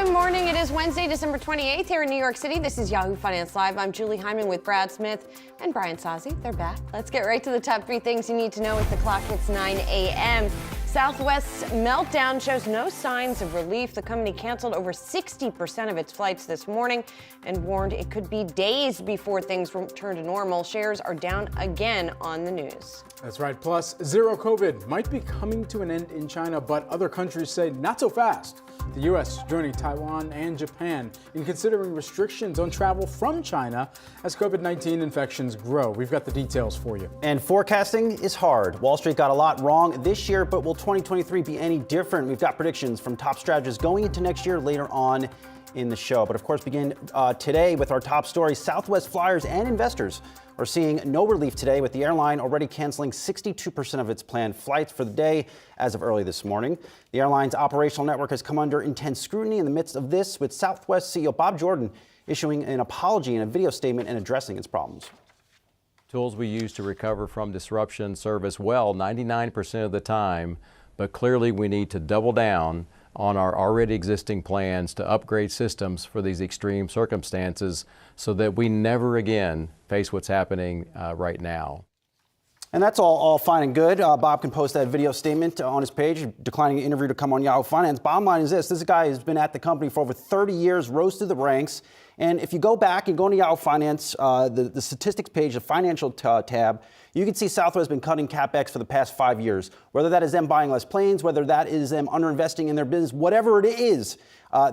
Good morning. It is Wednesday, December 28th here in New York City. This is Yahoo Finance Live. I'm Julie Hyman with Brad Smith and Brian Sozzi. They're back. Let's get right to the top three things you need to know as the clock hits 9 a.m. Southwest's meltdown shows no signs of relief. The company canceled over 60% of its flights this morning and warned it could be days before things return to normal. Shares are down again on the news. That's right. Plus, zero COVID might be coming to an end in China, but other countries say not so fast. The U.S. joining Taiwan and Japan in considering restrictions on travel from China as COVID-19 infections grow. We've got the details for you. And forecasting is hard. Wall Street got a lot wrong this year, but will 2023 be any different? We've got predictions from top strategists going into next year later on in the show. But of course, begin today with our top story. Southwest flyers and investors are seeing no relief today, with the airline already canceling 62% of its planned flights for the day as of early this morning. The airline's operational network has come under intense scrutiny in the midst of this, with Southwest CEO Bob Jordan issuing an apology in a video statement and addressing its problems. Tools we use to recover from disruption serve us well 99% of the time, but clearly we need to double down on our already existing plans to upgrade systems for these extreme circumstances so that we never again face what's happening right now. And that's all fine and good. Bob can post that video statement on his page, declining an interview to come on Yahoo Finance. Bottom line is this guy has been at the company for over 30 years, rose through the ranks. And if you go back and go into Yahoo Finance, the statistics page, the financial tab, you can see Southwest has been cutting CapEx for the past 5 years. Whether that is them buying less planes, whether that is them underinvesting in their business, whatever it is,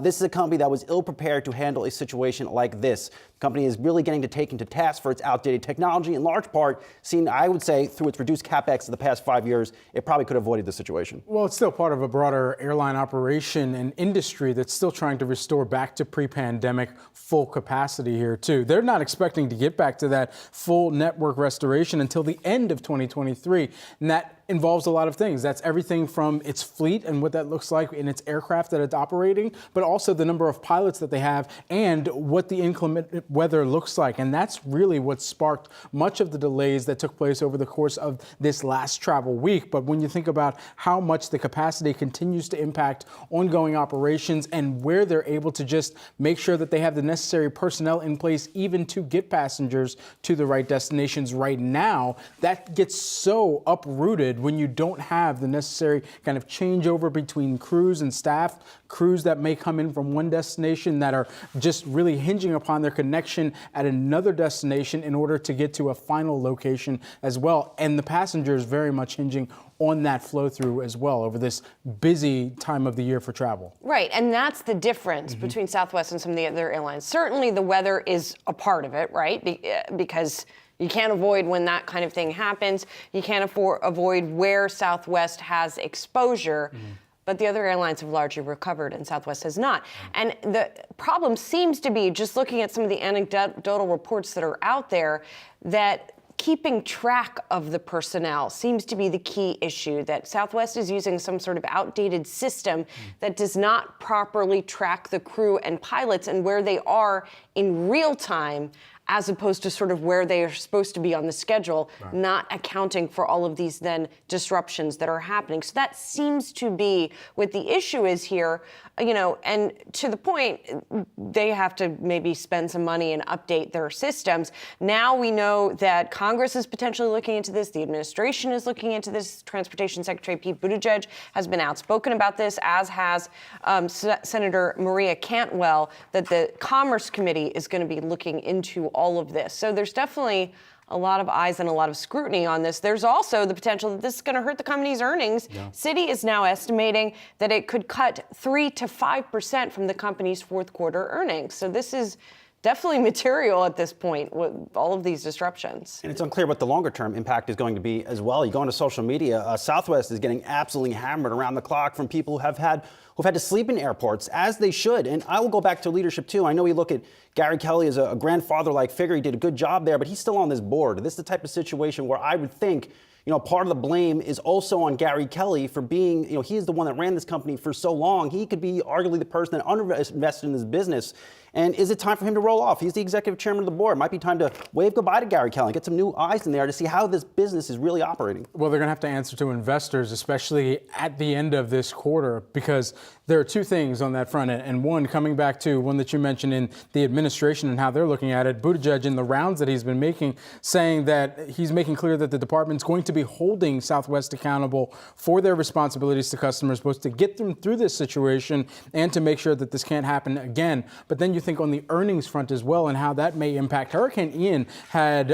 this is a company that was ill-prepared to handle a situation like this. The company is really getting taken to task for its outdated technology, in large part seen, I would say, through its reduced CapEx of the past 5 years. It probably could have avoided the situation. Well, it's still part of a broader airline operation and industry that's still trying to restore back to pre-pandemic full capacity here, too. They're not expecting to get back to that full network restoration until the end of 2023, and that involves a lot of things. That's everything from its fleet and what that looks like in its aircraft that it's operating, but also the number of pilots that they have and what the inclement weather looks like. And that's really what sparked much of the delays that took place over the course of this last travel week. But when you think about how much the capacity continues to impact ongoing operations and where they're able to just make sure that they have the necessary personnel in place even to get passengers to the right destinations right now, that gets so uprooted when you don't have the necessary kind of changeover between crews and staff, crews that may come in from one destination that are just really hinging upon their connection at another destination in order to get to a final location as well. And the passengers very much hinging on that flow through as well over this busy time of the year for travel. Right, and that's the difference between Southwest and some of the other airlines. Certainly the weather is a part of it, right? Because you can't avoid when that kind of thing happens. You can't avoid where Southwest has exposure. But the other airlines have largely recovered and Southwest has not. And the problem seems to be, just looking at some of the anecdotal reports that are out there, that keeping track of the personnel seems to be the key issue, that Southwest is using some sort of outdated system that does not properly track the crew and pilots and where they are in real time, as opposed to sort of where they are supposed to be on the schedule, not accounting for all of these then disruptions that are happening. So that seems to be what the issue is here, and to the point, they have to maybe spend some money and update their systems. Now we know that Congress is potentially looking into this. The administration is looking into this. Transportation Secretary Pete Buttigieg has been outspoken about this, as has Senator Maria Cantwell, that the Commerce Committee is going to be looking into all of this. So there's definitely a lot of eyes and a lot of scrutiny on this. There's also the potential that this is going to hurt the company's earnings. Citi is now estimating that it could cut 3 to 5% from the company's fourth quarter earnings. So this is definitely material at this point with all of these disruptions. And it's unclear what the longer term impact is going to be as well. You go into social media, Southwest is getting absolutely hammered around the clock from people who've had to sleep in airports, as they should. And I will go back to leadership too. I know we look at Gary Kelly as a grandfather-like figure. He did a good job there, but he's still on this board. This is the type of situation where I would think, part of the blame is also on Gary Kelly for being, he is the one that ran this company for so long. He could be arguably the person that underinvested in this business. And is it time for him to roll off? He's the executive chairman of the board. It might be time to wave goodbye to Gary Kelly, get some new eyes in there to see how this business is really operating. Well, they're going to have to answer to investors, especially at the end of this quarter, because there are two things on that front. And one, coming back to one that you mentioned in the administration and how they're looking at it, Buttigieg in the rounds that he's been making, saying that he's making clear that the department's going to be holding Southwest accountable for their responsibilities to customers, both to get them through this situation and to make sure that this can't happen again. But then you think on the earnings front as well and how that may impact. Hurricane Ian had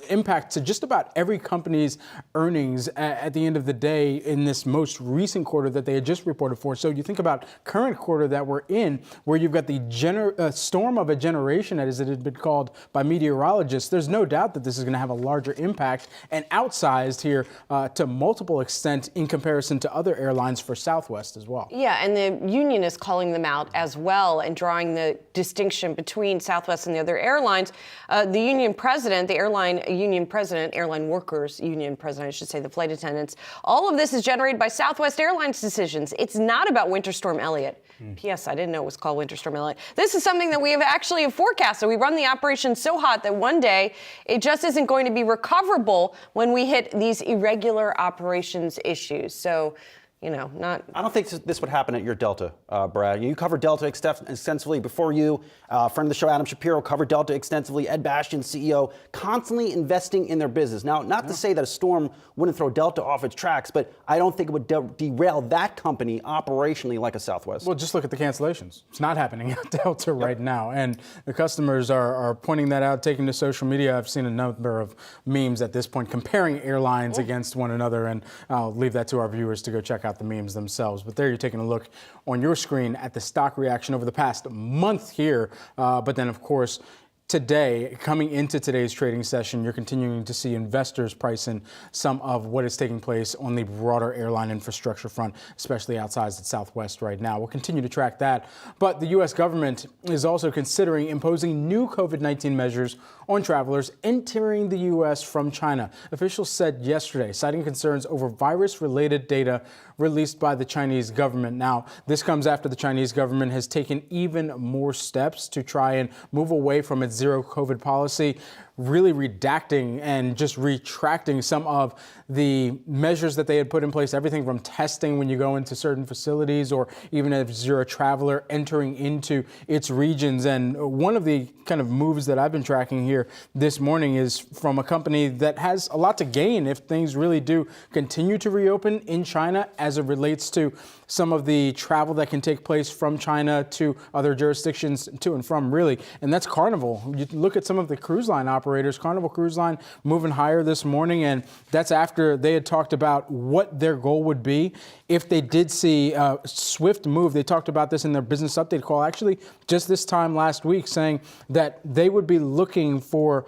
impact to just about every company's earnings at the end of the day in this most recent quarter that they had just reported for. So you think about current quarter that we're in, where you've got the storm of a generation, as it had been called by meteorologists. There's no doubt that this is going to have a larger impact and outsized here to multiple extent in comparison to other airlines for Southwest as well. Yeah, and the union is calling them out as well and drawing the distinction between Southwest and the other airlines. The union president, the airline union president, airline workers union president, I should say, the flight attendants, all of this is generated by Southwest Airlines decisions. It's not about Winter Storm Elliott. P.S. I didn't know it was called Winter Storm Elliott. This is something that we have actually forecasted. We run the operation so hot that one day it just isn't going to be recoverable when we hit these irregular operations issues. So, you know, not... I don't think this would happen at your Delta, Brad. You covered Delta extensively before you. Friend of the show, Adam Shapiro, covered Delta extensively. Ed Bastian, CEO, constantly investing in their business. Now, not to say that a storm wouldn't throw Delta off its tracks, but I don't think it would derail that company operationally like a Southwest. Well, just look at the cancellations. It's not happening at Delta right now. And the customers are pointing that out, taking to social media. I've seen a number of memes at this point comparing airlines against one another, and I'll leave that to our viewers to go check out the memes themselves. But there you're taking a look on your screen at the stock reaction over the past month here. But then, of course, today, coming into today's trading session, you're continuing to see investors price in some of what is taking place on the broader airline infrastructure front, especially outside at Southwest right now. We'll continue to track that. But the U.S. government is also considering imposing new COVID-19 measures on travelers entering the U.S. from China. Officials said yesterday, citing concerns over virus-related data released by the Chinese government. Now, this comes after the Chinese government has taken even more steps to try and move away from its zero COVID policy, really redacting and just retracting some of the measures that they had put in place, everything from testing when you go into certain facilities or even if you're a traveler entering into its regions. And one of the kind of moves that I've been tracking here this morning is from a company that has a lot to gain if things really do continue to reopen in China as it relates to some of the travel that can take place from China to other jurisdictions to and from, really. And that's Carnival. You look at some of the cruise line operators, Carnival Cruise Line moving higher this morning, and that's after they had talked about what their goal would be if they did see a swift move. They talked about this in their business update call, actually just this time last week, saying that they would be looking for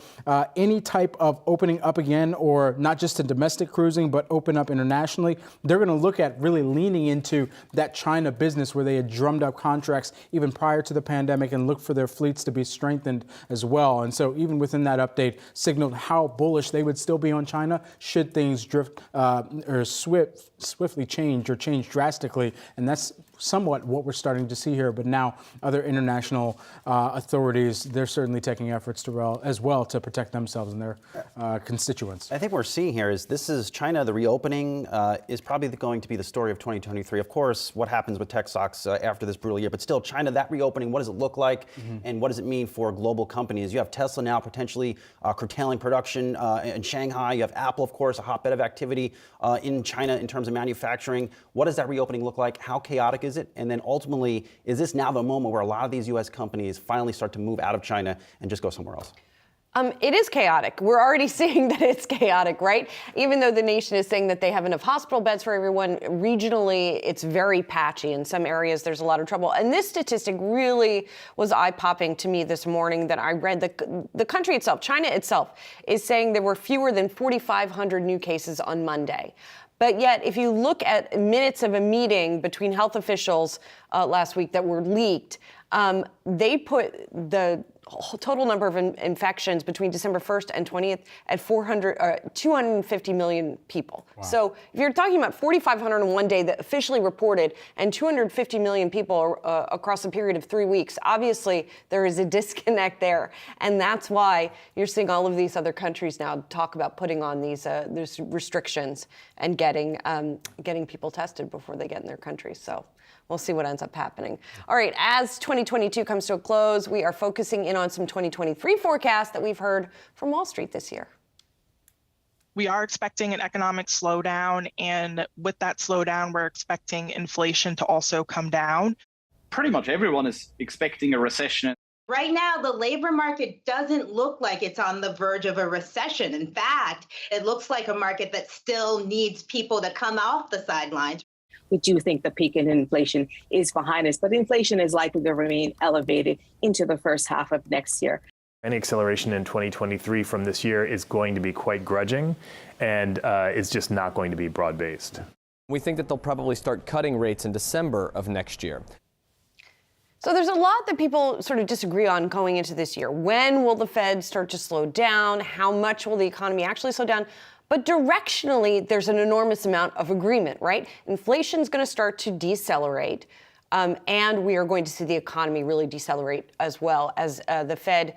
any type of opening up again, or not just to domestic cruising, but open up internationally. They're going to look at really leaning into that China business where they had drummed up contracts even prior to the pandemic and look for their fleets to be strengthened as well. And so even within that update, signaled how bullish they would still be on China should things drift or swiftly change or change drastically. And that's somewhat what we're starting to see here. But now other international authorities, they're certainly taking efforts to as well to protect themselves and their constituents. I think what we're seeing here is this is China, the reopening is probably going to be the story of 2023. Of course, what happens with tech stocks after this brutal year, but still China, that reopening, what does it look like? And what does it mean for global companies? You have Tesla now potentially curtailing production in Shanghai. You have Apple, of course, a hotbed of activity in China in terms of manufacturing. What does that reopening look like? How chaotic is it? And then ultimately, is this now the moment where a lot of these U.S. companies finally start to move out of China and just go somewhere else? It is chaotic. We're already seeing that it's chaotic, right? Even though the nation is saying that they have enough hospital beds for everyone, regionally, it's very patchy. In some areas, there's a lot of trouble. And this statistic really was eye-popping to me this morning that I read. The country itself, China itself, is saying there were fewer than 4,500 new cases on Monday. But yet, if you look at minutes of a meeting between health officials last week that were leaked, They put the total number of infections between December 1st and 20th at 250 million people. Wow. So if you're talking about 4,500 in one day that officially reported and 250 million people across a period of 3 weeks, obviously there is a disconnect there. And that's why you're seeing all of these other countries now talk about putting on these restrictions and getting people tested before they get in their countries. So we'll see what ends up happening. All right, as 2022 comes to a close, we are focusing in on some 2023 forecasts that we've heard from Wall Street this year. We are expecting an economic slowdown, and with that slowdown, we're expecting inflation to also come down. Pretty much everyone is expecting a recession. Right now, the labor market doesn't look like it's on the verge of a recession. In fact, it looks like a market that still needs people to come off the sidelines. We do think the peak in inflation is behind us, but inflation is likely to remain elevated into the first half of next year. Any acceleration in 2023 from this year is going to be quite grudging, and it's just not going to be broad-based. We think that they'll probably start cutting rates in December of next year. So there's a lot that people sort of disagree on going into this year. When will the Fed start to slow down? How much will the economy actually slow down? But directionally, there's an enormous amount of agreement, right? Inflation's going to start to decelerate, and we are going to see the economy really decelerate as well as the Fed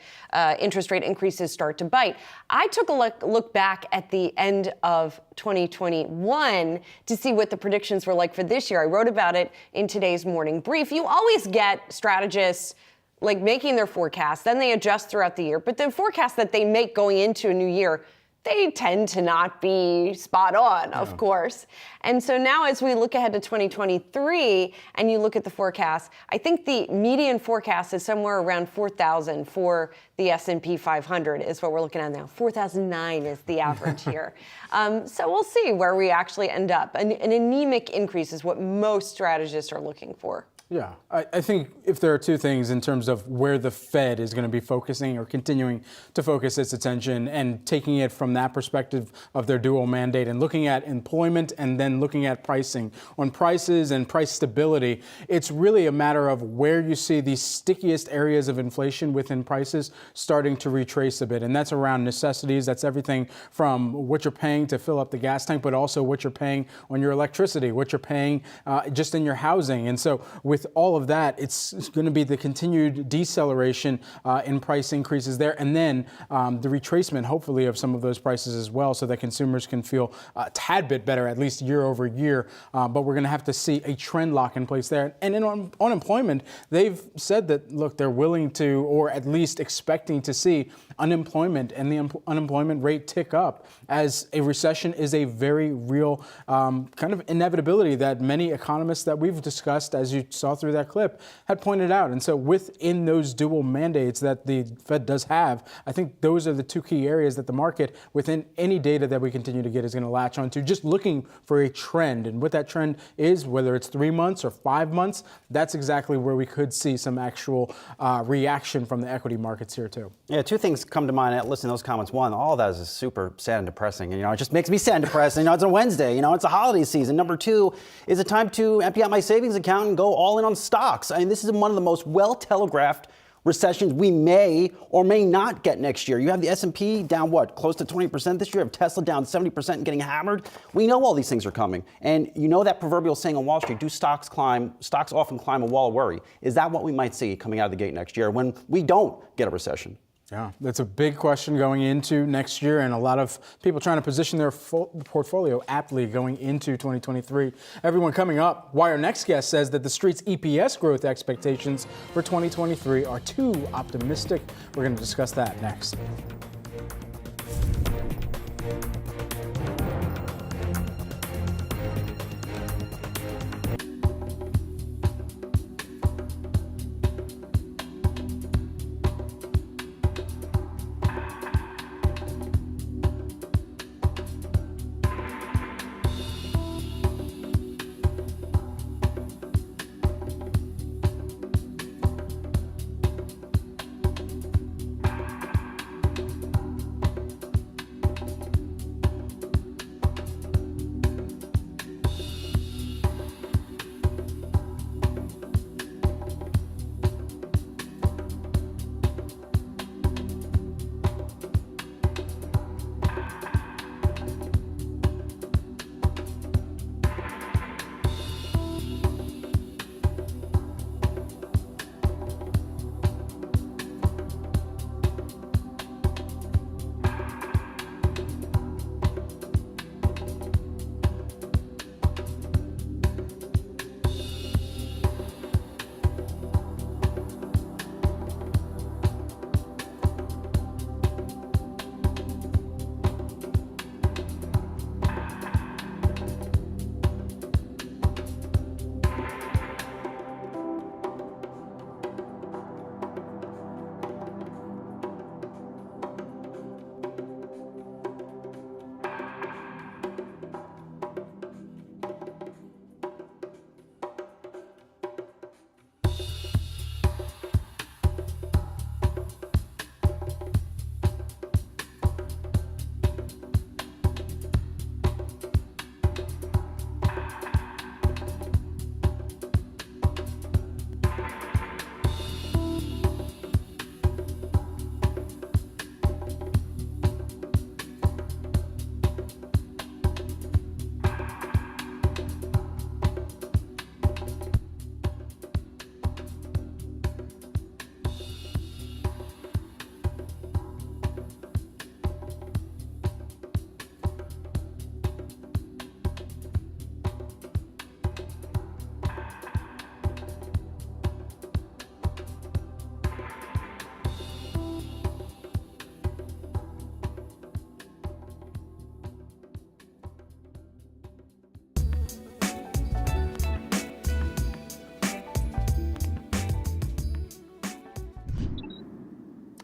interest rate increases start to bite. I took a look back at the end of 2021 to see what the predictions were like for this year. I wrote about it in today's morning brief. You always get strategists like making their forecasts, then they adjust throughout the year, but the forecast that they make going into a new year, they tend to not be spot on, of course. And so now as we look ahead to 2023 and you look at the forecast, I think the median forecast is somewhere around 4,000 for the S&P 500 is what we're looking at now. 4,009 is the average here. So we'll see where we actually end up. An anemic increase is what most strategists are looking for. Yeah, I think if there are two things in terms of where the Fed is going to be focusing or continuing to focus its attention and taking it from that perspective of their dual mandate and looking at employment and then looking at pricing. On prices and price stability, it's really a matter of where you see the stickiest areas of inflation within prices starting to retrace a bit. And that's around necessities. That's everything from what you're paying to fill up the gas tank, but also what you're paying on your electricity, what you're paying just in your housing. And so with all of that, it's going to be the continued deceleration in price increases there, and then the retracement, hopefully, of some of those prices as well, so that consumers can feel a tad bit better, at least year over year. But we're going to have to see a trend lock in place there. And in unemployment, they've said that, look, they're willing to, or at least expecting to see unemployment and the unemployment rate tick up, as a recession is a very real kind of inevitability that many economists that we've discussed, as you saw through that clip, had pointed out. And so within those dual mandates that the Fed does have, I think those are the two key areas that the market, within any data that we continue to get, is going to latch onto, just looking for a trend. And what that trend is, whether it's 3 months or 5 months, that's exactly where we could see some actual reaction from the equity markets here too. Yeah, two things come to mind. Listen to those comments. One, all of that is super sad and depressing. And, it just makes me sad and depressed. It's a Wednesday. It's a holiday season. Number two, is it time to empty out my savings account and go all in on stocks? I mean, this is one of the most well-telegraphed recessions we may or may not get next year. You have the S&P down, close to 20% this year. You have Tesla down 70% and getting hammered. We know all these things are coming. And that proverbial saying on Wall Street, do stocks climb? Stocks often climb a wall of worry. Is that what we might see coming out of the gate next year when we don't get a recession? Yeah, that's a big question going into next year, and a lot of people trying to position their portfolio aptly going into 2023. Everyone coming up, why our next guest says that the street's EPS growth expectations for 2023 are too optimistic. We're going to discuss that next.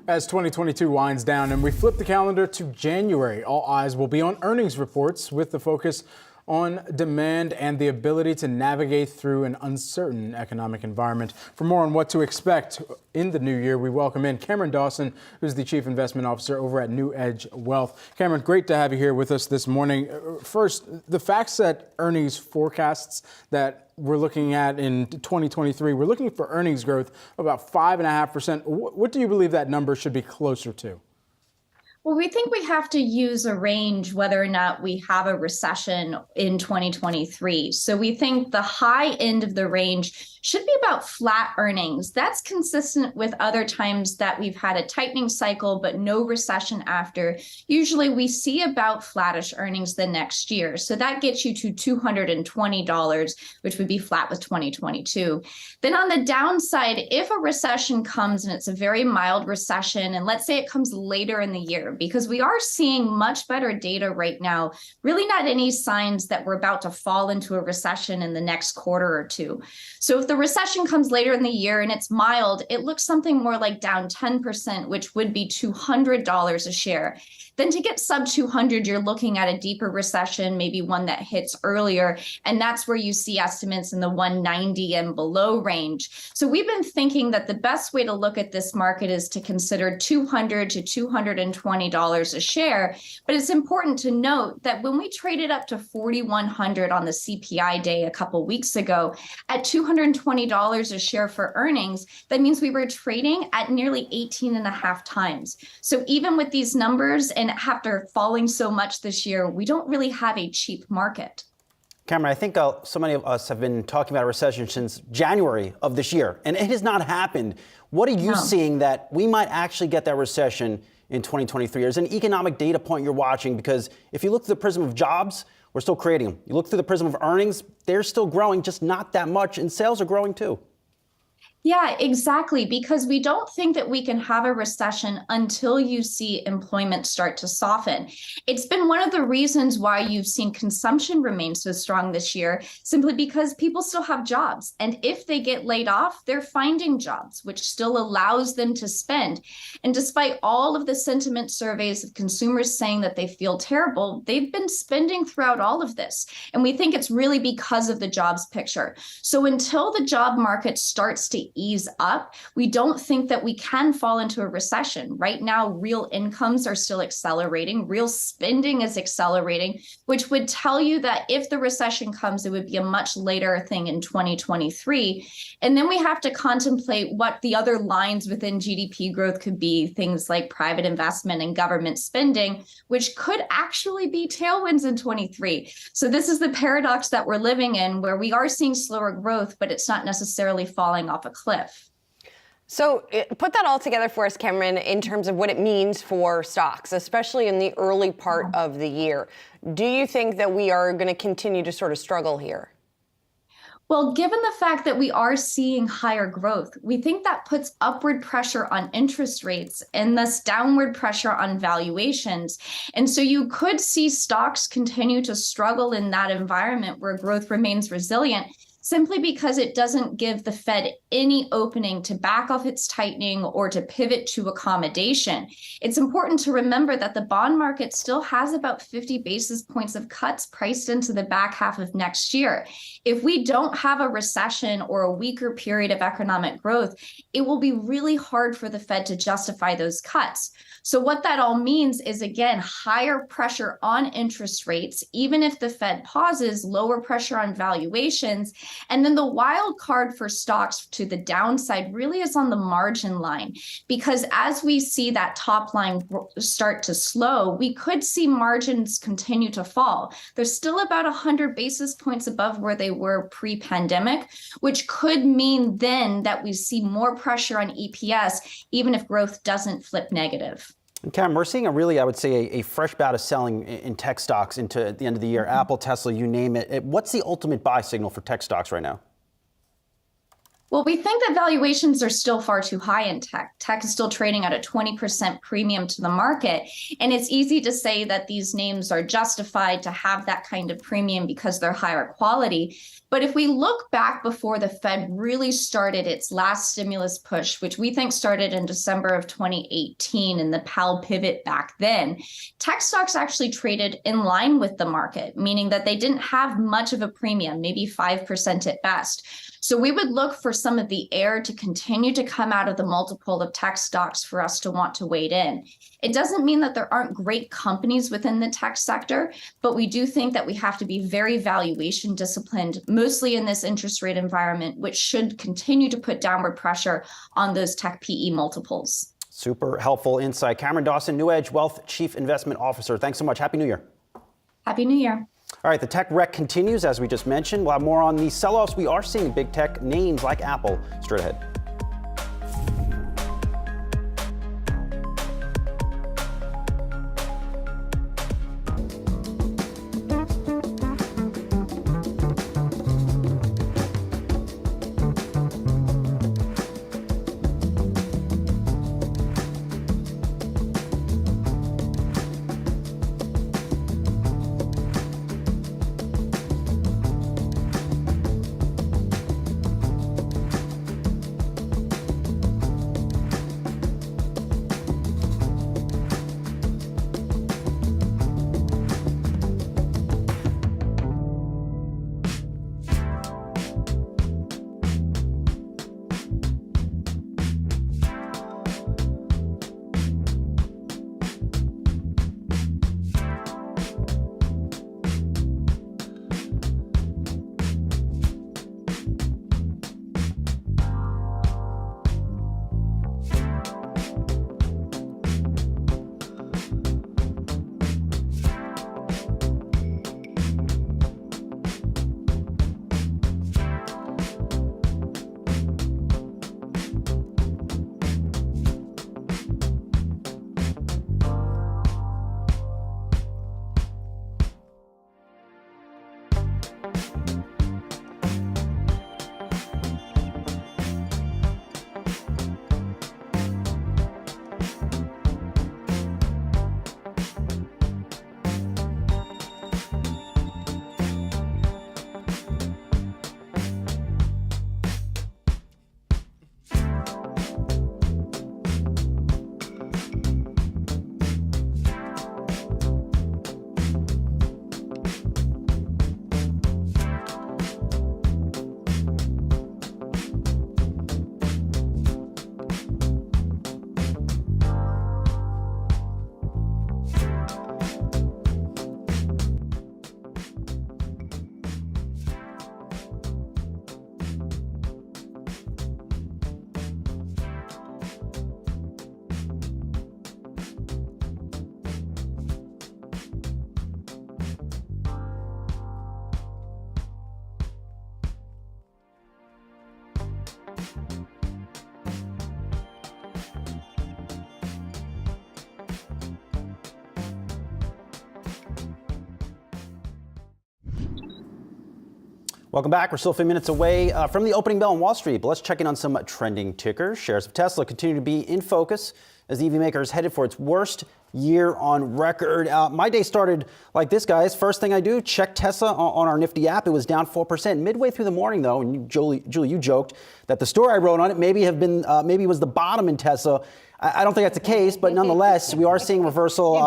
As 2022 winds down and we flip the calendar to January, all eyes will be on earnings reports with the focus on demand and the ability to navigate through an uncertain economic environment. For more on what to expect in the new year, we welcome in Cameron Dawson, who's the Chief Investment Officer over at New Edge Wealth. Cameron, great to have you here with us this morning. First, the FactSet earnings forecasts that we're looking at in 2023, we're looking for earnings growth of about 5.5%. What do you believe that number should be closer to? Well, we think we have to use a range whether or not we have a recession in 2023. So we think the high end of the range should be about flat earnings. That's consistent with other times that we've had a tightening cycle, but no recession after. Usually we see about flattish earnings the next year. So that gets you to $220, which would be flat with 2022. Then on the downside, if a recession comes and it's a very mild recession, and let's say it comes later in the year, because we are seeing much better data right now, really not any signs that we're about to fall into a recession in the next quarter or two. So if the recession comes later in the year and it's mild, it looks something more like down 10%, which would be $200 a share. Then to get sub 200, you're looking at a deeper recession, maybe one that hits earlier. And that's where you see estimates in the 190 and below range. So we've been thinking that the best way to look at this market is to consider $200 to $220 a share. But it's important to note that when we traded up to 4,100 on the CPI day a couple weeks ago at $220 a share for earnings, that means we were trading at nearly 18.5 times. So even with these numbers and after falling so much this year, we don't really have a cheap market. Cameron, I think so many of us have been talking about a recession since January of this year, and it has not happened. What are you seeing that we might actually get that recession in 2023? There's an economic data point you're watching, because if you look through the prism of jobs, we're still creating them. You look through the prism of earnings, they're still growing, just not that much, and sales are growing too. Yeah, exactly, because we don't think that we can have a recession until you see employment start to soften. It's been one of the reasons why you've seen consumption remain so strong this year, simply because people still have jobs. And if they get laid off, they're finding jobs, which still allows them to spend. And despite all of the sentiment surveys of consumers saying that they feel terrible, they've been spending throughout all of this. And we think it's really because of the jobs picture. So until the job market starts to ease up, we don't think that we can fall into a recession. Right now, real incomes are still accelerating, real spending is accelerating, which would tell you that if the recession comes, it would be a much later thing in 2023. And then we have to contemplate what the other lines within GDP growth could be, things like private investment and government spending, which could actually be tailwinds in 23. So this is the paradox that we're living in, where we are seeing slower growth, but it's not necessarily falling off a cliff. So put that all together for us, Cameron, in terms of what it means for stocks, especially in the early part of the year. Do you think that we are going to continue to sort of struggle here? Well, given the fact that we are seeing higher growth, we think that puts upward pressure on interest rates and thus downward pressure on valuations. And so you could see stocks continue to struggle in that environment where growth remains resilient, simply because it doesn't give the Fed any opening to back off its tightening or to pivot to accommodation. It's important to remember that the bond market still has about 50 basis points of cuts priced into the back half of next year. If we don't have a recession or a weaker period of economic growth, it will be really hard for the Fed to justify those cuts. So what that all means is, again, higher pressure on interest rates, even if the Fed pauses, lower pressure on valuations. And then the wild card for stocks to the downside really is on the margin line, because as we see that top line start to slow, we could see margins continue to fall. They're still about 100 basis points above where they were pre-pandemic, which could mean then that we see more pressure on EPS, even if growth doesn't flip negative. And Cam, we're seeing I would say, a fresh bout of selling in tech stocks into the end of the year. Apple, Tesla, you name it. What's the ultimate buy signal for tech stocks right now? Well, we think that valuations are still far too high in tech. Tech is still trading at a 20% premium to the market. And it's easy to say that these names are justified to have that kind of premium because they're higher quality. But if we look back before the Fed really started its last stimulus push, which we think started in December of 2018 and the Powell pivot back then, tech stocks actually traded in line with the market, meaning that they didn't have much of a premium, maybe 5% at best. So we would look for some of the air to continue to come out of the multiple of tech stocks for us to want to wade in. It doesn't mean that there aren't great companies within the tech sector, but we do think that we have to be very valuation disciplined, mostly in this interest rate environment, which should continue to put downward pressure on those tech PE multiples. Super helpful insight. Cameron Dawson, New Edge Wealth Chief Investment Officer. Thanks so much. Happy New Year. Happy New Year. All right, the tech wreck continues, as we just mentioned. We'll have more on the sell-offs we are seeing in big tech names like Apple. Straight ahead. Welcome back. We're still a few minutes away from the opening bell on Wall Street, but let's check in on some trending tickers. Shares of Tesla continue to be in focus as the EV maker is headed for its worst year on record. My day started like this, guys. First thing I do, check Tesla on our Nifty app. It was down 4%. Midway through the morning, though, and Julie, you joked that the story I wrote on it maybe was the bottom in Tesla. I don't think that's the case, but nonetheless, we are seeing reversal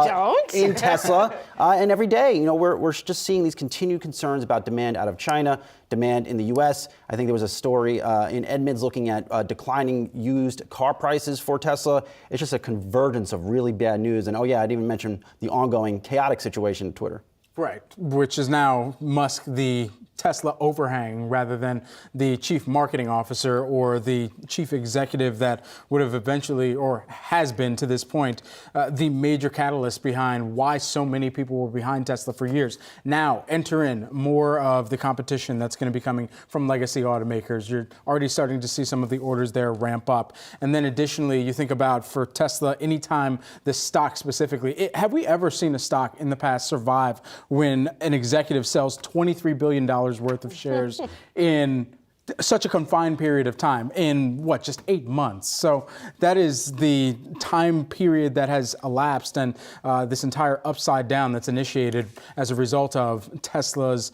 in Tesla. And every day, we're just seeing these continued concerns about demand out of China, demand in the U.S. I think there was a story in Edmunds looking at declining used car prices for Tesla. It's just a convergence of really bad news. And, I didn't even mention the ongoing chaotic situation at Twitter. Right, which is now Musk the Tesla overhang rather than the chief marketing officer or the chief executive that would have eventually, or has been to this point, the major catalyst behind why so many people were behind Tesla for years. Now enter in more of the competition that's going to be coming from legacy automakers. You're already starting to see some of the orders there ramp up. And then additionally, you think about for Tesla, anytime the stock specifically, have we ever seen a stock in the past survive when an executive sells $23 billion worth of shares in such a confined period of time in just 8 months. So that is the time period that has elapsed, and this entire upside down that's initiated as a result of Tesla's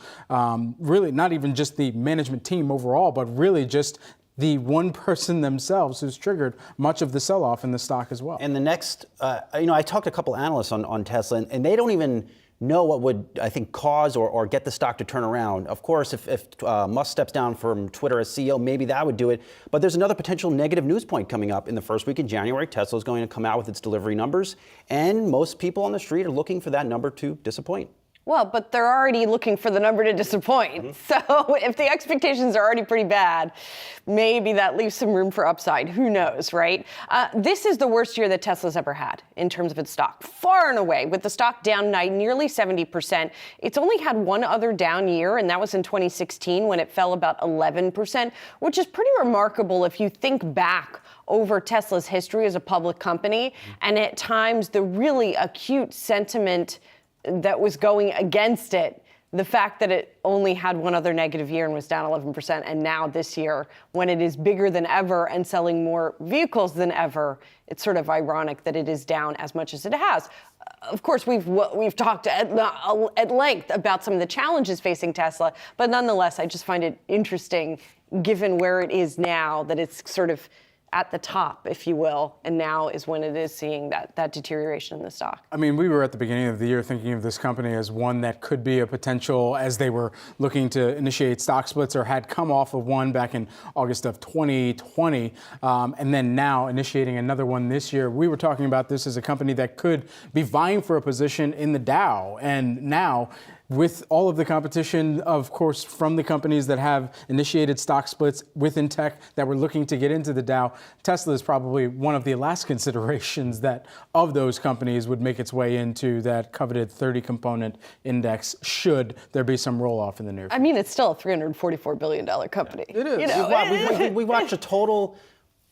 really not even just the management team overall, but really just the one person themselves who's triggered much of the sell-off in the stock as well. And the next, I talked to a couple analysts on Tesla, and they don't even know what would, I think, cause or get the stock to turn around. Of course, if Musk steps down from Twitter as CEO, maybe that would do it. But there's another potential negative news point coming up in the first week in January. Tesla is going to come out with its delivery numbers, and most people on the street are looking for that number to disappoint. Well, but they're already looking for the number to disappoint. So if the expectations are already pretty bad, maybe that leaves some room for upside. Who knows, right? This is the worst year that Tesla's ever had in terms of its stock, far and away, with the stock down nearly 70%. It's only had one other down year, and that was in 2016 when it fell about 11%, which is pretty remarkable if you think back over Tesla's history as a public company, and at times the really acute sentiment that was going against it, the fact that it only had one other negative year and was down 11%, and now this year, when it is bigger than ever and selling more vehicles than ever, it's sort of ironic that it is down as much as it has. Of course, we've talked at length about some of the challenges facing Tesla, but nonetheless, I just find it interesting, given where it is now, that it's sort of at the top, if you will, and now is when it is seeing that deterioration in the stock. I mean, we were at the beginning of the year thinking of this company as one that could be a potential, as they were looking to initiate stock splits or had come off of one back in August of 2020, and then now initiating another one this year. We were talking about this as a company that could be vying for a position in the Dow, and now with all of the competition, of course, from the companies that have initiated stock splits within tech that were looking to get into the Dow, Tesla is probably one of the last considerations that of those companies would make its way into that coveted 30-component index should there be some roll-off in the near future. I mean, it's still a $344 billion company. It is. You know? We watched a total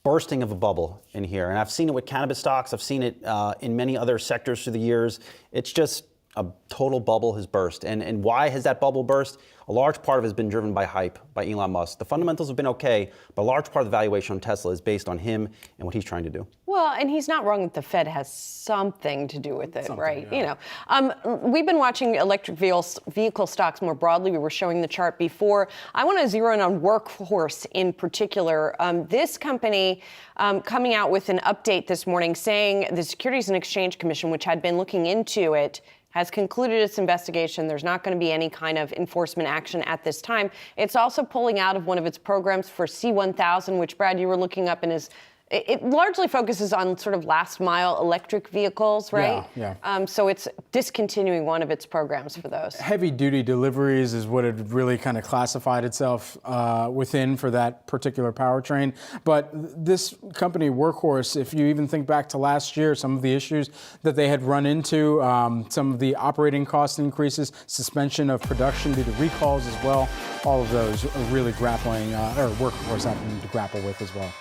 bursting of a bubble in here, and I've seen it with cannabis stocks. I've seen it in many other sectors through the years. It's just a total bubble has burst. And why has that bubble burst? A large part of it has been driven by hype, by Elon Musk. The fundamentals have been okay, but a large part of the valuation on Tesla is based on him and what he's trying to do. Well, and he's not wrong that the Fed has something to do with it, right? Yeah. You know, we've been watching electric vehicle stocks more broadly. We were showing the chart before. I want to zero in on Workhorse in particular. This company coming out with an update this morning saying the Securities and Exchange Commission, which had been looking into it, has concluded its investigation. There's not going to be any kind of enforcement action at this time. It's also pulling out of one of its programs for C1000, which, Brad, you were looking up, and it largely focuses on sort of last mile electric vehicles, right? Yeah. So it's discontinuing one of its programs for those. Heavy duty deliveries is what it really kind of classified itself within for that particular powertrain. But this company, Workhorse, if you even think back to last year, some of the issues that they had run into, some of the operating cost increases, suspension of production due to recalls as well, all of those are really grappling, or Workhorse having to grapple with as well.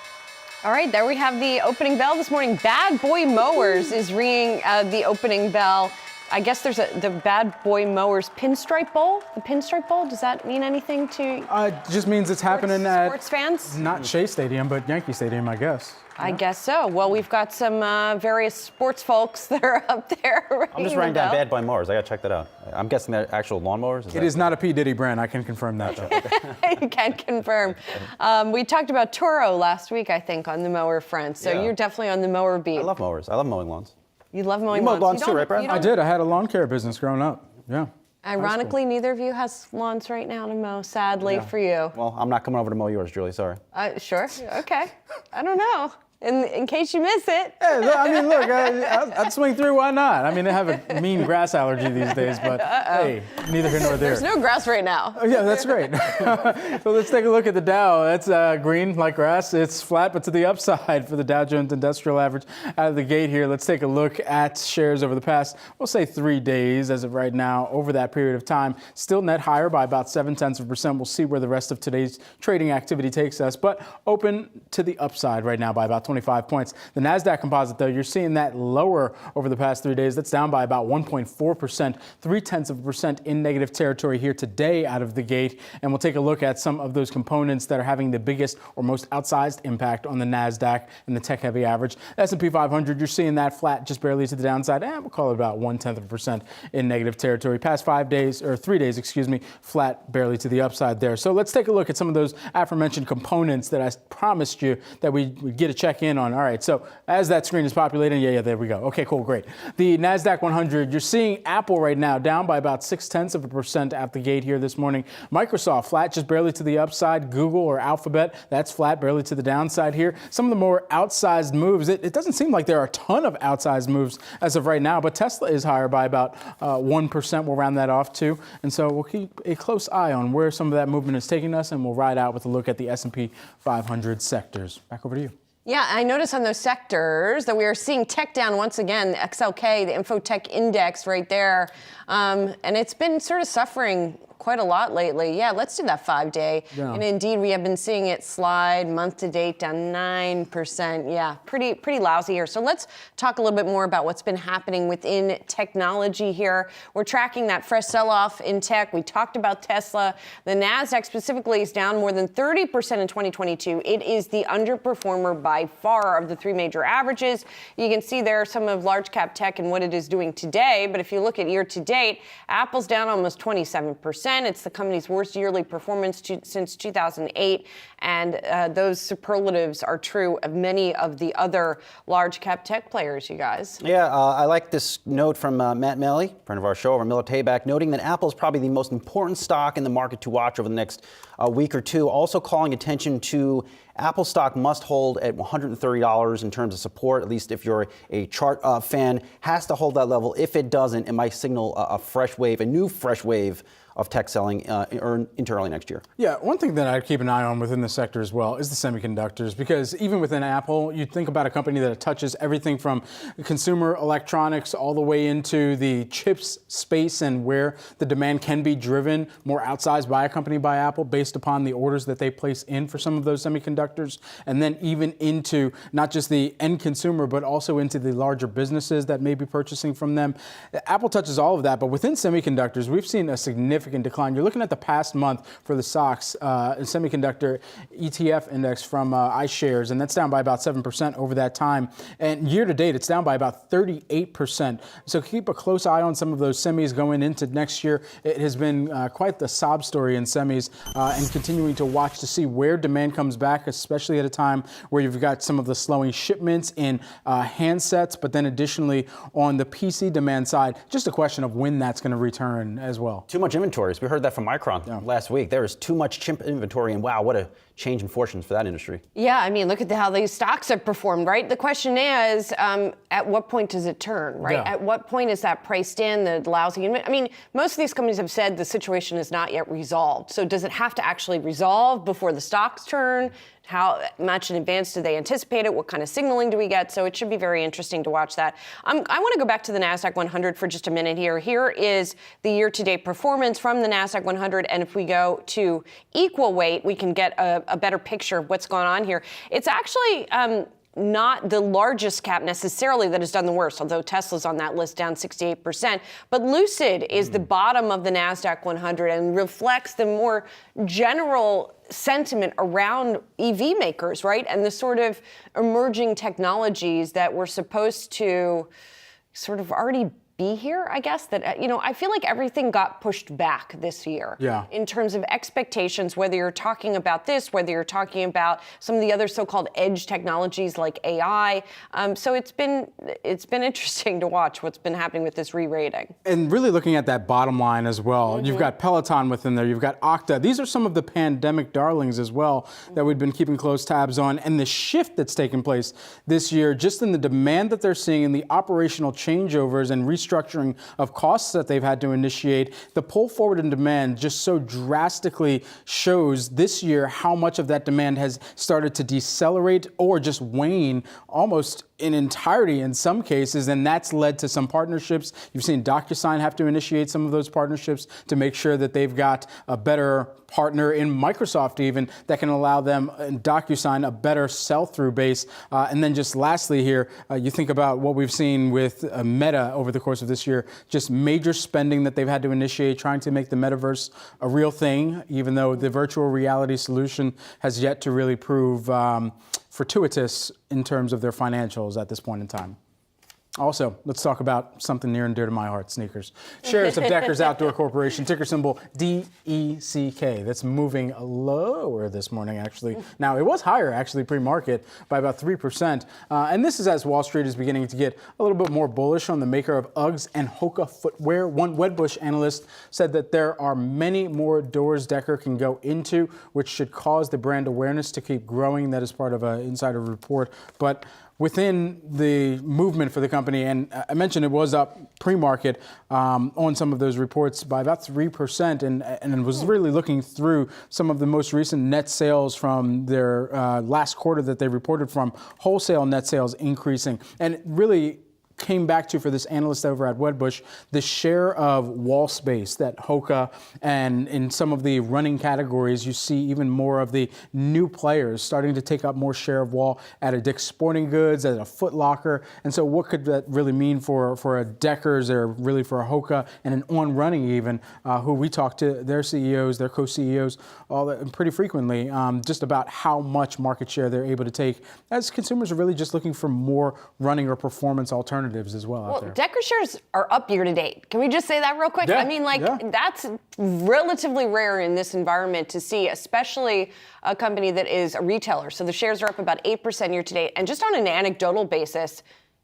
All right, there we have the opening bell this morning. Bad Boy Mowers is ringing the opening bell. I guess there's the Bad Boy Mowers Pinstripe Bowl. The Pinstripe Bowl, does that mean anything to it just means it's happening at sports fans? Not Shea Stadium, but Yankee Stadium, I guess. I guess so. Well, we've got some various sports folks that are up there. I'm just writing down Bad Boy Mowers. I got to check that out. I'm guessing they're actual lawnmowers. It is not a P. Diddy brand. I can confirm that. You can confirm. We talked about Turo last week, I think, on the mower front. So you're definitely on the mower beat. I love mowers. I love mowing lawns. You love mowing lawns. You mow lawns too, right, Brad? I did. I had a lawn care business growing up. Yeah. Ironically, neither of you has lawns right now to mow, sadly for you. Well, I'm not coming over to mow yours, Julie. Sorry. Sure. Okay. I don't know. In case you miss it. Yeah, I mean, look, I'd swing through. Why not? I mean, they have a mean grass allergy these days, but hey, neither here nor there. There's no grass right now. Oh, yeah, that's great. So let's take a look at the Dow. That's green like grass. It's flat, but to the upside for the Dow Jones Industrial Average out of the gate here. Let's take a look at shares over the past, we'll say 3 days as of right now. Over that period of time, still net higher by about 0.7%. We'll see where the rest of today's trading activity takes us, but open to the upside right now by about 20 25 points. The Nasdaq Composite, though, you're seeing that lower over the past 3 days. That's down by about 1.4%, 0.3% in negative territory here today out of the gate. And we'll take a look at some of those components that are having the biggest or most outsized impact on the Nasdaq and the tech-heavy average. S&P 500, you're seeing that flat just barely to the downside, and we'll call it about 0.1% in negative territory. Past 3 days, flat barely to the upside there. So let's take a look at some of those aforementioned components that I promised you that we'd get a check in on. All right, so as that screen is populating, yeah, there we go. Okay, cool, great. The Nasdaq 100, you're seeing Apple right now down by about 0.6% out the gate here this morning. Microsoft flat just barely to the upside. Google or Alphabet, that's flat barely to the downside here. Some of the more outsized moves, it doesn't seem like there are a ton of outsized moves as of right now, but Tesla is higher by about 1%. We'll round that off too. And so we'll keep a close eye on where some of that movement is taking us, and we'll ride out with a look at the S&P 500 sectors. Back over to you. Yeah, I noticed on those sectors that we are seeing tech down once again, XLK, the Infotech Index right there. And it's been sort of suffering quite a lot lately. Yeah, let's do that 5-day. Yeah. And indeed, we have been seeing it slide month to date down 9%. Yeah, pretty lousy here. So let's talk a little bit more about what's been happening within technology here. We're tracking that fresh sell-off in tech. We talked about Tesla. The Nasdaq specifically is down more than 30% in 2022. It is the underperformer by far of the three major averages. You can see there some of large cap tech and what it is doing today. But if you look at year to date, Apple's down almost 27%. It's the company's worst yearly performance since 2008, and those superlatives are true of many of the other large cap tech players, you guys. Yeah, I like this note from Matt Melly, friend of our show, over Miller Tayback, noting that Apple is probably the most important stock in the market to watch over the next week or two. Also calling attention to Apple stock must hold at $130 in terms of support, at least if you're a chart fan, has to hold that level. If it doesn't, it might signal a new fresh wave of tech selling into early next year. Yeah, one thing that I'd keep an eye on within the sector as well is the semiconductors, because even within Apple, you think about a company that touches everything from consumer electronics all the way into the chips space, and where the demand can be driven more outsized by a company by Apple based upon the orders that they place in for some of those semiconductors, and then even into not just the end consumer, but also into the larger businesses that may be purchasing from them. Apple touches all of that, but within semiconductors, we've seen a significant decline. You're looking at the past month for the SOX semiconductor ETF index from iShares, and that's down by about 7% over that time. And year to date, it's down by about 38%. So keep a close eye on some of those semis going into next year. It has been quite the sob story in semis, and continuing to watch to see where demand comes back, especially at a time where you've got some of the slowing shipments in handsets, but then additionally on the PC demand side, just a question of when that's going to return as well. Too much inventories. We heard that from Micron last week. There is too much chip inventory, and wow, what a change in fortunes for that industry. Yeah, I mean, look at how these stocks have performed, right? The question is, at what point does it turn, right? Yeah. At what point is that priced in, the lousy? I mean, most of these companies have said the situation is not yet resolved. So does it have to actually resolve before the stocks turn? How much in advance do they anticipate it? What kind of signaling do we get? So it should be very interesting to watch that. I want to go back to the Nasdaq 100 for just a minute here. Here is the year-to-date performance from the Nasdaq 100, and if we go to equal weight, we can get a better picture of what's going on here. It's actually not the largest cap necessarily that has done the worst, although Tesla's on that list down 68%. But Lucid is the bottom of the Nasdaq 100 and reflects the more general sentiment around EV makers, right? And the sort of emerging technologies that were supposed to sort of already be here, I guess, that, I feel like everything got pushed back this year in terms of expectations, whether you're talking about this, whether you're talking about some of the other so-called edge technologies like AI. So it's been interesting to watch what's been happening with this re-rating. And really looking at that bottom line as well. You've got Peloton within there. You've got Okta. These are some of the pandemic darlings as well that we've been keeping close tabs on. And the shift that's taken place this year, just in the demand that they're seeing and the operational changeovers and restructuring of costs that they've had to initiate, the pull forward in demand just so drastically shows this year how much of that demand has started to decelerate or just wane almost in entirety in some cases, and that's led to some partnerships. You've seen DocuSign have to initiate some of those partnerships to make sure that they've got a better partner in Microsoft even that can allow them, DocuSign, a better sell-through base. And then just lastly here, you think about what we've seen with Meta over the course of this year, just major spending that they've had to initiate, trying to make the metaverse a real thing, even though the virtual reality solution has yet to really prove fortuitous in terms of their financials at this point in time. Also, let's talk about something near and dear to my heart, sneakers. Shares of Deckers Outdoor Corporation, ticker symbol DECK. That's moving lower this morning, actually. Now, it was higher, actually, pre-market by about 3%. And this is as Wall Street is beginning to get a little bit more bullish on the maker of Uggs and Hoka footwear. One Wedbush analyst said that there are many more doors Decker can go into, which should cause the brand awareness to keep growing. That is part of an insider report. But within the movement for the company, and I mentioned it was up pre-market on some of those reports by about 3%, and was really looking through some of the most recent net sales from their last quarter that they reported from, wholesale net sales increasing, and really came back to, for this analyst over at Wedbush, the share of wall space that Hoka and in some of the running categories, you see even more of the new players starting to take up more share of wall at a Dick's Sporting Goods, at a Foot Locker. And so what could that really mean for a Deckers, or really for a Hoka and an On Running even, who we talk to their CEOs, their co-CEOs, pretty frequently, just about how much market share they're able to take as consumers are really just looking for more running or performance alternatives as well out there. Decker shares are up year to date. Can we just say that real quick? Yeah, I mean, that's relatively rare in this environment to see, especially a company that is a retailer. So the shares are up about 8% year to date. And just on an anecdotal basis,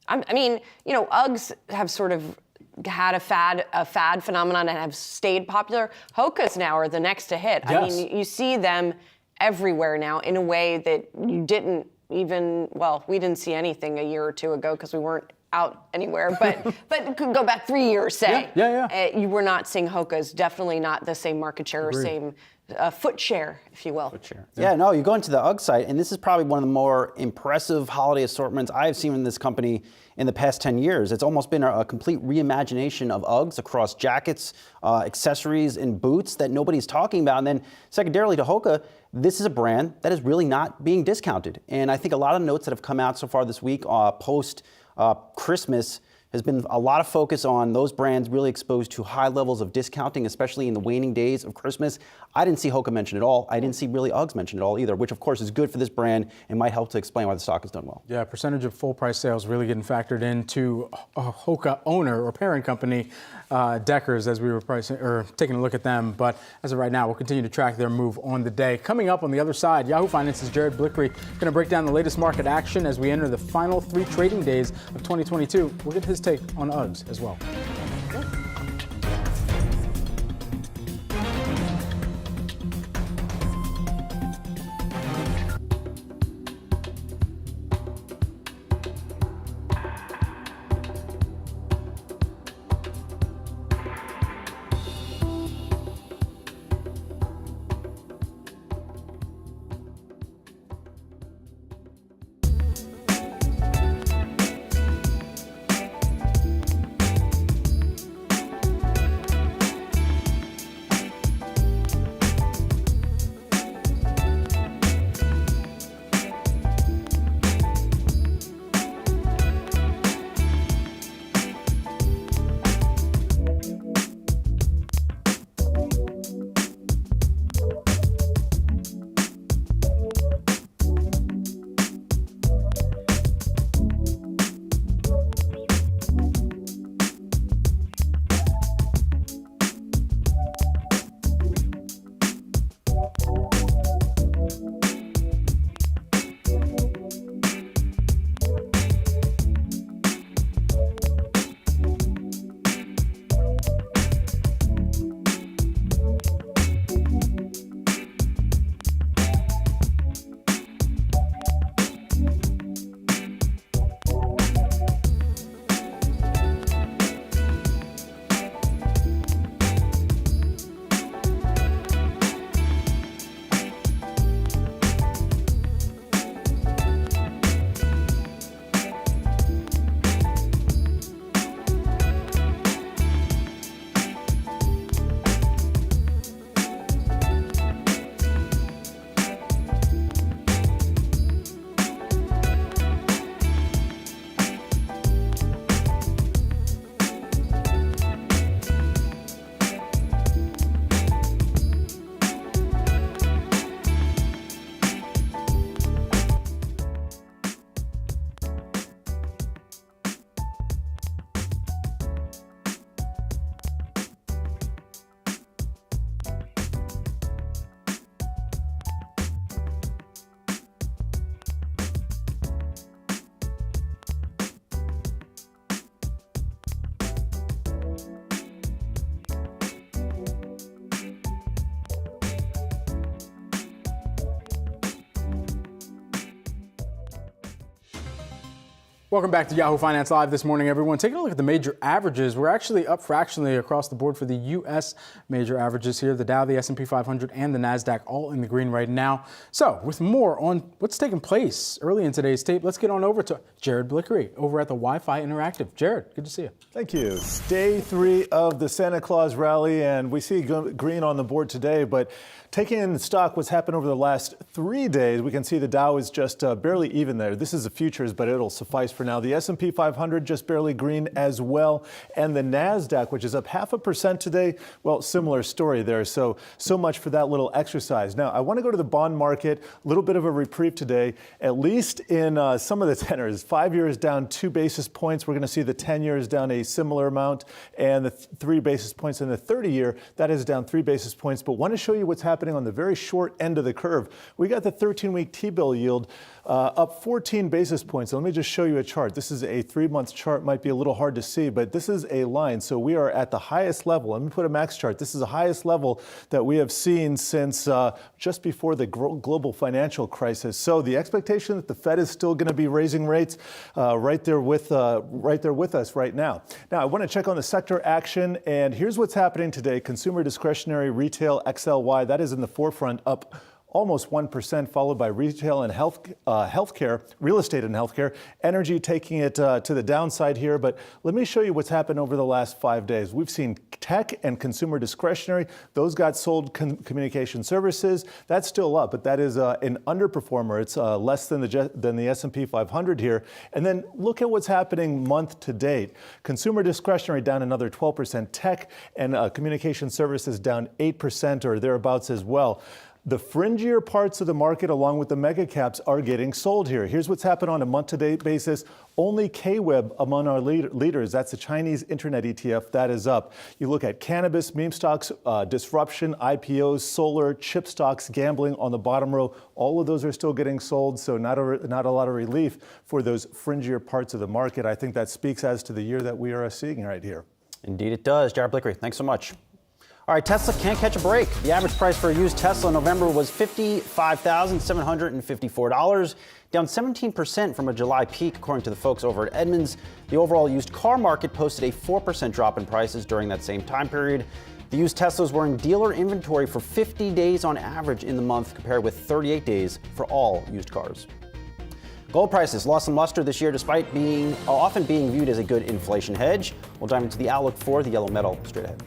I mean, you know, Uggs have sort of had a fad phenomenon and have stayed popular. Hoka's now are the next to hit. Yes. I mean, you see them everywhere now in a way that you didn't even, well, we didn't see anything a year or two ago because we weren't out anywhere, but could go back 3 years, say. Yeah. You were not seeing Hoka's, definitely not the same market share or same foot share, if you will. Yeah, no, you go into the UGG site, and this is probably one of the more impressive holiday assortments I've seen in this company in the past 10 years. It's almost been a complete reimagination of Uggs across jackets, accessories, and boots that nobody's talking about. And then secondarily to Hoka, this is a brand that is really not being discounted. And I think a lot of notes that have come out so far this week post Christmas has been a lot of focus on those brands really exposed to high levels of discounting, especially in the waning days of Christmas. I didn't see Hoka mentioned at all. I didn't see really Uggs mentioned at all either, which of course is good for this brand and might help to explain why the stock has done well. Yeah, percentage of full price sales really getting factored into a Hoka owner or parent company, Deckers, as we were pricing or taking a look at them. But as of right now, we'll continue to track their move on the day. Coming up on the other side, Yahoo Finance's Jared Blickery going to break down the latest market action as we enter the final 3 trading days of 2022. We'll get his take on Uggs as well. Welcome back to Yahoo Finance Live this morning, everyone. Taking a look at the major averages, we're actually up fractionally across the board for the U.S. major averages here. The Dow, the S&P 500, and the Nasdaq all in the green right now. So with more on what's taking place early in today's tape, let's get on over to Jared Blickery over at the Wi-Fi Interactive. Jared, good to see you. Thank you. Day 3 of the Santa Claus rally, and we see green on the board today, but taking in stock what's happened over the last 3 days, we can see the Dow is just barely even there. This is the futures, but it'll suffice for now. The S&P 500 just barely green as well. And the Nasdaq, which is up 0.5% today, well, similar story there. So much for that little exercise. Now, I want to go to the bond market, a little bit of a reprieve today, at least in some of the tenors. 5 years down 2 basis points. We're going to see the 10 years down a similar amount, and the 3 basis points in the 30-year, that is down 3 basis points. But want to show you what's happening on the very short end of the curve. We got the 13-week T-bill yield up 14 basis points. So let me just show you a chart. This is a 3-month chart, might be a little hard to see, but this is a line. So we are at the highest level. Let me put a max chart. This is the highest level that we have seen since just before the global financial crisis. So the expectation that the Fed is still going to be raising rates right there with us right now. Now, I want to check on the sector action, and here's what's happening today. Consumer discretionary, retail, XLY, that is in the forefront, up almost 1%, followed by retail and healthcare, real estate and healthcare, energy taking it to the downside here. But let me show you what's happened over the last 5 days. We've seen tech and consumer discretionary. Those got sold. Communication services, that's still up, but that is an underperformer. It's less than the S&P 500 here. And then look at what's happening month to date. Consumer discretionary down another 12%. Tech and communication services down 8% or thereabouts as well. The fringier parts of the market, along with the mega caps, are getting sold here. Here's what's happened on a month-to-date basis. Only KWEB among our leaders, that's the Chinese Internet ETF, that is up. You look at cannabis, meme stocks, disruption, IPOs, solar, chip stocks, gambling on the bottom row. All of those are still getting sold, so not a lot of relief for those fringier parts of the market. I think that speaks as to the year that we are seeing right here. Indeed it does. Jared Blickery, thanks so much. All right, Tesla can't catch a break. The average price for a used Tesla in November was $55,754, down 17% from a July peak, according to the folks over at Edmunds. The overall used car market posted a 4% drop in prices during that same time period. The used Teslas were in dealer inventory for 50 days on average in the month, compared with 38 days for all used cars. Gold prices lost some luster this year despite often being viewed as a good inflation hedge. We'll dive into the outlook for the yellow metal straight ahead.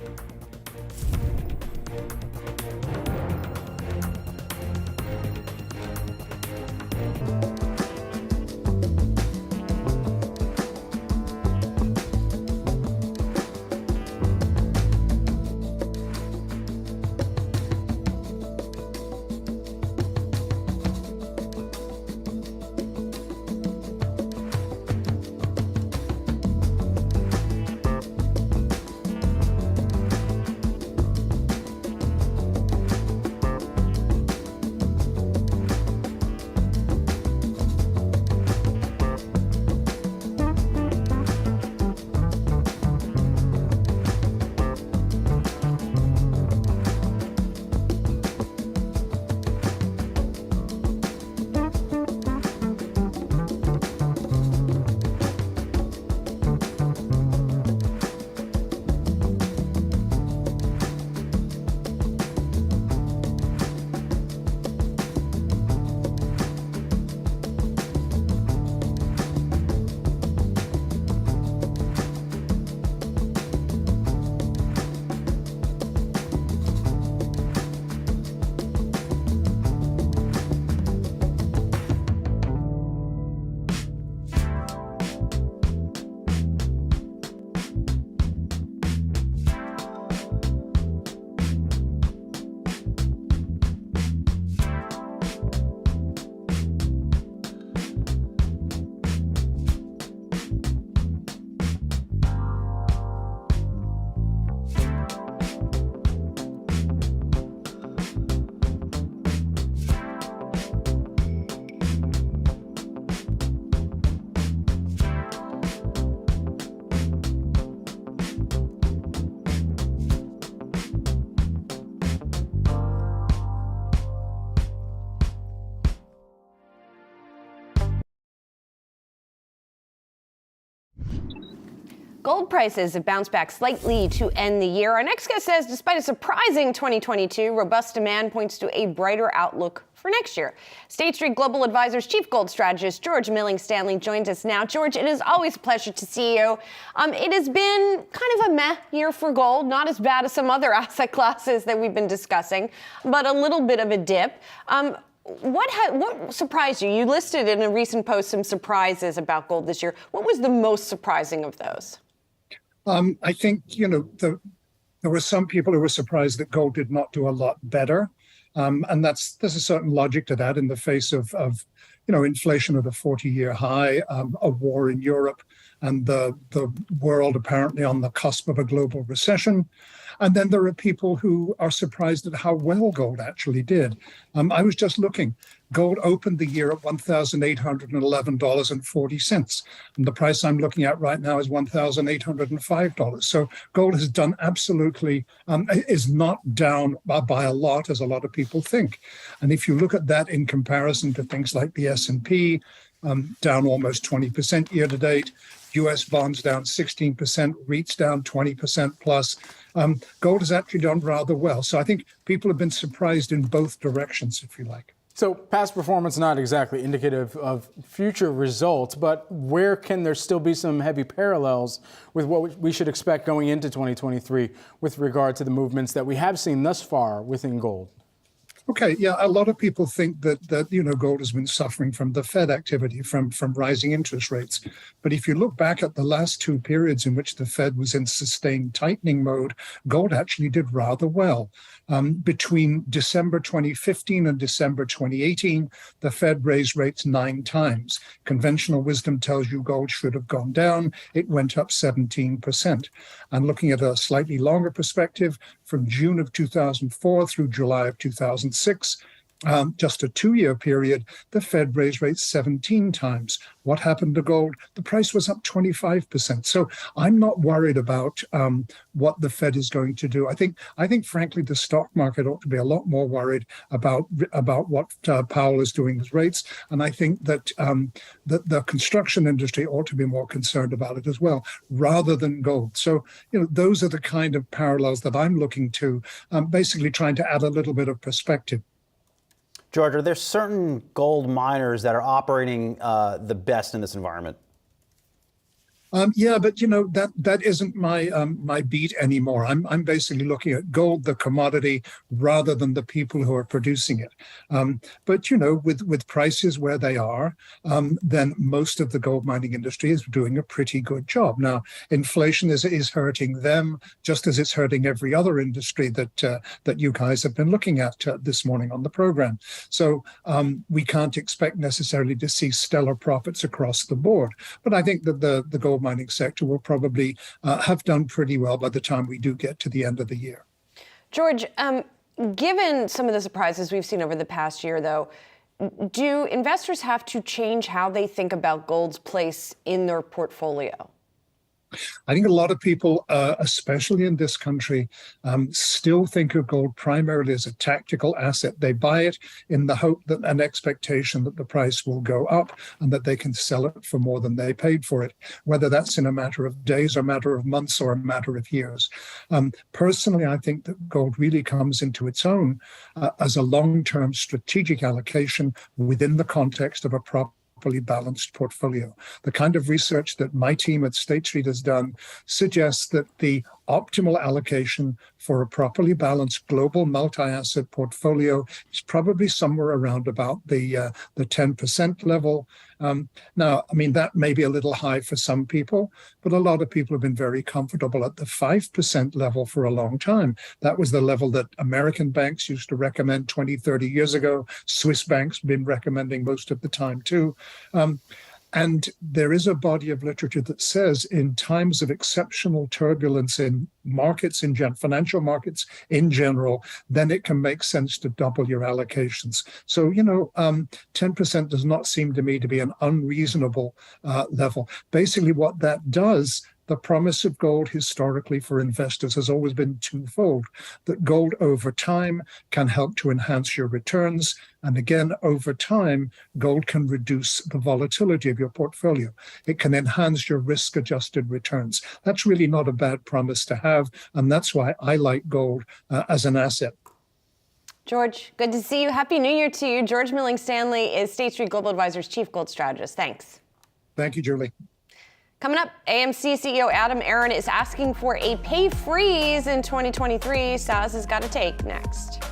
Gold prices have bounced back slightly to end the year. Our next guest says despite a surprising 2022, robust demand points to a brighter outlook for next year. State Street Global Advisors Chief Gold Strategist George Milling-Stanley joins us now. George, it is always a pleasure to see you. It has been kind of a meh year for gold, not as bad as some other asset classes that we've been discussing, but a little bit of a dip. What surprised you? You listed in a recent post some surprises about gold this year. What was the most surprising of those? I think, there were some people who were surprised that gold did not do a lot better. And there's a certain logic to that in the face of inflation at a 40-year high, a war in Europe, and the world apparently on the cusp of a global recession. And then there are people who are surprised at how well gold actually did. I was just looking. Gold opened the year at $1,811.40. And the price I'm looking at right now is $1,805. So gold has done absolutely, is not down by a lot, as a lot of people think. And if you look at that in comparison to things like the S&P, down almost 20% year to date, US bonds down 16%, REITs down 20% plus. Gold has actually done rather well. So I think people have been surprised in both directions, if you like. So past performance not exactly indicative of future results, but where can there still be some heavy parallels with what we should expect going into 2023 with regard to the movements that we have seen thus far within gold? Okay, yeah, a lot of people think that gold has been suffering from the Fed activity, from rising interest rates. But if you look back at the last two periods in which the Fed was in sustained tightening mode, gold actually did rather well. Between December 2015 and December 2018, the Fed raised rates 9 times. Conventional wisdom tells you gold should have gone down. It went up 17%. And looking at a slightly longer perspective, from June of 2004 through July of 2006, just a 2-year period, the Fed raised rates 17 times. What happened to gold? The price was up 25%. So I'm not worried about what the Fed is going to do. I think, frankly, the stock market ought to be a lot more worried about what Powell is doing with rates. And I think that the construction industry ought to be more concerned about it as well, rather than gold. So, those are the kind of parallels that I'm looking to, basically trying to add a little bit of perspective. George, are there certain gold miners that are operating the best in this environment? Yeah, but that isn't my beat anymore. I'm basically looking at gold, the commodity, rather than the people who are producing it. But with prices where they are, then most of the gold mining industry is doing a pretty good job. Now, inflation is hurting them just as it's hurting every other industry that you guys have been looking at this morning on the program. So we can't expect necessarily to see stellar profits across the board. But I think that the gold mining sector will probably have done pretty well by the time we do get to the end of the year. George, given some of the surprises we've seen over the past year, though, do investors have to change how they think about gold's place in their portfolio? I think a lot of people, especially in this country, still think of gold primarily as a tactical asset. They buy it in the hope that an expectation that the price will go up and that they can sell it for more than they paid for it, whether that's in a matter of days or a matter of months or a matter of years. Personally, I think that gold really comes into its own as a long-term strategic allocation within the context of a properly balanced portfolio. The kind of research that my team at State Street has done suggests that the optimal allocation for a properly balanced global multi-asset portfolio is probably somewhere around about the 10% level. Now, that may be a little high for some people, but a lot of people have been very comfortable at the 5% level for a long time. That was the level that American banks used to recommend 20, 30 years ago. Swiss banks have been recommending most of the time too. And there is a body of literature that says in times of exceptional turbulence in markets, in financial markets in general, then it can make sense to double your allocations. So, 10% does not seem to me to be an unreasonable level. Basically, what that does The promise of gold historically for investors has always been twofold, that gold over time can help to enhance your returns. And again, over time, gold can reduce the volatility of your portfolio. It can enhance your risk-adjusted returns. That's really not a bad promise to have. And that's why I like gold as an asset. George, good to see you. Happy New Year to you. George Milling-Stanley is State Street Global Advisors Chief Gold Strategist. Thanks. Thank you, Julie. Coming up, AMC CEO Adam Aron is asking for a pay freeze in 2023. Saz has got a take next.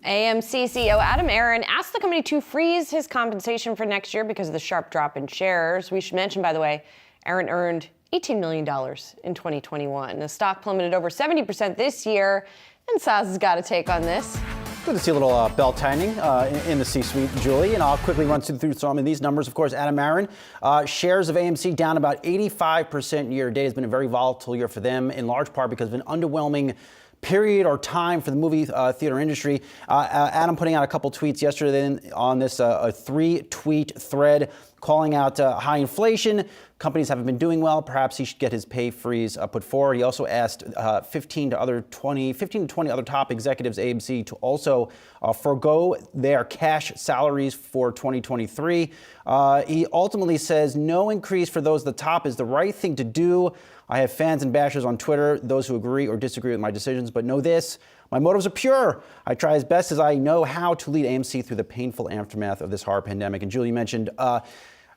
AMC CEO Adam Aron asked the company to freeze his compensation for next year because of the sharp drop in shares. We should mention, by the way, Aron earned $18 million in 2021. The stock plummeted over 70% this year, and Saz has got a take on this. Good to see a little belt tightening in the C-suite, Julie, and I'll quickly run through some of these numbers. Of course, Adam Aron, shares of AMC down about 85% year to date. Has been a very volatile year for them, in large part because of an underwhelming period or time for the movie theater industry. Adam putting out a couple tweets yesterday on this a 3-tweet thread calling out high inflation. Companies haven't been doing well. Perhaps he should get his pay freeze put forward. He also asked 15 to 20 other top executives at AMC to also forego their cash salaries for 2023. He ultimately says no increase for those at the top is the right thing to do. I have fans and bashers on Twitter, those who agree or disagree with my decisions, but know this, my motives are pure. I try as best as I know how to lead AMC through the painful aftermath of this hard pandemic. And Julie mentioned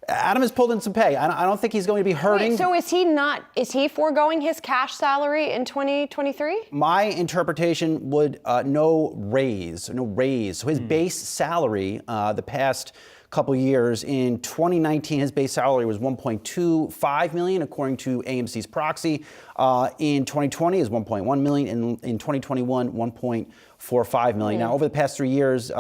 Adam has pulled in some pay. I don't think he's going to be hurting. Wait, so is he foregoing his cash salary in 2023? My interpretation would no raise. So his base salary the past couple years, in 2019, his base salary was $1.25 million, according to AMC's proxy. In 2020, is $1.1 million. In 2021, $1.45 million. Now, over the past 3 years,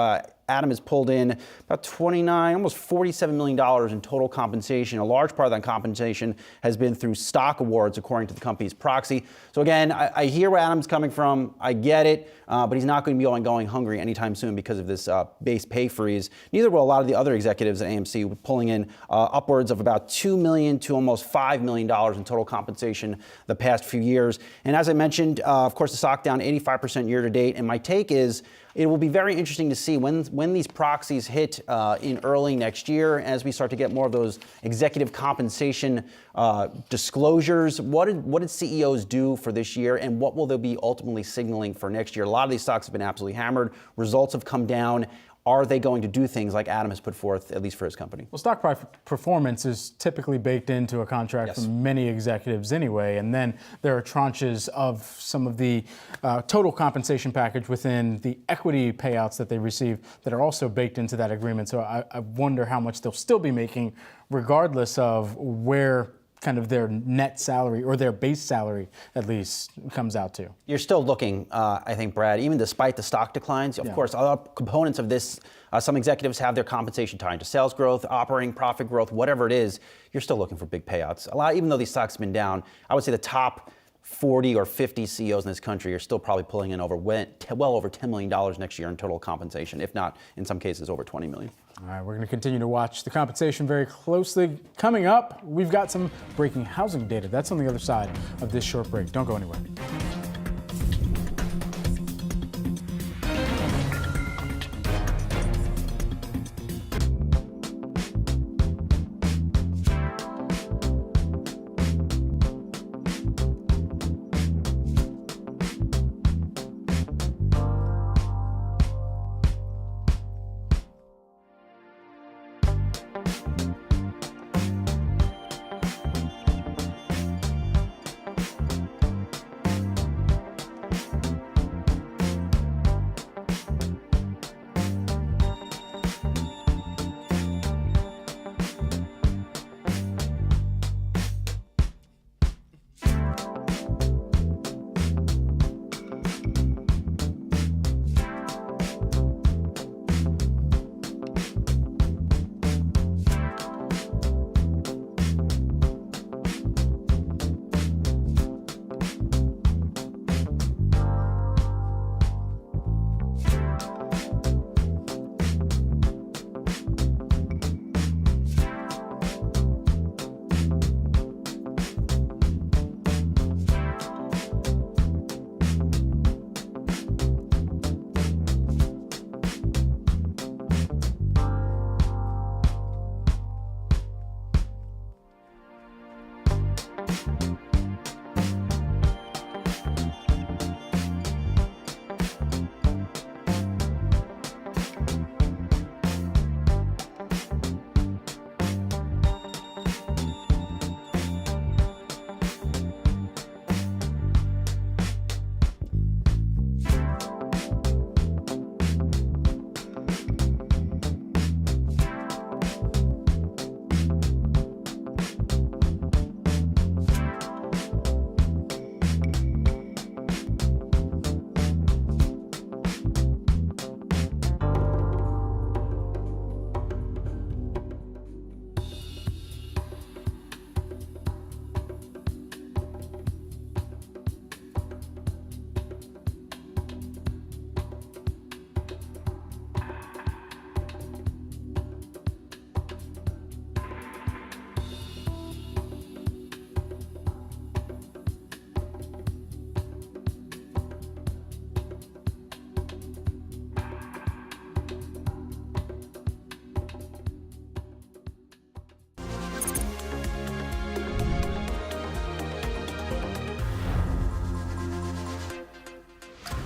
Adam has pulled in about $29, almost $47 million in total compensation. A large part of that compensation has been through stock awards, according to the company's proxy. So again, I hear where Adam's coming from. I get it, but he's not going to be going hungry anytime soon because of this base pay freeze. Neither will a lot of the other executives at AMC, pulling in upwards of about $2 million to almost $5 million in total compensation the past few years. And as I mentioned, of course, the stock down 85% year to date. And my take is it will be very interesting to see when these proxies hit in early next year, as we start to get more of those executive compensation disclosures. What did CEOs do for this year, and what will they be ultimately signaling for next year? A lot of these stocks have been absolutely hammered. Results have come down. Are they going to do things like Adam has put forth, at least for his company? Well, stock price performance is typically baked into a contract for many executives anyway. And then there are tranches of some of the total compensation package within the equity payouts that they receive that are also baked into that agreement. So I wonder how much they'll still be making regardless of where kind of their net salary or their base salary at least comes out to. You're still looking, I think, Brad, even despite the stock declines. Of course, other components of this, some executives have their compensation tied to sales growth, operating profit growth, whatever it is. You're still looking for big payouts. Even though these stocks have been down, I would say the top 40 or 50 CEOs in this country are still probably pulling in well over $10 million next year in total compensation, if not, in some cases, over $20 million. All right, we're going to continue to watch the compensation very closely. Coming up, we've got some breaking housing data. That's on the other side of this short break. Don't go anywhere.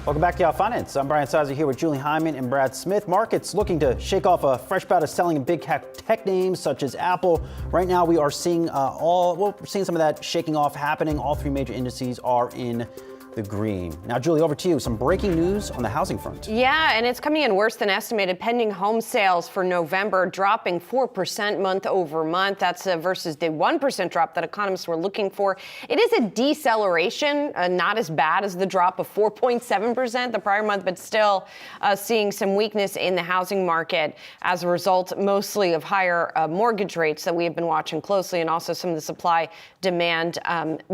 Welcome back to Yahoo Finance. I'm Brian Sizer here with Julie Hyman and Brad Smith. Markets looking to shake off a fresh bout of selling in big tech names such as Apple. Right now we are seeing we're seeing some of that shaking off happening. All three major indices are in the green. Now, Julie, over to you. Some breaking news on the housing front. Yeah, and it's coming in worse than estimated. Pending home sales for November dropping 4% month over month. That's versus the 1% drop that economists were looking for. It is a deceleration, not as bad as the drop of 4.7% the prior month, but still seeing some weakness in the housing market as a result mostly of higher mortgage rates that we have been watching closely, and also some of the supply demand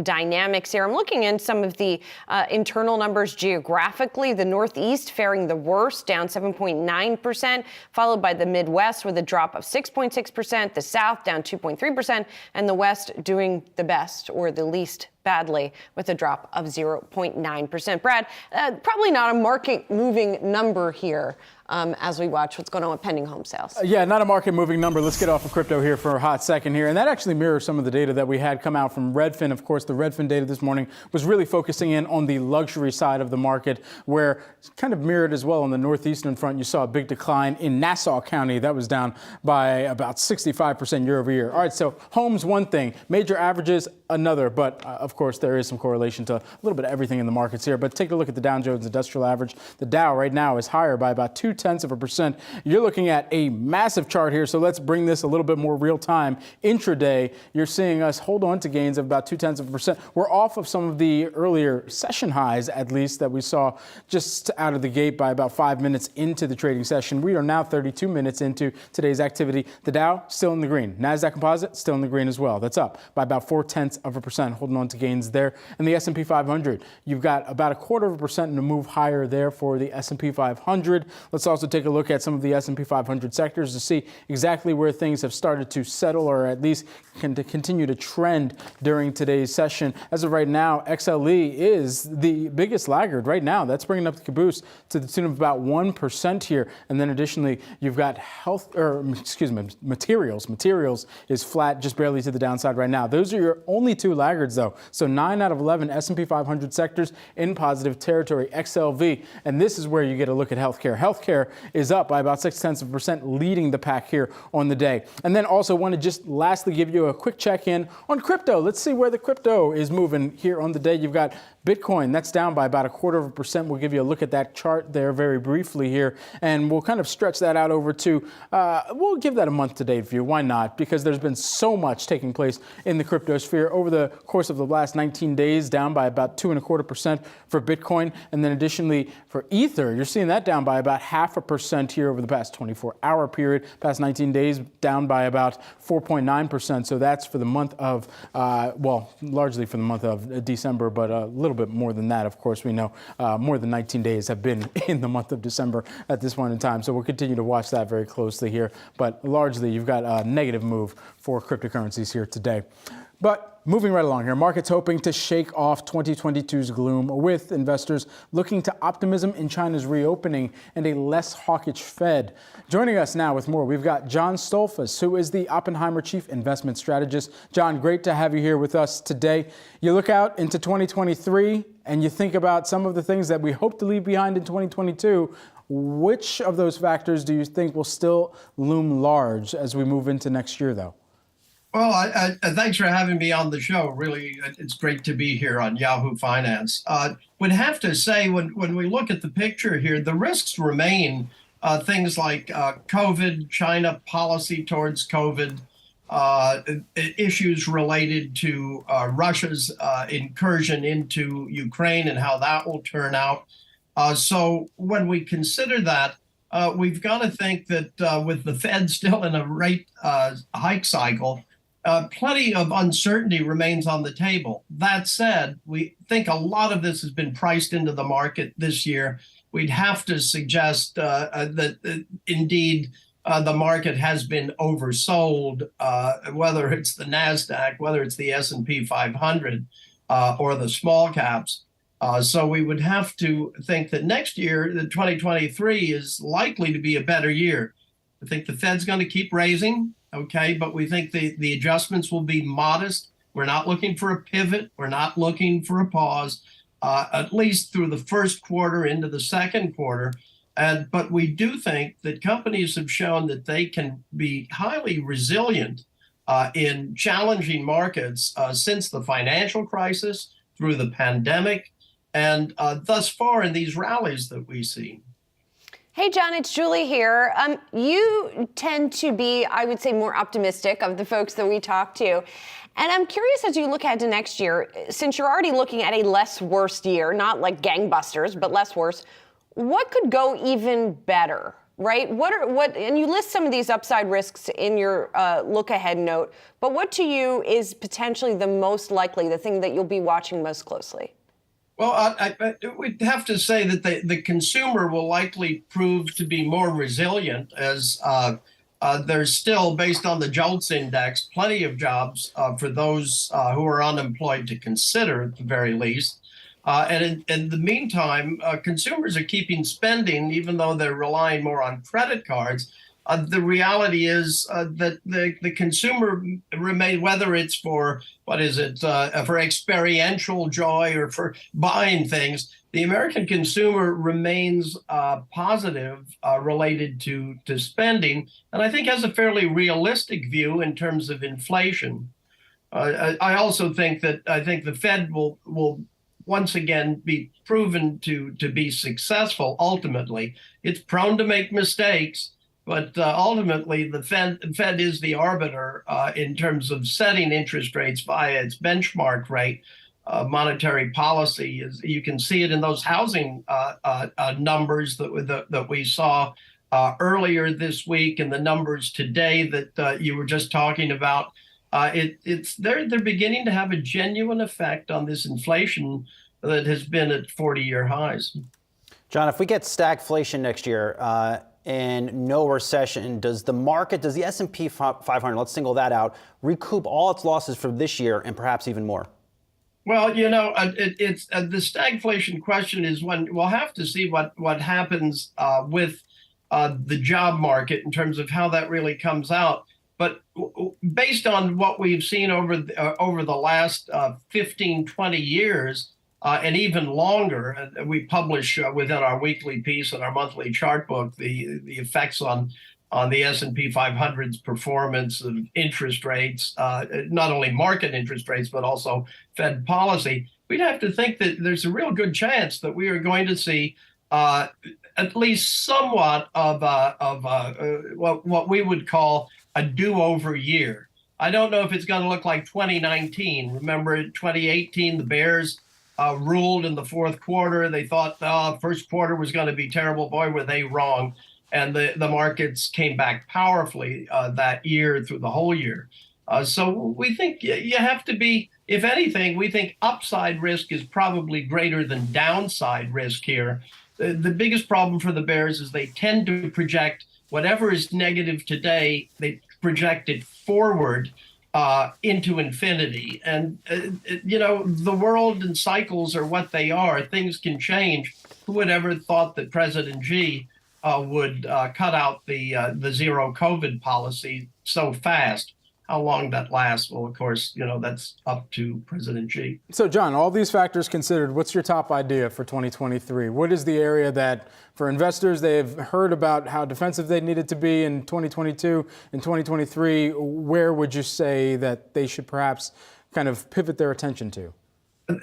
dynamics here. I'm looking in some of the internal numbers geographically. The Northeast faring the worst, down 7.9%, followed by the Midwest with a drop of 6.6%, the South down 2.3%, and the West doing the best or the least badly with a drop of 0.9%. Brad, probably not a market-moving number here as we watch what's going on with pending home sales. Yeah, not a market-moving number. Let's get off of crypto here for a hot second here. And that actually mirrors some of the data that we had come out from Redfin. Of course, the Redfin data this morning was really focusing in on the luxury side of the market, where it's kind of mirrored as well on the northeastern front. You saw a big decline in Nassau County. That was down by about 65% year over year. All right, so homes, one thing. Major averages, another. But of course, there is some correlation to a little bit of everything in the markets here. But take a look at the Dow Jones Industrial Average. The Dow right now is higher by about 0.2%. You're looking at a massive chart here. So let's bring this a little bit more real time. Intraday, you're seeing us hold on to gains of about 0.2%. We're off of some of the earlier session highs, at least, that we saw just out of the gate by about 5 minutes into the trading session. We are now 32 minutes into today's activity. The Dow still in the green. Nasdaq Composite still in the green as well. That's up by about 0.4%, holding on to gains there. And the S&P 500, you've got about 0.25% to move higher there for the S&P 500. Let's also take a look at some of the S&P 500 sectors to see exactly where things have started to settle, or at least continue to trend during today's session. As of right now, XLE is the biggest laggard right now. That's bringing up the caboose to the tune of about 1% here. And then additionally, you've got materials. Materials is flat, just barely to the downside right now. Those are your only two laggards, though. So 9 out of 11 S&P 500 sectors in positive territory. XLV, and this is where you get a look at healthcare. Healthcare is up by about 0.6%, leading the pack here on the day. And then also want to just lastly give you a quick check-in on crypto. Let's see where the crypto is moving here on the day. You've got Bitcoin, that's down by about 0.25%. We'll give you a look at that chart there very briefly here, and we'll kind of stretch that out over to, we'll give that a month-to-date view. Why not? Because there's been so much taking place in the crypto sphere over the course of the last 19 days, down by about 2.25% for Bitcoin. And then additionally for Ether, you're seeing that down by about 0.5% here over the past 24-hour period. Past 19 days, down by about 4.9%. So that's for the month of, largely for the month of December, but a little bit more than that. Of course, we know more than 19 days have been in the month of December at this point in time. So we'll continue to watch that very closely here. But largely, you've got a negative move for cryptocurrencies here today. But moving right along here, markets hoping to shake off 2022's gloom, with investors looking to optimism in China's reopening and a less hawkish Fed. Joining us now with more, we've got John Stolfus, who is the Oppenheimer Chief Investment Strategist. John, great to have you here with us today. You look out into 2023 and you think about some of the things that we hope to leave behind in 2022. Which of those factors do you think will still loom large as we move into next year, though? Well, thanks for having me on the show. Really, it's great to be here on Yahoo Finance. Would have to say, when we look at the picture here, the risks remain things like COVID, China policy towards COVID, issues related to Russia's incursion into Ukraine and how that will turn out. So when we consider that, we've got to think that with the Fed still in a rate hike cycle, plenty of uncertainty remains on the table. That said, we think a lot of this has been priced into the market this year. We'd have to suggest that indeed the market has been oversold, whether it's the Nasdaq, whether it's the S&P 500 or the small caps. So we would have to think that next year, the 2023, is likely to be a better year. I think the Fed's going to keep raising. Okay, but we think the adjustments will be modest. We're not looking for a pivot. We're not looking for a pause, at least through the first quarter into the second quarter. But we do think that companies have shown that they can be highly resilient in challenging markets since the financial crisis, through the pandemic, and thus far in these rallies that we see. Hey, John, it's Julie here. You tend to be, I would say, more optimistic of the folks that we talk to. And I'm curious, as you look ahead to next year, since you're already looking at a less worst year, not like gangbusters, but less worse, what could go even better, right? And you list some of these upside risks in your look ahead note, but what to you is potentially the most likely, the thing that you'll be watching most closely? Well, I would have to say that the consumer will likely prove to be more resilient, as there's still, based on the JOLTS index, plenty of jobs for those who are unemployed to consider, at the very least. And in the meantime, consumers are keeping spending, even though they're relying more on credit cards. The reality is that the consumer remain, whether it's for, for experiential joy or for buying things, the American consumer remains positive related to spending, and I think has a fairly realistic view in terms of inflation. I also think that the Fed will once again be proven to be successful ultimately. It's prone to make mistakes, but ultimately the Fed is the arbiter in terms of setting interest rates via its benchmark rate. Monetary policy is, you can see it in those housing numbers that we saw earlier this week, and the numbers today that you were just talking about. They're beginning to have a genuine effect on this inflation that has been at 40-year highs. John, if we get stagflation next year and no recession, does the S&P 500, let's single that out, recoup all its losses from this year and perhaps even more? Well, it's the stagflation question is one we'll have to see what happens with the job market in terms of how that really comes out. But based on what we've seen over the last 15, 20 years, and even longer, we publish within our weekly piece and our monthly chart book the effects on the S&P 500's performance of interest rates, not only market interest rates, but also Fed policy. We'd have to think that there's a real good chance that we are going to see at least somewhat of what we would call a do-over year. I don't know if it's going to look like 2019. Remember, in 2018, the Bears ruled in the fourth quarter. They thought first quarter was going to be terrible. Boy, were they wrong. And the markets came back powerfully that year through the whole year. So we think you have to be, if anything, we think upside risk is probably greater than downside risk here. The biggest problem for the Bears is they tend to project whatever is negative today, they project it forward into infinity. And, the world and cycles are what they are. Things can change. Who would ever thought that President Xi would cut out the zero COVID policy so fast? How long that lasts, well, of course, that's up to President Xi. So, John, all these factors considered, what's your top idea for 2023? What is the area that, for investors, they've heard about how defensive they needed to be in 2022 and 2023? Where would you say that they should perhaps kind of pivot their attention to?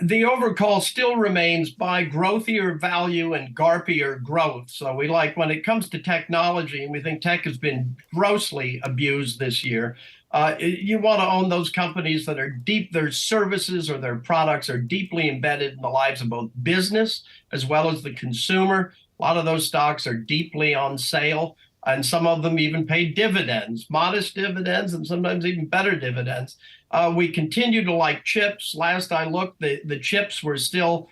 The overcall still remains buy growthier value and garpier growth. So we like, when it comes to technology, and we think tech has been grossly abused this year, you want to own those companies that are deep, their services or their products are deeply embedded in the lives of both business as well as the consumer. A lot of those stocks are deeply on sale, and some of them even pay dividends, modest dividends, and sometimes even better dividends. We continue to like chips. Last I looked, the chips were still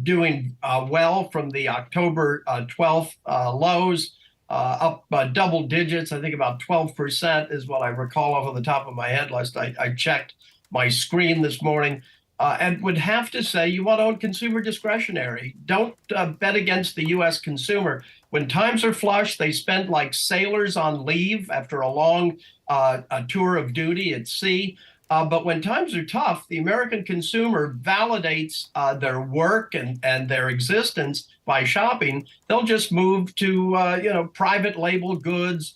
doing well from the October 12th lows. Up double digits, I think about 12% is what I recall off the top of my head. Last I checked my screen this morning, and would have to say you want to own consumer discretionary. Don't bet against the U.S. consumer. When times are flush, they spend like sailors on leave after a long tour of duty at sea. But when times are tough, the American consumer validates their work and their existence by shopping. They'll just move to private label goods,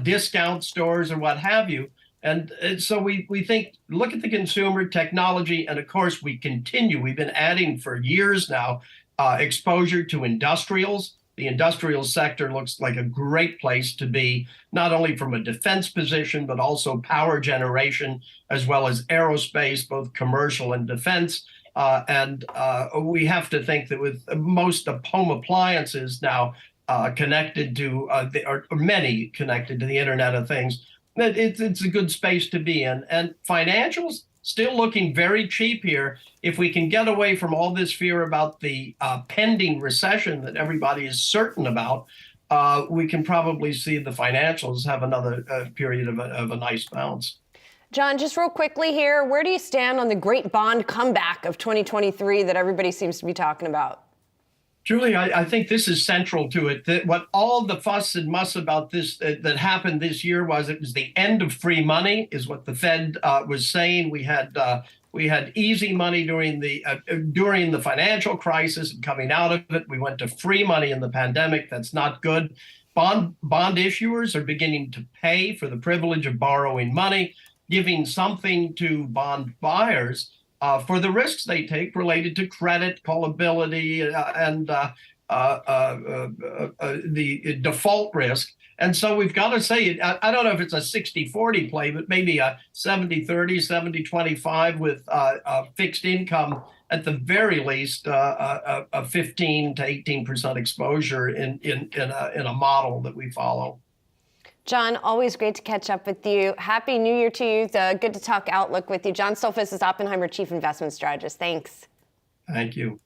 discount stores, or what have you. And so we think, look at the consumer, technology, and of course we've been adding for years now exposure to industrials. The industrial sector looks like a great place to be, not only from a defense position, but also power generation, as well as aerospace, both commercial and defense. And we have to think that with most of home appliances now connected to, or many connected to the Internet of Things, that it's a good space to be in. And financials, still looking very cheap here. If we can get away from all this fear about the pending recession that everybody is certain about, we can probably see the financials have another period of a nice bounce. John, just real quickly here, where do you stand on the great bond comeback of 2023 that everybody seems to be talking about? Julie, I think this is central to it. That what all the fuss and muss about this that happened this year was it was the end of free money, is what the Fed was saying. We had easy money during the financial crisis, and coming out of it, we went to free money in the pandemic. That's not good. Bond issuers are beginning to pay for the privilege of borrowing money, giving something to bond buyers for the risks they take related to credit, callability, and the default risk. And so we've got to say, I don't know if it's a 60-40 play, but maybe a 70-30, 70-25 with fixed income, at the very least, a 15 to 18% exposure in a model that we follow. John, always great to catch up with you. Happy New Year to you. Good to talk outlook with you. John Stolfus is Oppenheimer Chief Investment Strategist. Thanks. Thank you.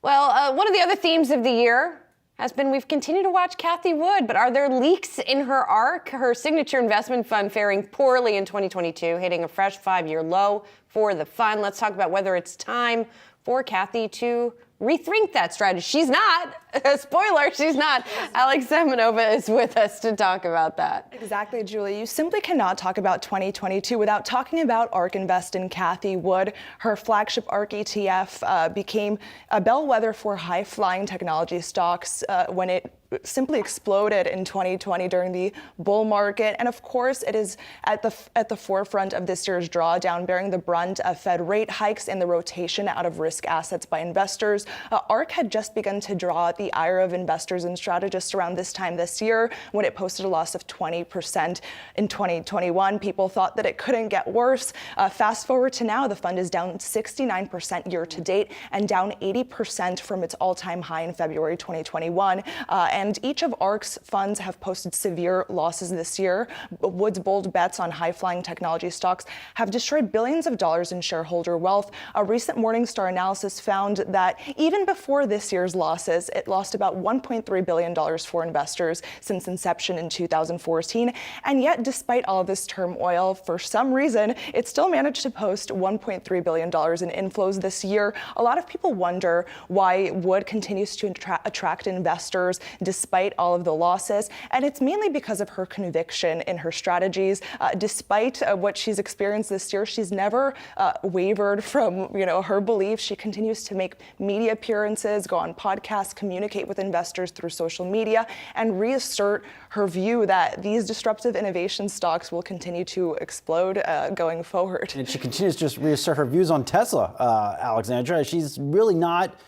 Well, one of the other themes of the year has been we've continued to watch Cathie Wood, but are there leaks in her ARC, her signature investment fund, faring poorly in 2022, hitting a fresh 5-year low for the fund? Let's talk about whether it's time for Cathie to rethink that strategy. She's not. Spoiler, she's not. Alex Semenova is with us to talk about that. Exactly, Julie. You simply cannot talk about 2022 without talking about ARK Invest and Cathie Wood. Her flagship ARK ETF became a bellwether for high-flying technology stocks when it simply exploded in 2020 during the bull market. And of course, it is at the forefront of this year's drawdown, bearing the brunt of Fed rate hikes and the rotation out of risk assets by investors. ARK had just begun to draw the ire of investors and strategists around this time this year when it posted a loss of 20% in 2021. People thought that it couldn't get worse. Fast forward to now, the fund is down 69% year to date and down 80% from its all-time high in February 2021. And each of ARK's funds have posted severe losses this year. Wood's bold bets on high-flying technology stocks have destroyed billions of dollars in shareholder wealth. A recent Morningstar analysis found that even before this year's losses, it lost about $1.3 billion for investors since inception in 2014. And yet, despite all of this turmoil, for some reason, it still managed to post $1.3 billion in inflows this year. A lot of people wonder why Wood continues to attract investors despite all of the losses. And it's mainly because of her conviction in her strategies. Despite what she's experienced this year, she's never wavered from her beliefs. She continues to make media appearances, go on podcasts, communicate with investors through social media, and reassert her view that these disruptive innovation stocks will continue to explode going forward. And she continues to just reassert her views on Tesla, Alexandra. She's really not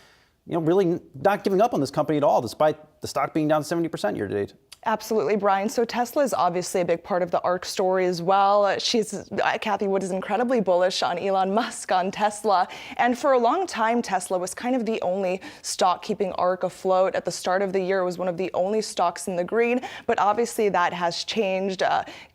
giving up on this company at all, despite the stock being down 70% year to date. Absolutely, Brian. So Tesla is obviously a big part of the ARK story as well. Cathie Wood is incredibly bullish on Elon Musk, on Tesla. And for a long time, Tesla was kind of the only stock keeping ARK afloat. At the start of the year, it was one of the only stocks in the green. But obviously that has changed.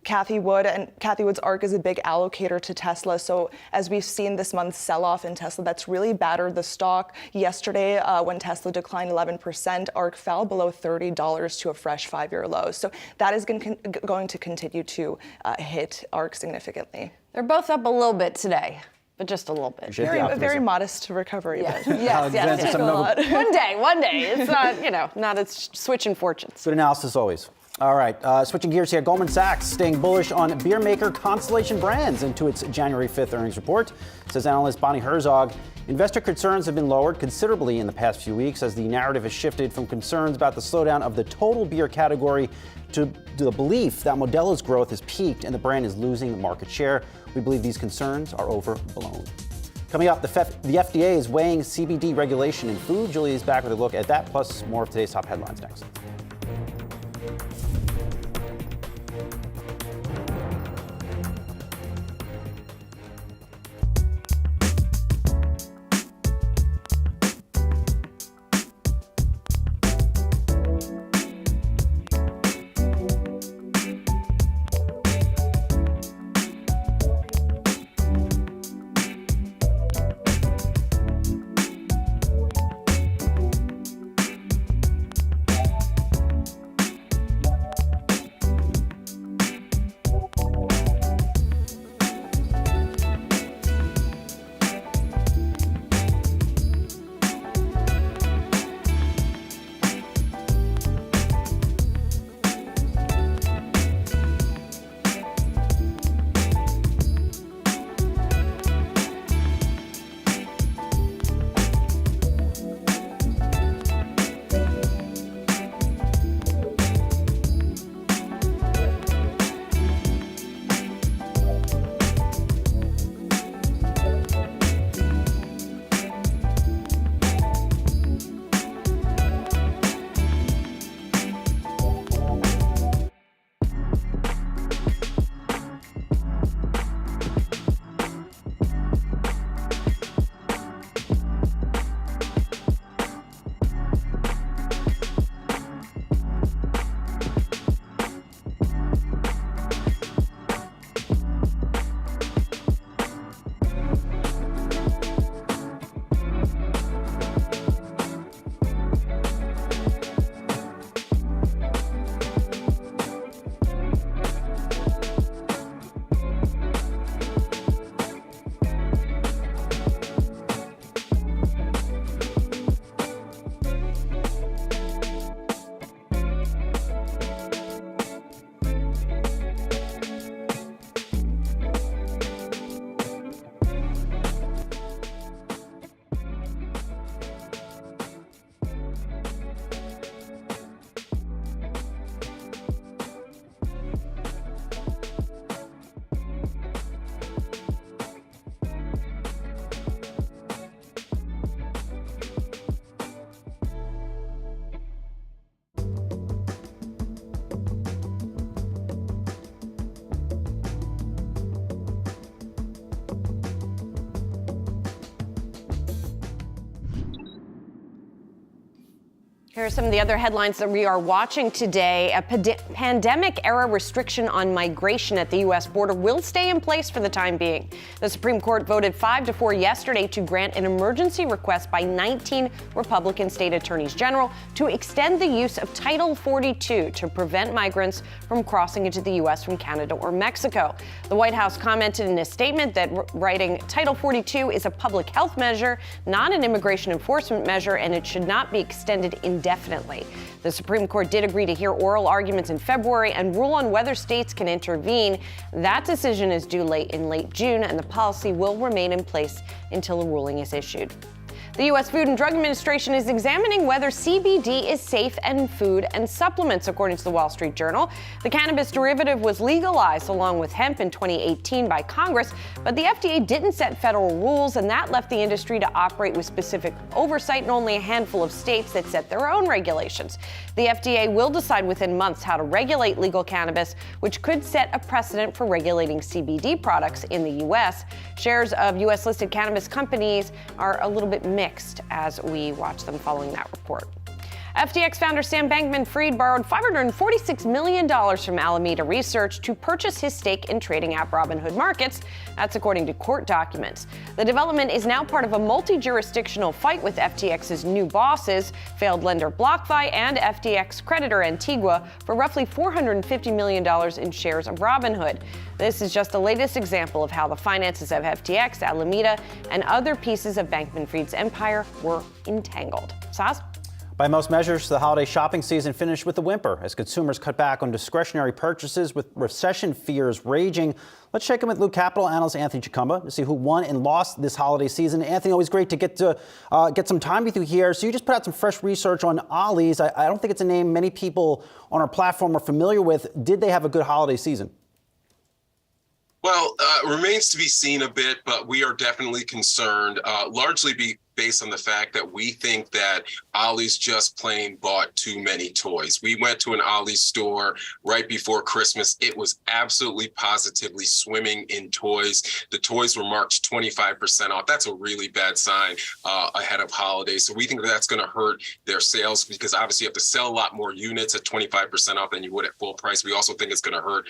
Cathie Wood's ARK is a big allocator to Tesla. So as we've seen this month's sell-off in Tesla, that's really battered the stock. Yesterday, when Tesla declined 11%, ARK fell below $30 to a fresh 5-year low. So that is going to continue to hit ARK significantly. They're both up a little bit today, but just a little bit. Very modest recovery. Yes, yes. One day. It's not, not a switch in fortunes. Good analysis always. All right, switching gears here. Goldman Sachs staying bullish on beer maker Constellation Brands into its January 5th earnings report. Says analyst Bonnie Herzog, investor concerns have been lowered considerably in the past few weeks as the narrative has shifted from concerns about the slowdown of the total beer category to the belief that Modelo's growth has peaked and the brand is losing market share. We believe these concerns are overblown. Coming up, the FDA is weighing CBD regulation in food. Julie is back with a look at that, plus more of today's top headlines next. Here are some of the other headlines that we are watching today. A pandemic-era restriction on migration at the U.S. border will stay in place for the time being. The Supreme Court voted 5-4 yesterday to grant an emergency request by 19 Republican state attorneys general to extend the use of Title 42 to prevent migrants from crossing into the U.S. from Canada or Mexico. The White House commented in a statement that writing Title 42 is a public health measure, not an immigration enforcement measure, and it should not be extended indefinitely. The Supreme Court did agree to hear oral arguments in February and rule on whether states can intervene. That decision is due in late June, and the policy will remain in place until a ruling is issued. The U.S. Food and Drug Administration is examining whether CBD is safe in food and supplements, according to the Wall Street Journal. The cannabis derivative was legalized along with hemp in 2018 by Congress, but the FDA didn't set federal rules, and that left the industry to operate with specific oversight in only a handful of states that set their own regulations. The FDA will decide within months how to regulate legal cannabis, which could set a precedent for regulating CBD products in the U.S. Shares of U.S.-listed cannabis companies are a little bit mixed as we watch them following that report. FTX founder Sam Bankman-Fried borrowed $546 million from Alameda Research to purchase his stake in trading app Robinhood Markets. That's according to court documents. The development is now part of a multi-jurisdictional fight with FTX's new bosses, failed lender BlockFi and FTX creditor Antigua, for roughly $450 million in shares of Robinhood. This is just the latest example of how the finances of FTX, Alameda, and other pieces of Bankman-Fried's empire were entangled. Saz? By most measures, the holiday shopping season finished with a whimper as consumers cut back on discretionary purchases with recession fears raging. Let's check in with Luke Capital analyst Anthony Chukumba to see who won and lost this holiday season. Anthony, always great to get some time with you here. So you just put out some fresh research on Ollie's. I don't think it's a name many people on our platform are familiar with. Did they have a good holiday season? Well, remains to be seen a bit, but we are definitely concerned, largely based on the fact that we think that Ollie's just plain bought too many toys. We went to an Ollie's store right before Christmas. It was absolutely positively swimming in toys. The toys were marked 25% off. That's a really bad sign ahead of holidays. So we think that's going to hurt their sales because obviously you have to sell a lot more units at 25% off than you would at full price. We also think it's going to hurt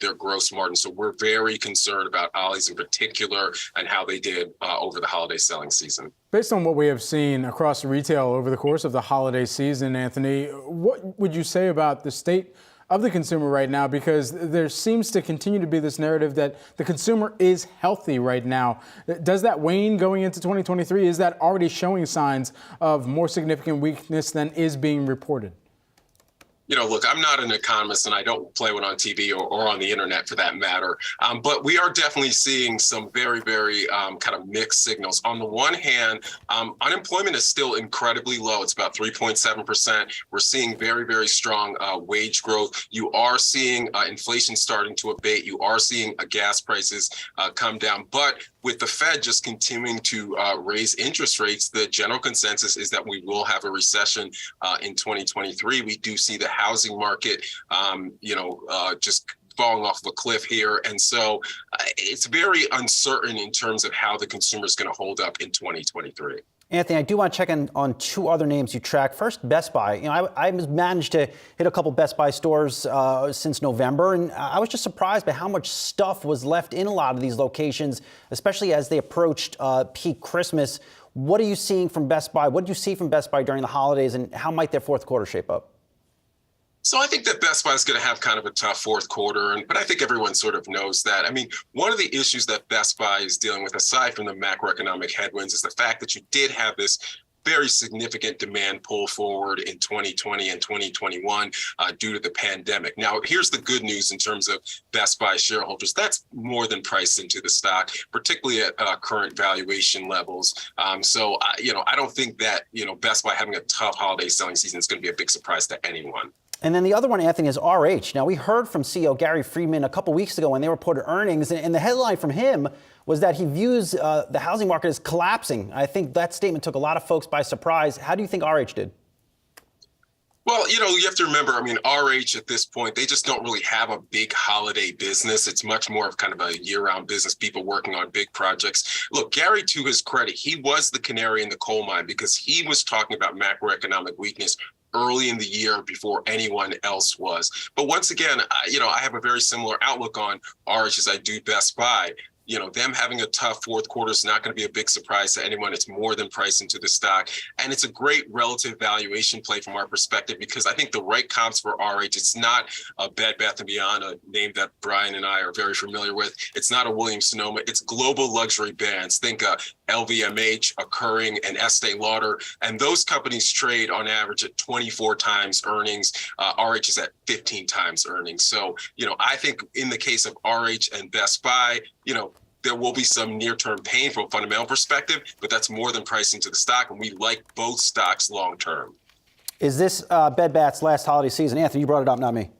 their gross margin. So we're very concerned about Ollie's in particular and how they did over the holiday selling season. Based on what we have seen across retail over the course of the holiday season, Anthony, what would you say about the state of the consumer right now? Because there seems to continue to be this narrative that the consumer is healthy right now. Does that wane going into 2023? Is that already showing signs of more significant weakness than is being reported? You know, look, I'm not an economist and I don't play one on TV or on the internet for that matter. But we are definitely seeing some very, very kind of mixed signals. On the one hand, unemployment is still incredibly low. It's about 3.7%. We're seeing very, very strong wage growth. You are seeing inflation starting to abate. You are seeing gas prices come down. But with the Fed just continuing to raise interest rates, the general consensus is that we will have a recession in 2023. We do see the housing market, just falling off a cliff here. And so it's very uncertain in terms of how the consumer is going to hold up in 2023. Anthony, I do want to check in on two other names you track. First, Best Buy. You know, I managed to hit a couple Best Buy stores since November, and I was just surprised by how much stuff was left in a lot of these locations, especially as they approached peak Christmas. What are you seeing from Best Buy? What did you see from Best Buy during the holidays, and how might their fourth quarter shape up? So I think that Best Buy is going to have kind of a tough fourth quarter, but I think everyone sort of knows that. I mean, one of the issues that Best Buy is dealing with, aside from the macroeconomic headwinds, is the fact that you did have this very significant demand pull forward in 2020 and 2021 due to the pandemic. Now, here's the good news in terms of Best Buy shareholders. That's more than priced into the stock, particularly at current valuation levels. I don't think that, Best Buy having a tough holiday selling season is going to be a big surprise to anyone. And then the other one, Anthony, is RH. Now, we heard from CEO Gary Friedman a couple weeks ago when they reported earnings, and the headline from him was that he views the housing market as collapsing. I think that statement took a lot of folks by surprise. How do you think RH did? Well, you have to remember, RH at this point, they just don't really have a big holiday business. It's much more of kind of a year-round business, people working on big projects. Look, Gary, to his credit, he was the canary in the coal mine because he was talking about macroeconomic weakness early in the year before anyone else was. But once again, I have a very similar outlook on RH as I do Best Buy. Them having a tough fourth quarter is not going to be a big surprise to anyone. It's more than priced into the stock. And it's a great relative valuation play from our perspective because I think the right comps for RH, it's not a Bed Bath & Beyond, a name that Brian and I are very familiar with. It's not a Williams-Sonoma. It's global luxury brands. Think LVMH, Occurring, and Estee Lauder. And those companies trade on average at 24 times earnings. RH is at 15 times earnings. So, I think in the case of RH and Best Buy, there will be some near-term pain from a fundamental perspective, but that's more than priced into the stock, and we like both stocks long-term. Is this Bed Bath's last holiday season? Anthony, you brought it up, not me.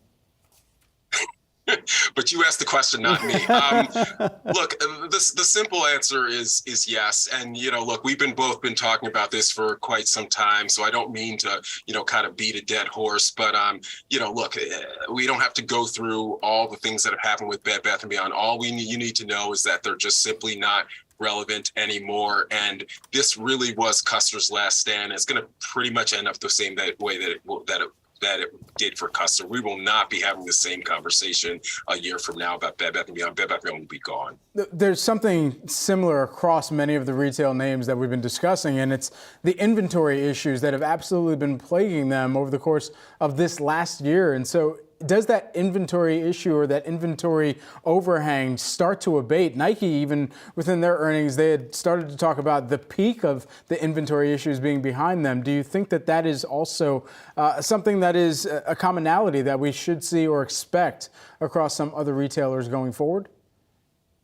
But you asked the question, not me. Look, the simple answer is yes. And, look, we've both been talking about this for quite some time, so I don't mean to, kind of beat a dead horse. But, look, we don't have to go through all the things that have happened with Bed Bath & Beyond. All you need to know is that they're just simply not relevant anymore. And this really was Custer's last stand. It's going to pretty much end up the same way that it did for Custer. We will not be having the same conversation a year from now about Bed Bath & Beyond. Bed Bath & Beyond will be gone. There's something similar across many of the retail names that we've been discussing, and it's the inventory issues that have absolutely been plaguing them over the course of this last year. And so does that inventory issue or that inventory overhang start to abate? Nike, even within their earnings, they had started to talk about the peak of the inventory issues being behind them. Do you think that that is also something that is a commonality that we should see or expect across some other retailers going forward?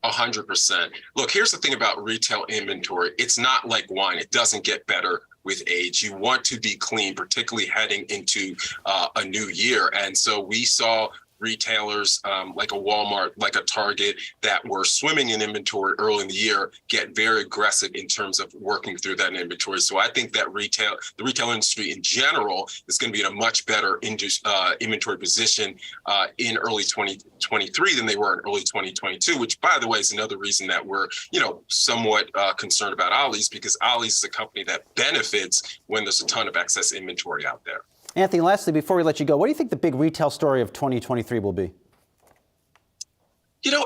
100%. Look, here's the thing about retail inventory. It's not like wine. It doesn't get better with age. You want to be clean, particularly heading into a new year. And so we saw retailers like a Walmart, like a Target, that were swimming in inventory early in the year, get very aggressive in terms of working through that inventory. So I think that the retail industry in general is going to be in a much better inventory position in early 2023 than they were in early 2022, which, by the way, is another reason that we're, somewhat concerned about Ollie's, because Ollie's is a company that benefits when there's a ton of excess inventory out there. Anthony, lastly, before we let you go, what do you think the big retail story of 2023 will be?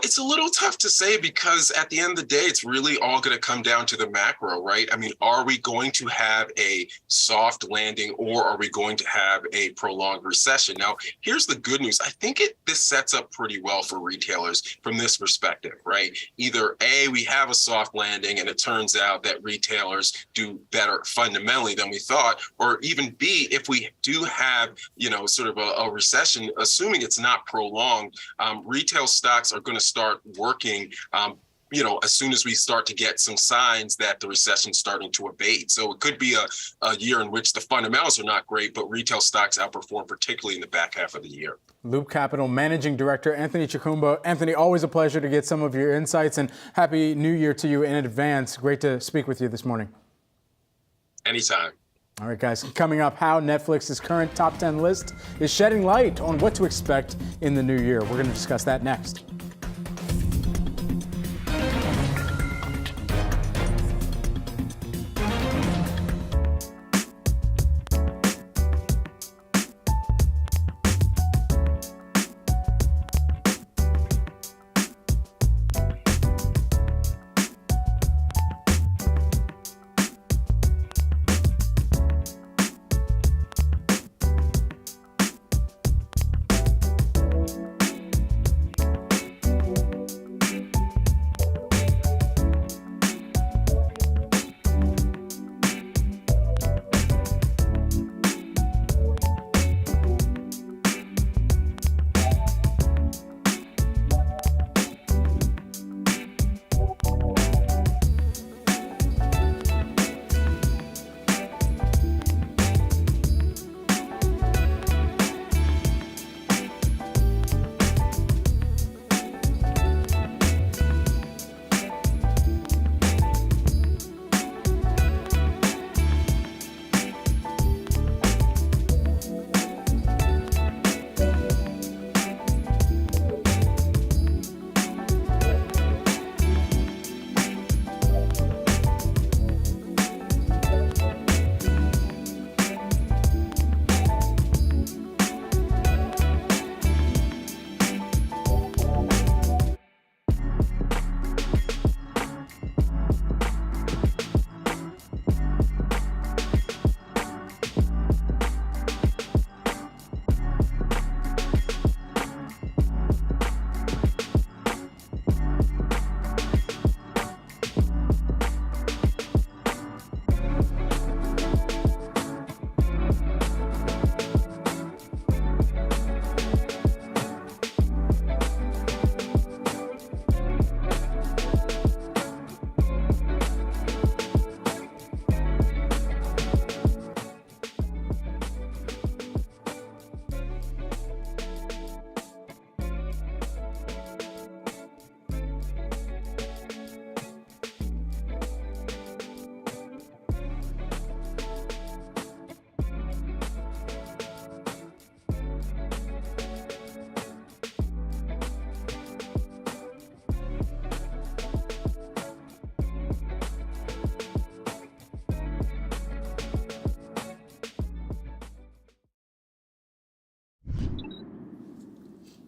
It's a little tough to say, because at the end of the day, it's really all going to come down to the macro, right? I mean, are we going to have a soft landing, or are we going to have a prolonged recession? Now, here's the good news. I think this sets up pretty well for retailers from this perspective, right? Either A, we have a soft landing and it turns out that retailers do better fundamentally than we thought, or even B, if we do have, sort of a recession, assuming it's not prolonged, retail stocks are going to start working, as soon as we start to get some signs that the recession's starting to abate. So it could be a year in which the fundamentals are not great, but retail stocks outperform, particularly in the back half of the year. Loop Capital Managing Director Anthony Chukumba. Anthony, always a pleasure to get some of your insights, and Happy New Year to you in advance. Great to speak with you this morning. Anytime. All right, guys, coming up, how Netflix's current top 10 list is shedding light on what to expect in the new year. We're going to discuss that next.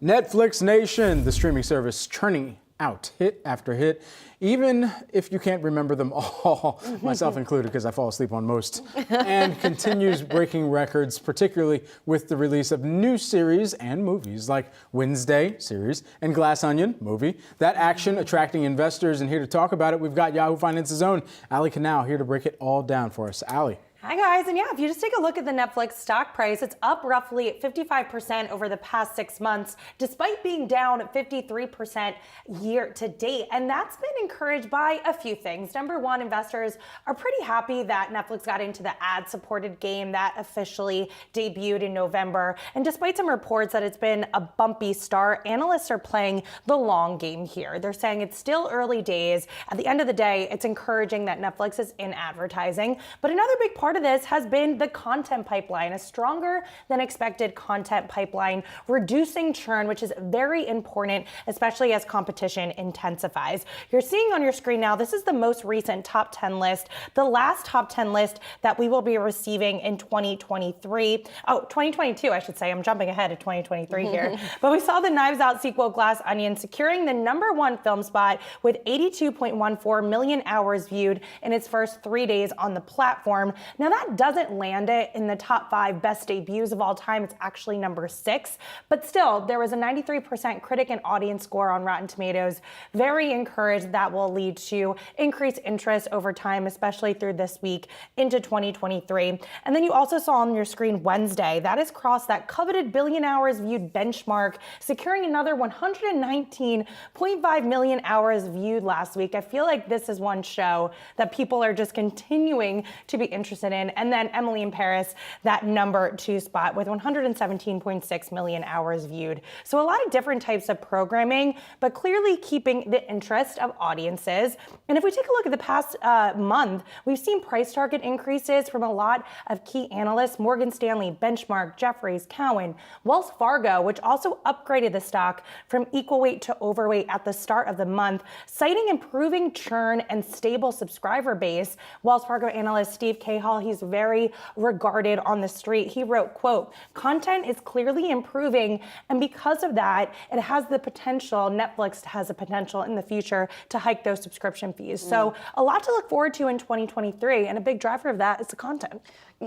Netflix Nation, the streaming service churning out, hit after hit, even if you can't remember them all, myself included, because I fall asleep on most, and continues breaking records, particularly with the release of new series and movies like Wednesday series and Glass Onion movie. That action attracting investors, and here to talk about it, we've got Yahoo Finance's own Ali Canal here to break it all down for us. Ali. Hi guys, and yeah, if you just take a look at the Netflix stock price, it's up roughly 55% over the past 6 months, despite being down 53% year to date. And that's been encouraged by a few things. Number one, investors are pretty happy that Netflix got into the ad-supported game that officially debuted in November. And despite some reports that it's been a bumpy start, analysts are playing the long game here. They're saying it's still early days. At the end of the day, it's encouraging that Netflix is in advertising. But another big part of this has been the content pipeline, a stronger than expected content pipeline, reducing churn, which is very important, especially as competition intensifies. You're seeing on your screen now, this is the most recent top 10 list, the last top 10 list that we will be receiving in 2022, I should say. I'm jumping ahead of 2023 here. But we saw the Knives Out sequel Glass Onion securing the #1 film spot with 82.14 million hours viewed in its first 3 days on the platform. Now that doesn't land it in the top 5 best debuts of all time. It's actually number 6, but still there was a 93% critic and audience score on Rotten Tomatoes. Very encouraged that will lead to increased interest over time, especially through this week into 2023. And then you also saw on your screen Wednesday, that has crossed that coveted billion hours viewed benchmark, securing another 119.5 million hours viewed last week. I feel like this is one show that people are just continuing to be interested in. And then Emily in Paris, that #2 spot with 117.6 million hours viewed. So a lot of different types of programming, but clearly keeping the interest of audiences. And if we take a look at the past month, we've seen price target increases from a lot of key analysts, Morgan Stanley, Benchmark, Jefferies, Cowen, Wells Fargo, which also upgraded the stock from equal weight to overweight at the start of the month, citing improving churn and stable subscriber base. Wells Fargo analyst Steve Cahall, he's very regarded on the street. He wrote, quote, "Content is clearly improving, and because of that, it has the potential, Netflix has the potential in the future to hike those subscription fees." So a lot to look forward to in 2023, and a big driver of that is the content.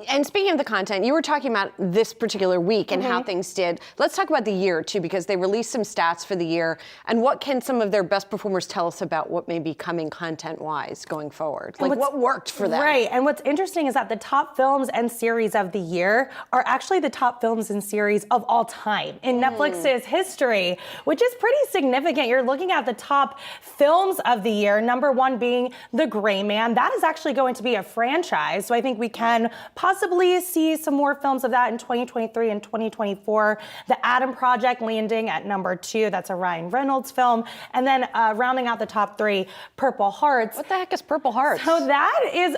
And speaking of the content, you were talking about this particular week and how things did. Let's talk about the year, too, because they released some stats for the year. And what can some of their best performers tell us about what may be coming content-wise going forward? Like, what worked for them? Right. And what's interesting is that the top films and series of the year are actually the top films and series of all time in Netflix's history, which is pretty significant. You're looking at the top films of the year, #1 being The Gray Man. That is actually going to be a franchise. So I think we can possibly see some more films of that in 2023 and 2024. The Adam Project landing at #2. That's a Ryan Reynolds film. And then rounding out the top 3, Purple Hearts. What the heck is Purple Hearts? So that is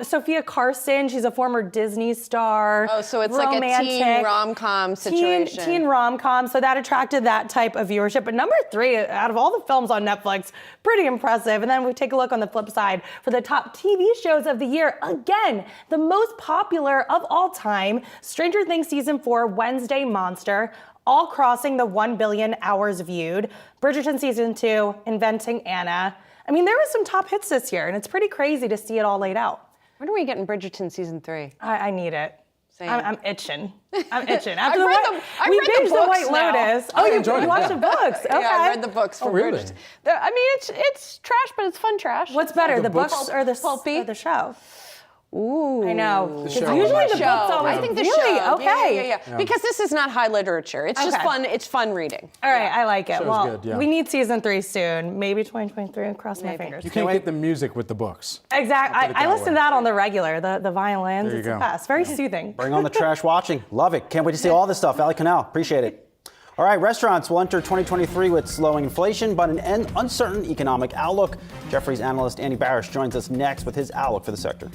Sophia Carson. She's a former Disney star. Oh, so it's romantic, like a teen rom-com situation. Teen rom-com. So that attracted that type of viewership. But #3, out of all the films on Netflix, pretty impressive. And then we take a look on the flip side for the top TV shows of the year. Again, the most popular of all time, Stranger Things Season 4, Wednesday Monster, all crossing the 1 billion hours viewed. Bridgerton Season 2, Inventing Anna. I mean, there was some top hits this year, and it's pretty crazy to see it all laid out. When are we getting Bridgerton Season 3? I need it. Same. I'm itching. I'm itching. I've read the binged books The White now. Lotus. Oh, you watched the books? Okay. Yeah, I read the books for really? Bridgerton. I mean, it's trash, but it's fun trash. What's better, the books books or the show? Ooh. I know. The Because show. usually the show. books always I think the really? show. Okay. Yeah. Because this is not high literature. It's just Okay. fun. It's fun reading. All right, I like it. Show's Well, good, yeah. we need Season 3 soon. Maybe 2023. Cross my fingers. You can't get the music with the books. Exactly. Put it I that listen to way. that on the regular. The violins. There you It's the go. best. Very soothing. Bring on the trash watching. Love it. Can't wait to see all this stuff. Ali Canal, appreciate it. All right, restaurants will enter 2023 with slowing inflation, but an uncertain economic outlook. Jefferies analyst Andy Barish joins us next with his outlook for the sector.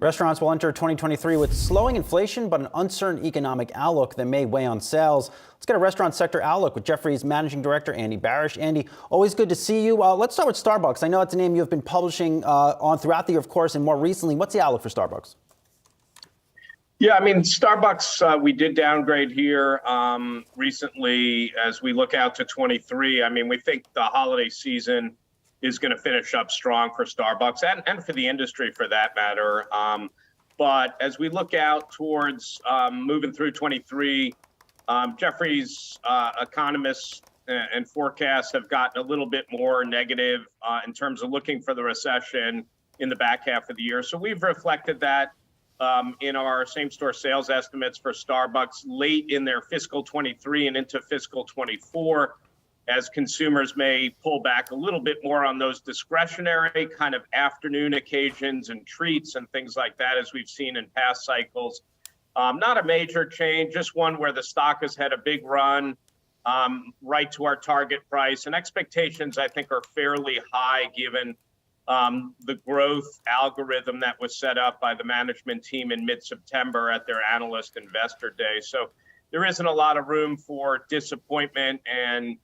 Restaurants will enter 2023 with slowing inflation, but an uncertain economic outlook that may weigh on sales. Let's get a restaurant sector outlook with Jefferies Managing Director Andy Barish. Andy, always good to see you. Let's start with Starbucks. I know it's a name you have been publishing on throughout the year, of course, and more recently. What's the outlook for Starbucks? Yeah, I mean, Starbucks, we did downgrade here recently as we look out to 23. I mean, we think the holiday season is going to finish up strong for Starbucks and for the industry for that matter. But as we look out towards moving through 23, Jefferies economists and forecasts have gotten a little bit more negative in terms of looking for the recession in the back half of the year. So we've reflected that in our same-store sales estimates for Starbucks late in their fiscal 23 and into fiscal 24, as consumers may pull back a little bit more on those discretionary kind of afternoon occasions and treats and things like that, as we've seen in past cycles. Not a major change, just one where the stock has had a big run right to our target price. And expectations, I think, are fairly high given the growth algorithm that was set up by the management team in mid-September at their analyst investor day. So there isn't a lot of room for disappointment, and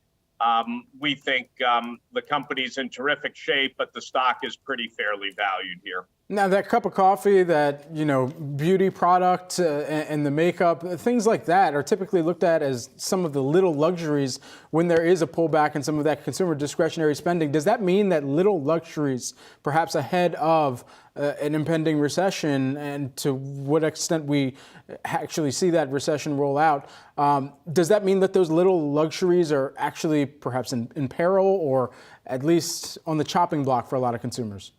we think the company's in terrific shape, but the stock is pretty fairly valued here. Now, that cup of coffee, that, you know, beauty product and the makeup, things like that are typically looked at as some of the little luxuries when there is a pullback in some of that consumer discretionary spending. Does that mean that little luxuries, perhaps ahead of an impending recession, and to what extent we actually see that recession roll out, does that mean that those little luxuries are actually perhaps in peril, or at least on the chopping block for a lot of consumers?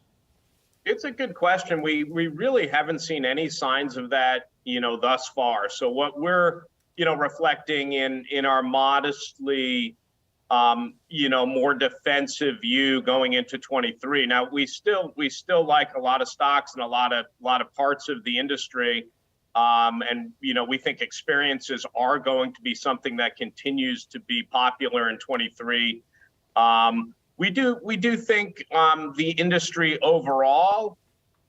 It's a good question. We really haven't seen any signs of that, you know, thus far. So what we're, you know, reflecting in our modestly, you know, more defensive view going into 23. Now, we still like a lot of stocks and a lot of parts of the industry. And, you know, we think experiences are going to be something that continues to be popular in 23. We do think the industry overall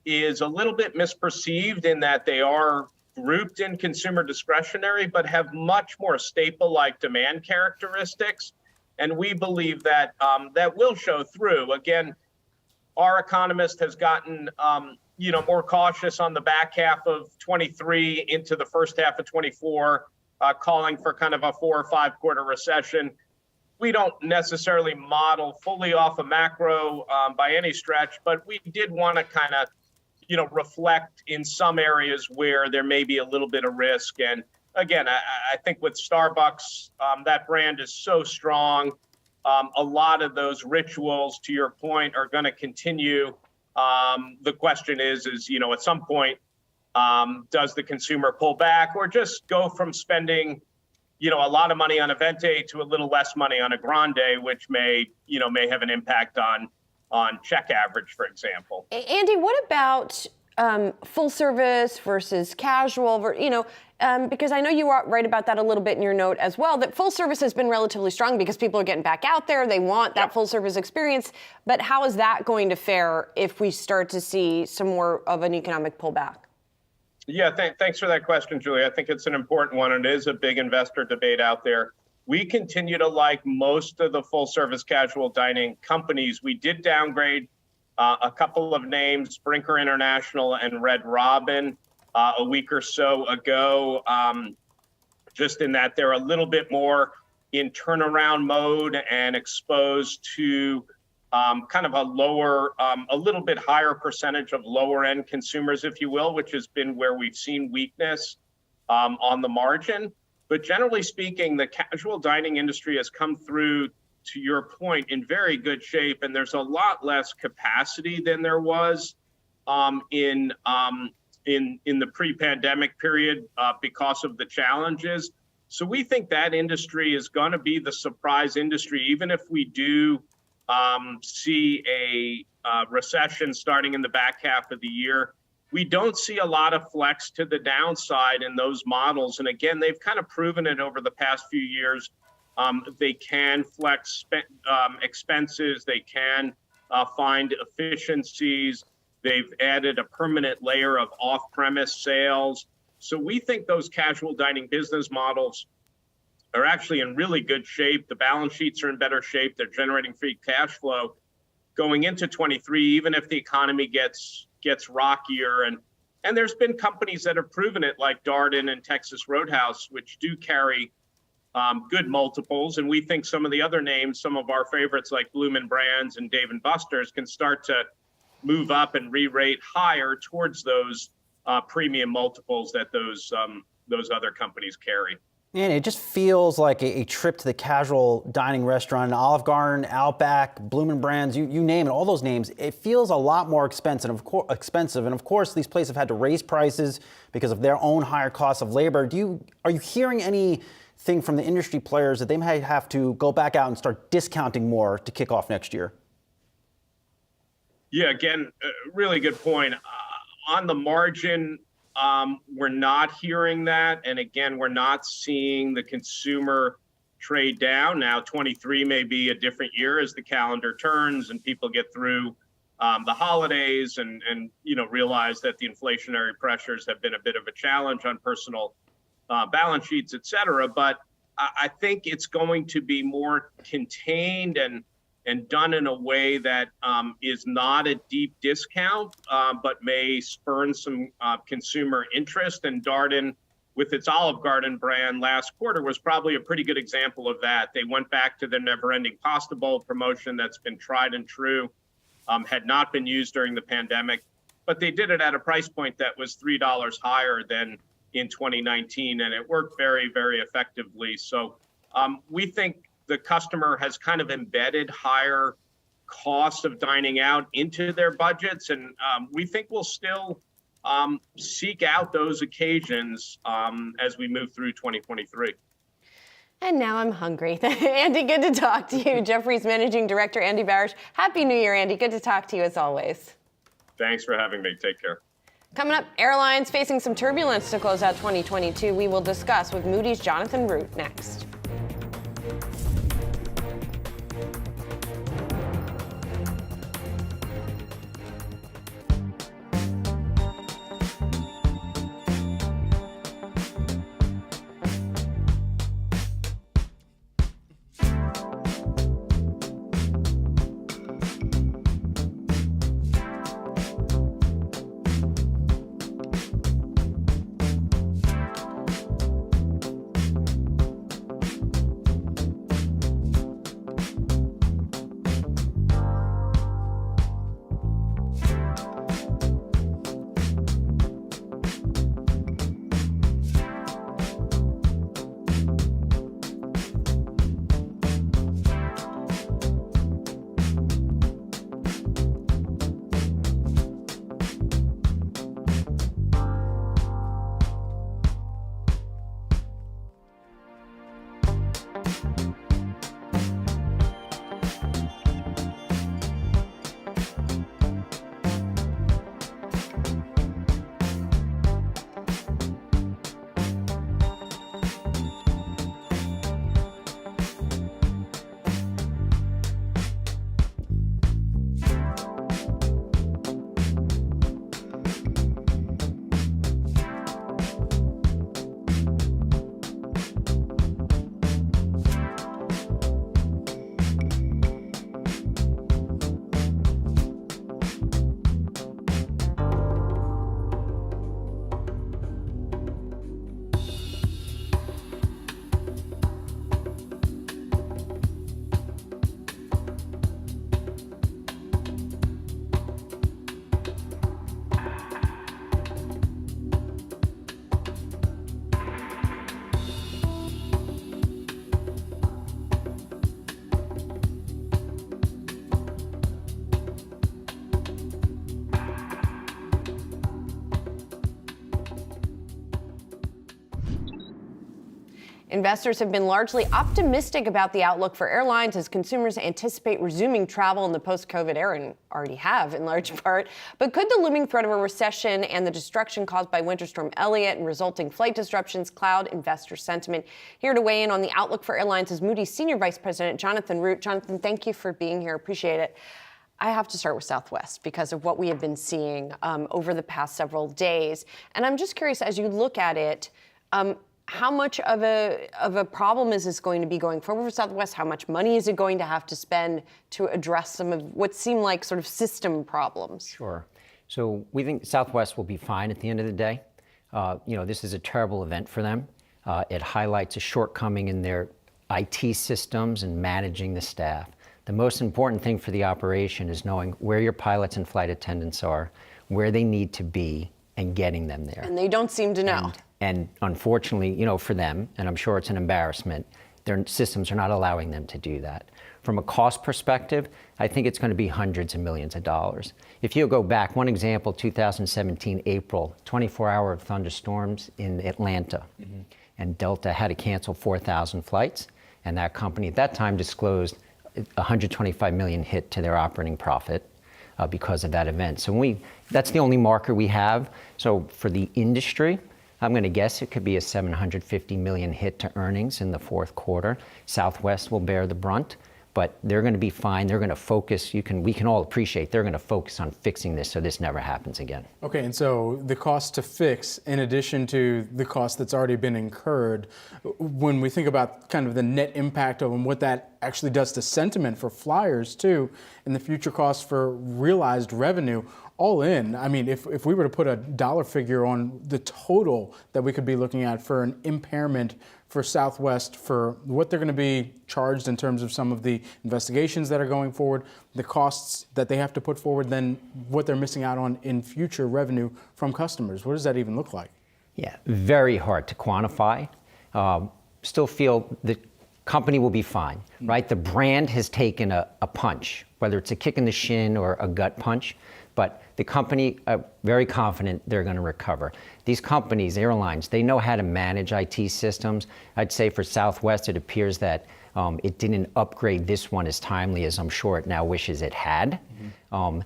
is a little bit misperceived in that they are grouped in consumer discretionary, but have much more staple-like demand characteristics. And we believe that that will show through. Again, our economist has gotten you know, more cautious on the back half of 23 into the first half of 24, calling for kind of a 4 or 5 quarter recession. We don't necessarily model fully off a macro by any stretch, but we did want to kind of, you know, reflect in some areas where there may be a little bit of risk. And again, I think with Starbucks, that brand is so strong. A lot of those rituals, to your point, are going to continue. The question is, you know, at some point, does the consumer pull back or just go from spending, you know, a lot of money on a Venti to a little less money on a Grande, which may have an impact on check average, for example. Andy, what about full service versus casual? You know, because I know you write about that a little bit in your note as well, that full service has been relatively strong because people are getting back out there. They want that full service experience. But how is that going to fare if we start to see some more of an economic pullback? Yeah, thanks for that question, Julie. I think it's an important one, and it is a big investor debate out there. We continue to like most of the full-service casual dining companies. We did downgrade a couple of names, Brinker International and Red Robin, a week or so ago, just in that they're a little bit more in turnaround mode and exposed to kind of a lower, a little bit higher percentage of lower end consumers, if you will, which has been where we've seen weakness on the margin. But generally speaking, the casual dining industry has come through, to your point, in very good shape. And there's a lot less capacity than there was in the pre-pandemic period because of the challenges. So we think that industry is going to be the surprise industry, even if we do see a recession starting in the back half of the year. We don't see a lot of flex to the downside in those models. And again, they've kind of proven it over the past few years. They can flex expenses. They can find efficiencies. They've added a permanent layer of off-premise sales. So we think those casual dining business models are actually in really good shape. The balance sheets are in better shape. They're generating free cash flow going into 23, even if the economy gets rockier. And there's been companies that have proven it, like Darden and Texas Roadhouse, which do carry good multiples. And we think some of the other names, some of our favorites like Bloomin' Brands and Dave & Buster's, can start to move up and re-rate higher towards those premium multiples that those other companies carry. And it just feels like a trip to the casual dining restaurant, Olive Garden, Outback, Bloomin' Brands, you name it, all those names. It feels a lot more expensive. And of course, these places have had to raise prices because of their own higher costs of labor. Are you hearing anything from the industry players that they might have to go back out and start discounting more to kick off next year? Yeah, again, really good point. On the margin, we're not hearing that. And again, we're not seeing the consumer trade down. Now, 23 may be a different year as the calendar turns and people get through the holidays and realize that the inflationary pressures have been a bit of a challenge on personal balance sheets, et cetera. But I think it's going to be more contained and done in a way that is not a deep discount, but may spurn some consumer interest. And Darden, with its Olive Garden brand last quarter, was probably a pretty good example of that. They went back to their never-ending pasta bowl promotion that's been tried and true, had not been used during the pandemic, but they did it at a price point that was $3 higher than in 2019, and it worked very, very effectively. So we think the customer has kind of embedded higher costs of dining out into their budgets. And we think we'll still seek out those occasions as we move through 2023. And now I'm hungry. Andy, good to talk to you. Jefferies Managing Director, Andy Barish. Happy New Year, Andy. Good to talk to you as always. Thanks for having me. Take care. Coming up, airlines facing some turbulence to close out 2022. We will discuss with Moody's Jonathan Root next. Investors have been largely optimistic about the outlook for airlines as consumers anticipate resuming travel in the post-COVID era, and already have in large part. But could the looming threat of a recession and the destruction caused by Winter Storm Elliott and resulting flight disruptions cloud investor sentiment? Here to weigh in on the outlook for airlines is Moody's Senior Vice President Jonathan Root. Jonathan, thank you for being here. Appreciate it. I have to start with Southwest because of what we have been seeing over the past several days. And I'm just curious, as you look at it, how much of a problem is this going to be going forward for Southwest? How much money is it going to have to spend to address some of what seem like sort of system problems? Sure. So we think Southwest will be fine at the end of the day. This is a terrible event for them. It highlights a shortcoming in their IT systems and managing the staff. The most important thing for the operation is knowing where your pilots and flight attendants are, where they need to be, and getting them there. And they don't seem to know. And unfortunately, for them, and I'm sure it's an embarrassment, their systems are not allowing them to do that. From a cost perspective, I think it's going to be hundreds of millions of dollars. If you go back, one example, 2017, April, 24-hour thunderstorms in Atlanta. Mm-hmm. And Delta had to cancel 4,000 flights. And that company at that time disclosed $125 million hit to their operating profit because of that event. So that's the only marker we have. So for the industry, I'm going to guess it could be a $750 million hit to earnings in the fourth quarter. Southwest will bear the brunt, but they're going to be fine. They're going to focus. We can all appreciate they're going to focus on fixing this so this never happens again. Okay, and so the cost to fix, in addition to the cost that's already been incurred, when we think about kind of the net impact of what that actually does to sentiment for flyers too, and the future costs for realized revenue, all in, I mean, if we were to put a dollar figure on the total that we could be looking at for an impairment for Southwest, for what they're going to be charged in terms of some of the investigations that are going forward, the costs that they have to put forward, then what they're missing out on in future revenue from customers, what does that even look like? Yeah, very hard to quantify. Still feel the company will be fine, right? The brand has taken a punch, whether it's a kick in the shin or a gut punch. But the company, very confident they're going to recover. These companies, airlines, they know how to manage IT systems. I'd say for Southwest, it appears that it didn't upgrade this one as timely as I'm sure it now wishes it had. Mm-hmm.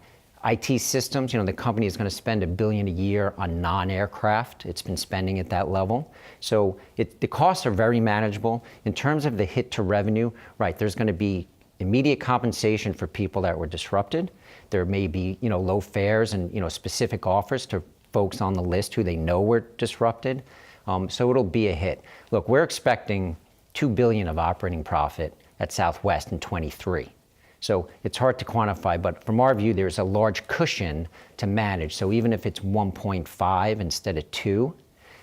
IT systems, the company is going to spend $1 billion a year on non-aircraft. It's been spending at that level. So the costs are very manageable. In terms of the hit to revenue, right, there's going to be immediate compensation for people that were disrupted. There may be, low fares and, specific offers to folks on the list who they know were disrupted. So it'll be a hit. Look, we're expecting $2 billion of operating profit at Southwest in 23. So it's hard to quantify, but from our view, there's a large cushion to manage. So even if it's 1.5 instead of 2,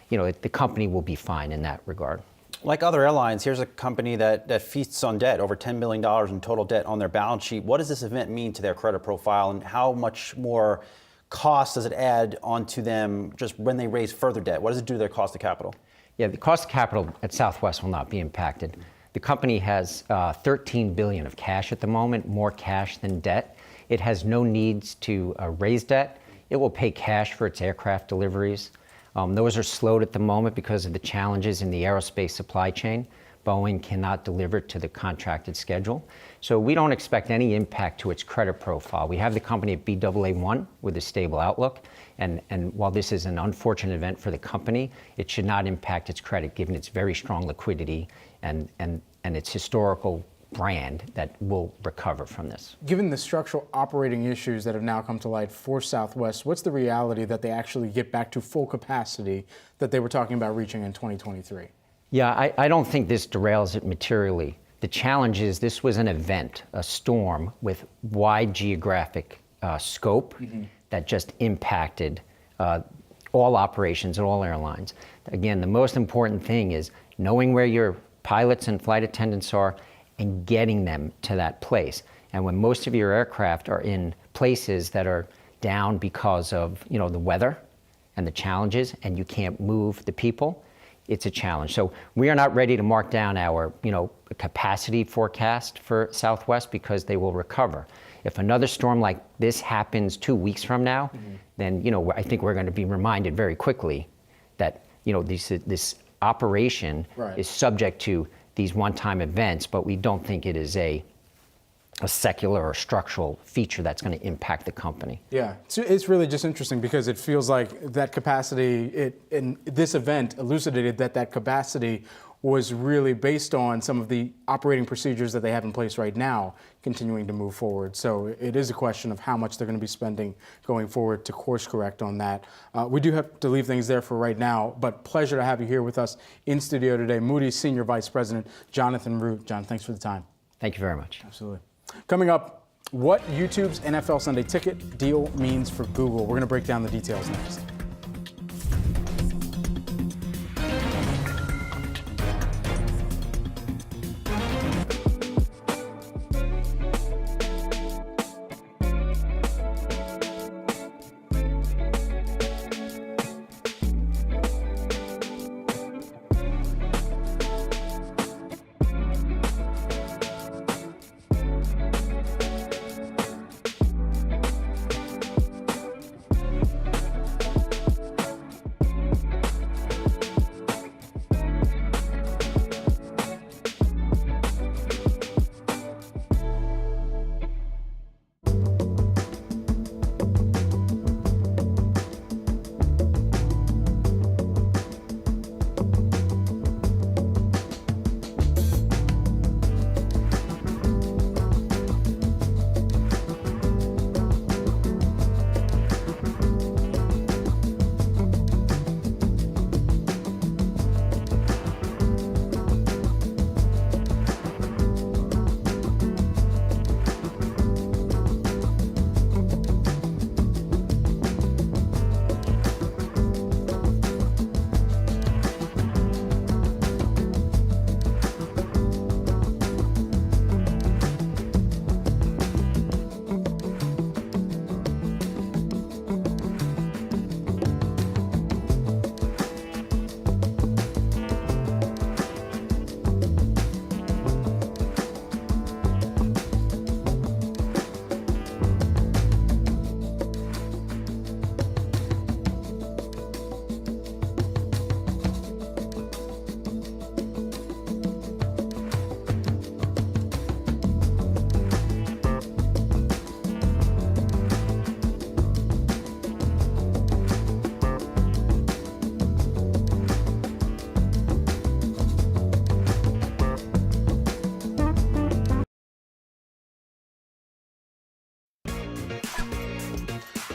the company will be fine in that regard. Like other airlines, here's a company that feasts on debt, over $10 billion in total debt on their balance sheet. What does this event mean to their credit profile, and how much more cost does it add onto them just when they raise further debt? What does it do to their cost of capital? Yeah, the cost of capital at Southwest will not be impacted. The company has $13 billion of cash at the moment, more cash than debt. It has no needs to raise debt. It will pay cash for its aircraft deliveries. Those are slowed at the moment because of the challenges in the aerospace supply chain. Boeing cannot deliver to the contracted schedule. So we don't expect any impact to its credit profile. We have the company at Baa1 with a stable outlook. And while this is an unfortunate event for the company, it should not impact its credit given its very strong liquidity and its historical brand that will recover from this. Given the structural operating issues that have now come to light for Southwest, what's the reality that they actually get back to full capacity that they were talking about reaching in 2023? Yeah, I don't think this derails it materially. The challenge is this was an event, a storm with wide geographic scope that just impacted all operations at all airlines. Again, the most important thing is knowing where your pilots and flight attendants are and getting them to that place. And when most of your aircraft are in places that are down because of the weather and the challenges, and you can't move the people, it's a challenge. So we are not ready to mark down our capacity forecast for Southwest because they will recover. If another storm like this happens 2 weeks from now, then I think we're going to be reminded very quickly that this operation is subject to these one-time events, but we don't think it is a secular or structural feature that's going to impact the company. Yeah, it's really just interesting because it feels like that capacity, in this event elucidated that capacity was really based on some of the operating procedures that they have in place right now continuing to move forward. So it is a question of how much they're going to be spending going forward to course correct on that. We do have to leave things there for right now, but pleasure to have you here with us in studio today. Moody's Senior Vice President Jonathan Root. John, thanks for the time. Thank you very much. Absolutely. Coming up, what YouTube's NFL Sunday Ticket deal means for Google. We're going to break down the details next.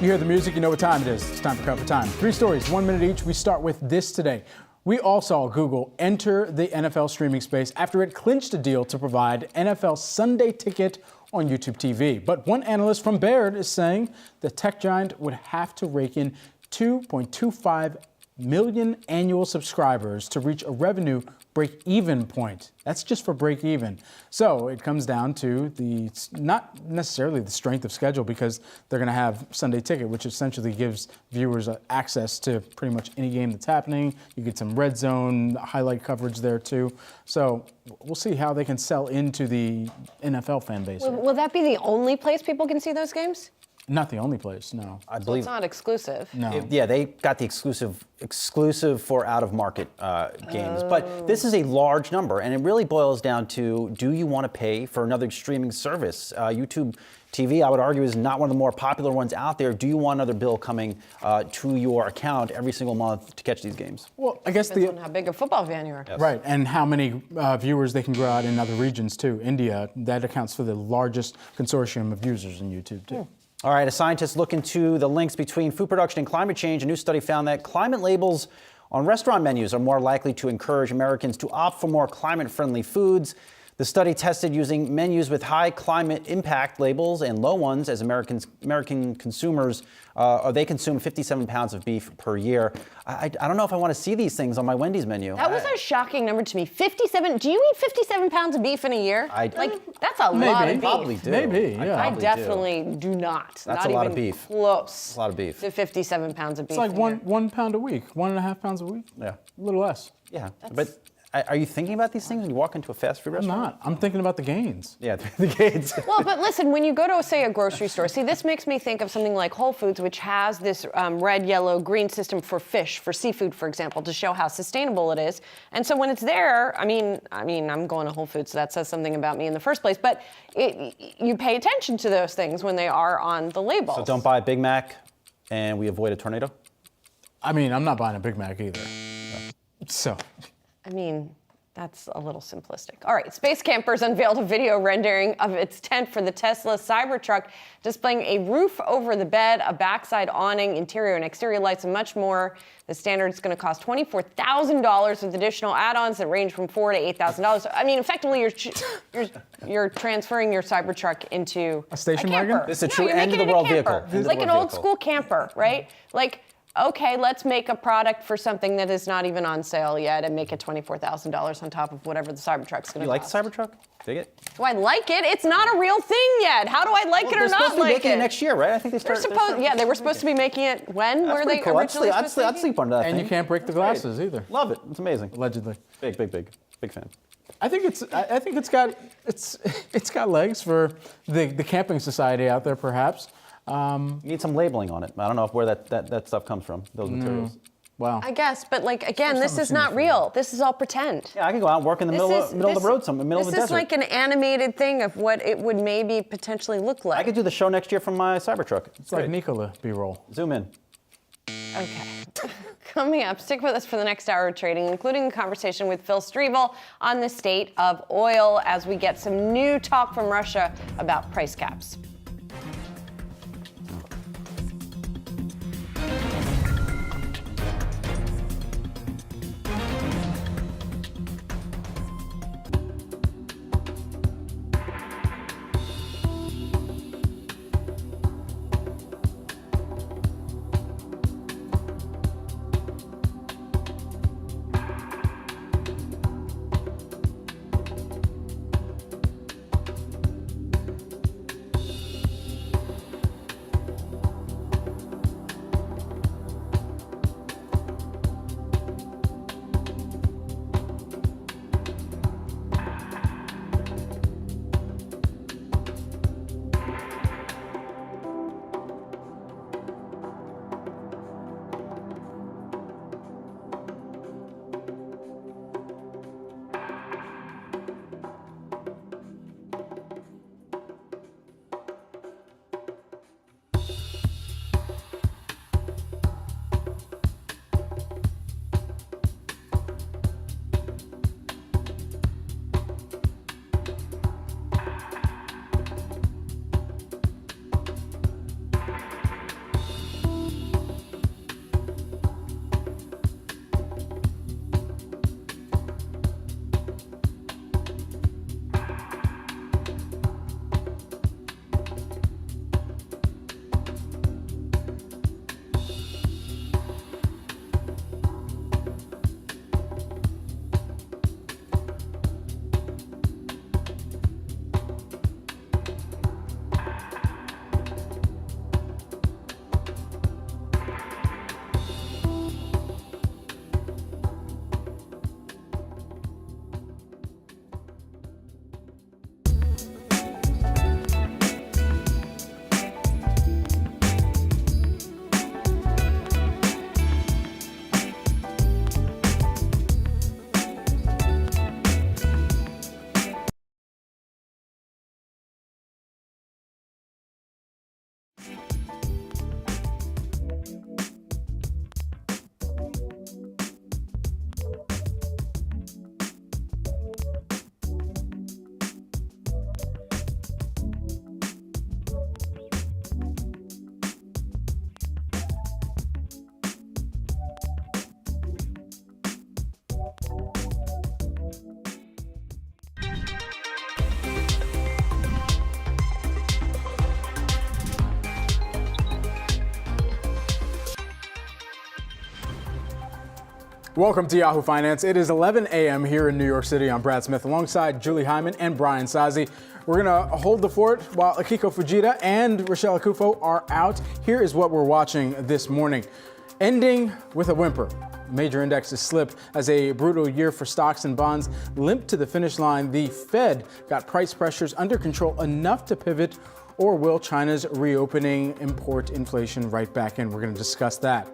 You hear the music, you know what time it is. It's time for Cover Time. 3 stories, 1 minute each. We start with this today. We all saw Google enter the NFL streaming space after it clinched a deal to provide NFL Sunday Ticket on YouTube TV. But one analyst from Baird is saying the tech giant would have to rake in 2.25 million annual subscribers to reach a revenue break-even point. That's just for break-even. So it comes down to not necessarily the strength of schedule, because they're going to have Sunday Ticket, which essentially gives viewers access to pretty much any game that's happening. You get some red zone highlight coverage there too. So we'll see how they can sell into the NFL fan base. Will that be the only place people can see those games? Not the only place, no. I believe it's not exclusive. No. Yeah, they got the exclusive for out-of-market games. But this is a large number, and it really boils down to, do you want to pay for another streaming service? YouTube TV, I would argue, is not one of the more popular ones out there. Do you want another bill coming to your account every single month to catch these games? Well, I guess depends on how big a football fan you are. Yes. Right, and how many viewers they can grow out in other regions too. India, that accounts for the largest consortium of users in YouTube too. All right, a scientist look into the links between food production and climate change. A new study found that climate labels on restaurant menus are more likely to encourage Americans to opt for more climate-friendly foods. The study tested using menus with high climate impact labels and low ones as American consumers, they consume 57 pounds of beef per year. I don't know if I want to see these things on my Wendy's menu. That was a shocking number to me. 57. Do you eat 57 pounds of beef in a year? That's a lot of beef. Probably do. Maybe, yeah. I definitely do not. That's not a lot even of beef. Close. That's a lot of beef. To 57 pounds of beef. It's like in a year. 1 pound a week, 1.5 pounds a week. Yeah. A little less. Yeah, but are you thinking about these things when you walk into a fast food restaurant? I'm not. I'm thinking about the gains. Yeah, the gains. Well, but listen, when you go to, say, a grocery store, see, this makes me think of something like Whole Foods, which has this red, yellow, green system for fish, for seafood, for example, to show how sustainable it is. And so when it's there, I mean, I'm going to Whole Foods, so that says something about me in the first place. But you pay attention to those things when they are on the label. So don't buy a Big Mac, and we avoid a tornado? I mean, I'm not buying a Big Mac either. So. I mean, That's a little simplistic. All right, Space Campers unveiled a video rendering of its tent for the Tesla Cybertruck, displaying a roof over the bed, a backside awning, interior and exterior lights, and much more. The standard is going to cost $24,000 with additional add-ons that range from $4,000 to $8,000. I mean, effectively, you're transferring your Cybertruck into a station camper. wagon. It's a true end-of-the-world vehicle. It's like an old-school camper, right? Like, okay, let's make a product for something that is not even on sale yet and make it $24,000 on top of whatever the Cybertruck's going to cost. You like the Cybertruck? Dig it? Do I like it? It's not a real thing yet. How do I like it or not like it? They're supposed to be making it next year, right? I think they were supposed to be making it when? That's were they cool. originally I'd sleep under that And thing. you can't break the glasses either. Love it. It's amazing. Allegedly. Big fan. I think it's got legs for the camping society out there, perhaps. You need some labeling on it. I don't know where that stuff comes from, those materials. Wow. I guess, but like, again, this is not real. This is all pretend. Yeah, I can go out and work in the middle of the road, middle of the desert. This is like an animated thing of what it would maybe potentially look like. I could do the show next year from my Cybertruck. It's like Nikola B-roll. Zoom in. Okay. Coming up, stick with us for the next hour of trading, including a conversation with Phil Strevel on the state of oil as we get some new talk from Russia about price caps. Welcome to Yahoo Finance. It is 11 a.m. here in New York City. I'm Brad Smith alongside Julie Hyman and Brian Sazi. We're going to hold the fort while Akiko Fujita and Rochelle Akufo are out. Here is what we're watching this morning. Ending with a whimper. Major indexes slip as a brutal year for stocks and bonds limp to the finish line. The Fed got price pressures under control enough to pivot, or will China's reopening import inflation right back in? We're going to discuss that.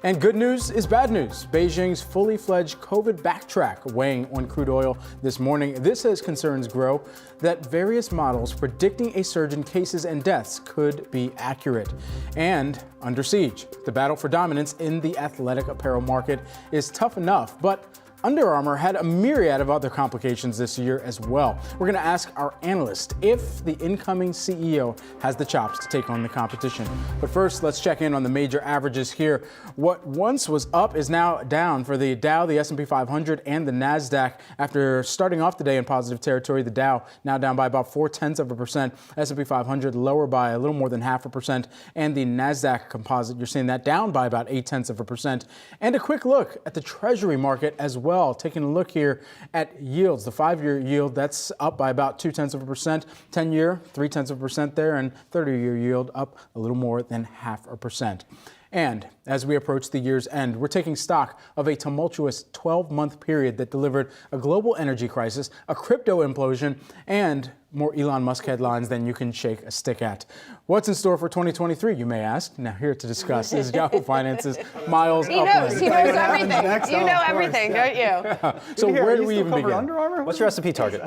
And good news is bad news. Beijing's fully fledged COVID backtrack weighing on crude oil this morning. This as concerns grow that various models predicting a surge in cases and deaths could be accurate. And under siege, the battle for dominance in the athletic apparel market is tough enough, but Under Armour had a myriad of other complications this year as well. We're going to ask our analyst if the incoming CEO has the chops to take on the competition. But first, let's check in on the major averages here. What once was up is now down for the Dow, the S&P 500, and the Nasdaq. After starting off the day in positive territory, the Dow now down by about 0.4%, S&P 500 lower by a little more than 0.5%, and the Nasdaq Composite, you're seeing that down by about 0.8%. And a quick look at the Treasury market as well. Taking a look here at yields, the 5-year yield, that's up by about 0.2%, 10-year, 0.3% there, and 30-year yield up a little more than 0.5%. And as we approach the year's end, we're taking stock of a tumultuous 12-month period that delivered a global energy crisis, a crypto implosion, and more Elon Musk headlines than you can shake a stick at. What's in store for 2023, you may ask? Now, here to discuss is Yahoo Finance's Miles Upland. He knows everything. You know everything, don't you? Yeah. So where do we even begin? Under Armour? What's your S&P target?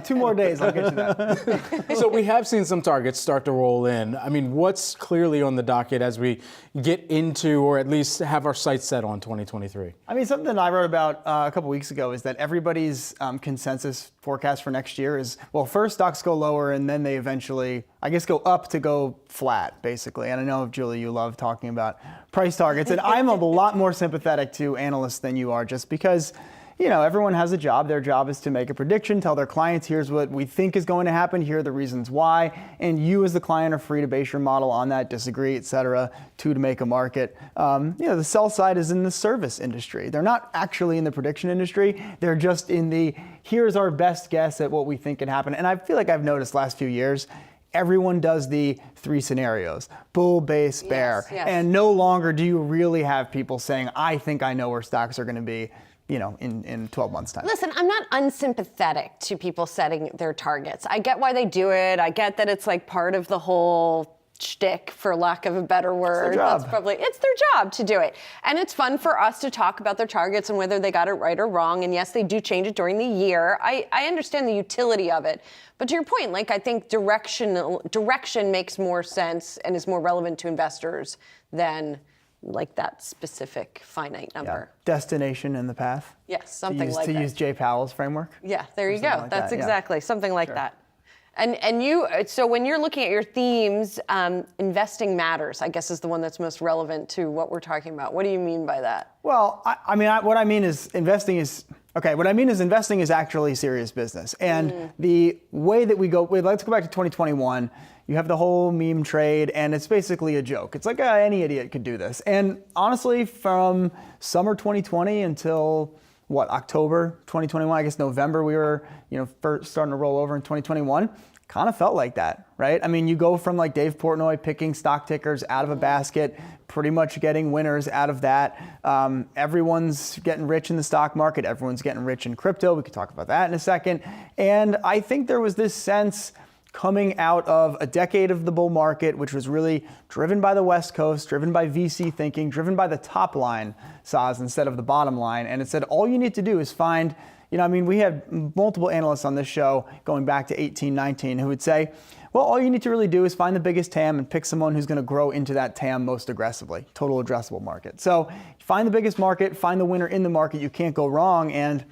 2 more days, I'll get you that. So we have seen some targets start to roll in. I mean, what's clearly on the docket as we get into, or at least have our sights set on 2023? I mean, something that I wrote about a couple weeks ago is that everybody's consensus forecast for next year is, well, first stocks go lower and then they eventually, I guess, go up to go flat, basically. And I know, Julie, you love talking about price targets. And I'm a lot more sympathetic to analysts than you are, just because, you know, everyone has a job. Their job is to make a prediction, tell their clients, here's what we think is going to happen, here are the reasons why. And you as the client are free to base your model on that, disagree, et cetera, to make a market. You know, the sell side is in the service industry. They're not actually in the prediction industry. They're just in the, here's our best guess at what we think can happen. And I feel like I've noticed last few years, everyone does the 3 scenarios, bull, base, bear. Yes. And no longer do you really have people saying, I think I know where stocks are going to be, you know, in 12 months' time. Listen, I'm not unsympathetic to people setting their targets. I get why they do it. I get that it's like part of the whole shtick, for lack of a better word. It's their job to do it. And it's fun for us to talk about their targets and whether they got it right or wrong. And yes, they do change it during the year. I understand the utility of it. But to your point, like, I think direction makes more sense and is more relevant to investors than like that specific finite number. Yeah. Destination and the path. Yes, something like that. To use Jay Powell's framework. Yeah, there you go. Like That's that, exactly something like that. And you, so when you're looking at your themes, investing matters, I guess, is the one that's most relevant to what we're talking about. What do you mean by that? Well, what I mean is investing is actually serious business. And the way that we go, let's go back to 2021. You have the whole meme trade, and it's basically a joke. It's like any idiot could do this. And honestly, from summer 2020 until October 2021, I guess November, we were, first starting to roll over in 2021. Kind of felt like that, right? I mean, you go from like Dave Portnoy picking stock tickers out of a basket, pretty much getting winners out of that. Everyone's getting rich in the stock market. Everyone's getting rich in crypto. We could talk about that in a second. And I think there was this sense coming out of a decade of the bull market, which was really driven by the West Coast, driven by VC thinking, driven by the top line size instead of the bottom line. And it said, all you need to do is find, we had multiple analysts on this show going back to 18, 19 who would say, well, all you need to really do is find the biggest TAM and pick someone who's going to grow into that TAM most aggressively, total addressable market. So find the biggest market, find the winner in the market, you can't go wrong. And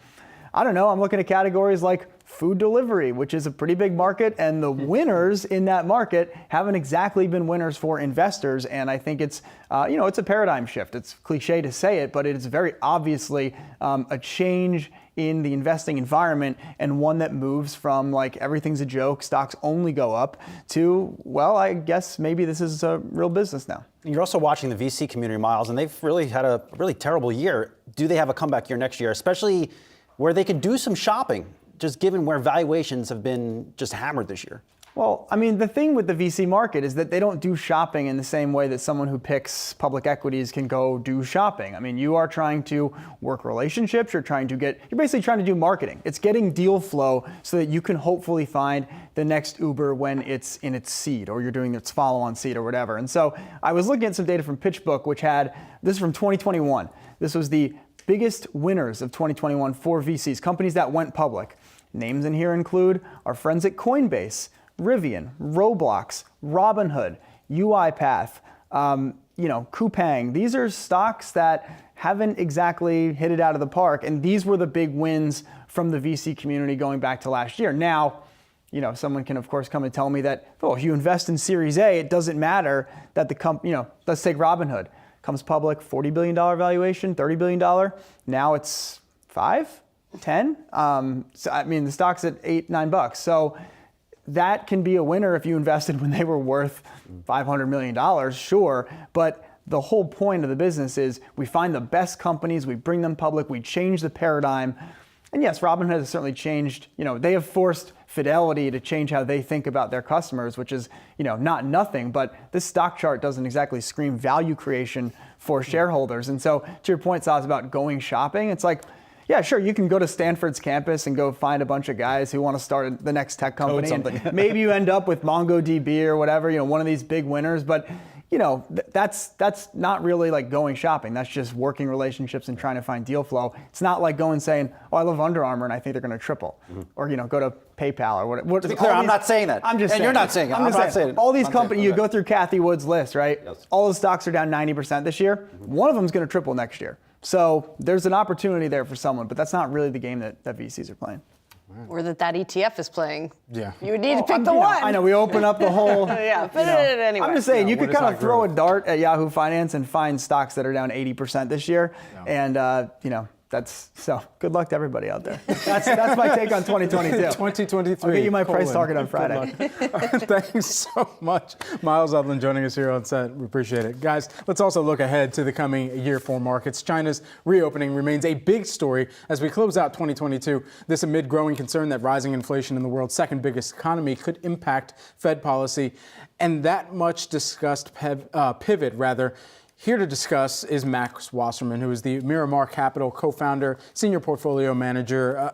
I don't know, I'm looking at categories like food delivery, which is a pretty big market, and the winners in that market haven't exactly been winners for investors. And I think it's, it's a paradigm shift. It's cliche to say it, but it is very obviously a change in the investing environment, and one that moves from like everything's a joke, stocks only go up, to, well, I guess maybe this is a real business now. You're also watching the VC community, Miles, and they've really had a really terrible year. Do they have a comeback year next year, especially where they could do some shopping, just given where valuations have been just hammered this year? Well, the thing with the VC market is that they don't do shopping in the same way that someone who picks public equities can go do shopping. You are trying to work relationships, you're basically trying to do marketing. It's getting deal flow so that you can hopefully find the next Uber when it's in its seed, or you're doing its follow-on seed or whatever. And so I was looking at some data from PitchBook, which had, this is from 2021. This was the biggest winners of 2021 for VCs, companies that went public. Names in here include our friends at Coinbase, Rivian, Roblox, Robinhood, UiPath, Coupang. These are stocks that haven't exactly hit it out of the park. And these were the big wins from the VC community going back to last year. Now, someone can, of course, come and tell me that, if you invest in Series A, it doesn't matter that the company, let's take Robinhood. Comes public, $40 billion valuation, $30 billion. Now it's 5, 10. The stock's at $8, $9. So that can be a winner if you invested when they were worth $500 million, sure. But the whole point of the business is we find the best companies, we bring them public, we change the paradigm. And yes, Robinhood has certainly changed. They have forced Fidelity to change how they think about their customers, which is, not nothing. But this stock chart doesn't exactly scream value creation for shareholders. And so, to your point, Saz, about going shopping, it's like, yeah, sure, you can go to Stanford's campus and go find a bunch of guys who want to start the next tech company. And maybe you end up with MongoDB or whatever, one of these big winners. But that's not really like going shopping. That's just working relationships and trying to find deal flow. It's not like going saying, oh, I love Under Armour and I think they're going to triple. Or, go to PayPal or whatever. To be clear, I'm not saying that. I'm just saying. And you're not saying it. I'm not saying it. All these companies, you go through Cathie Wood's list, right? Yes. All the stocks are down 90% this year. One of them is going to triple next year. So there's an opportunity there for someone, but that's not really the game that VCs are playing. Or that ETF is playing. Yeah. You would need to pick the one. I know, we open up the whole... yeah, but anyway. I'm just saying, you could kind of throw a dart at Yahoo Finance and find stocks that are down 80% this year. No. And, so good luck to everybody out there. That's my take on 2022. 2023. I'll get you my price target on Friday. Thanks so much. Miles Upland joining us here on set. We appreciate it. Guys, let's also look ahead to the coming year for markets. China's reopening remains a big story as we close out 2022. This amid growing concern that rising inflation in the world's second biggest economy could impact Fed policy. And that much discussed pivot, here to discuss is Max Wasserman, who is the Miramar Capital co-founder, senior portfolio manager.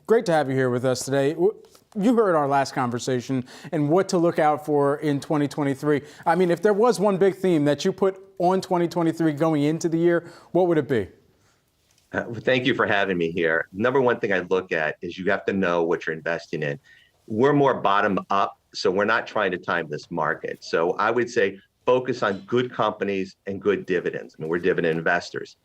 Great to have you here with us today. You heard our last conversation and what to look out for in 2023. I mean, if there was one big theme that you put on 2023 going into the year, what would it be? Thank you for having me here. Number one thing I look at is you have to know what you're investing in. We're more bottom up, so we're not trying to time this market. So I would say focus on good companies and good dividends. I mean, we're dividend investors.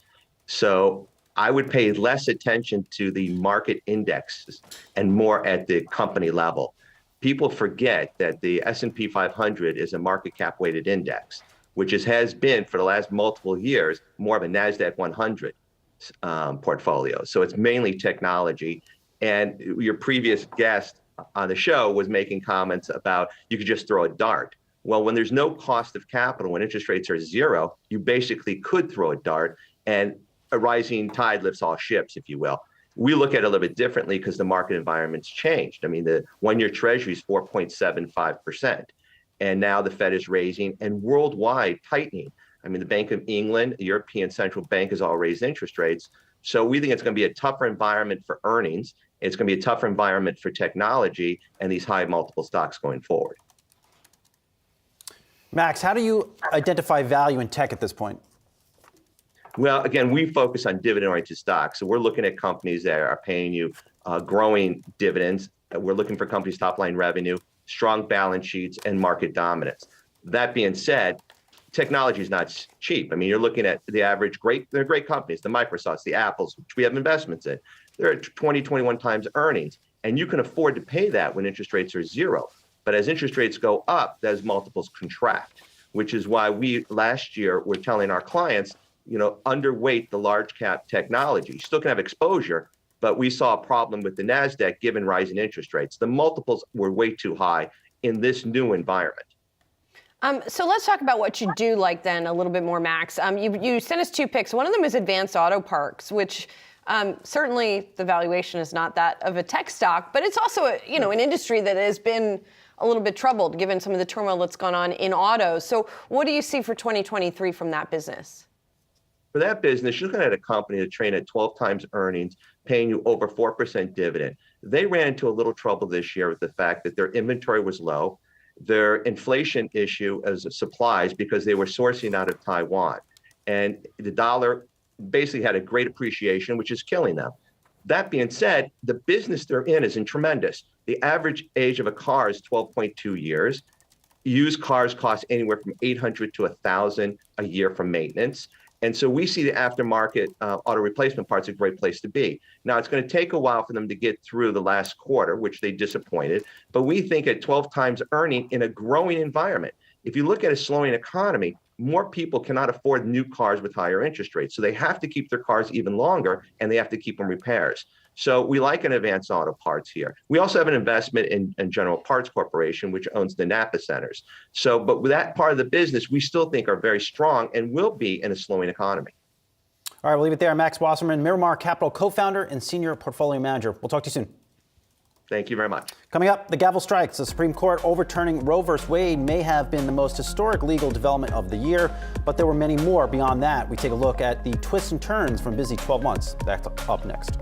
So I would pay less attention to the market indexes and more at the company level. People forget that the S&P 500 is a market cap weighted index, which has been for the last multiple years more of a Nasdaq 100 portfolio. So it's mainly technology. And your previous guest on the show was making comments about you could just throw a dart. Well, when there's no cost of capital, when interest rates are zero, you basically could throw a dart and a rising tide lifts all ships, if you will. We look at it a little bit differently because the market environment's changed. I mean, the one-year treasury is 4.75%. And now the Fed is raising and worldwide tightening. I mean, the Bank of England, the European Central Bank has all raised interest rates. So we think it's going to be a tougher environment for earnings. It's going to be a tougher environment for technology and these high multiple stocks going forward. Max, how do you identify value in tech at this point? Well, again, we focus on dividend-oriented stocks. So we're looking at companies that are paying you growing dividends. We're looking for companies' top-line revenue, strong balance sheets, and market dominance. That being said, technology is not cheap. I mean, you're looking at the average they're great companies, the Microsofts, the Apples, which we have investments in. They're at 20, 21 times earnings, and you can afford to pay that when interest rates are zero. But as interest rates go up, those multiples contract, which is why we last year were telling our clients, underweight the large cap technology. You still can have exposure, but we saw a problem with the Nasdaq given rising interest rates. The multiples were way too high in this new environment. So let's talk about what you do like then a little bit more, Max. You sent us 2 picks. One of them is Advanced Auto Parts, which certainly the valuation is not that of a tech stock, but it's also an industry that has been a little bit troubled given some of the turmoil that's gone on in autos. So what do you see for 2023 from that business? For that business, you're looking at a company that traded at 12 times earnings, paying you over 4% dividend. They ran into a little trouble this year with the fact that their inventory was low, their inflation issue as supplies because they were sourcing out of Taiwan. And the dollar basically had a great appreciation, which is killing them. That being said, the business they're in isn't tremendous. The average age of a car is 12.2 years. Used cars cost anywhere from $800 to $1,000 a year for maintenance. And so we see the aftermarket auto replacement parts a great place to be. Now, it's going to take a while for them to get through the last quarter, which they disappointed. But we think at 12 times earning in a growing environment, if you look at a slowing economy, more people cannot afford new cars with higher interest rates. So they have to keep their cars even longer, and they have to keep them repairs. So we like an Advanced Auto Parts here. We also have an investment in General Parts Corporation, which owns the Napa centers. So, but with that part of the business, we still think are very strong and will be in a slowing economy. All right, we'll leave it there. Max Wasserman, Miramar Capital co-founder and senior portfolio manager. We'll talk to you soon. Thank you very much. Coming up, the gavel strikes. The Supreme Court overturning Roe v. Wade may have been the most historic legal development of the year, but there were many more beyond that. We take a look at the twists and turns from busy 12 months. That's up next.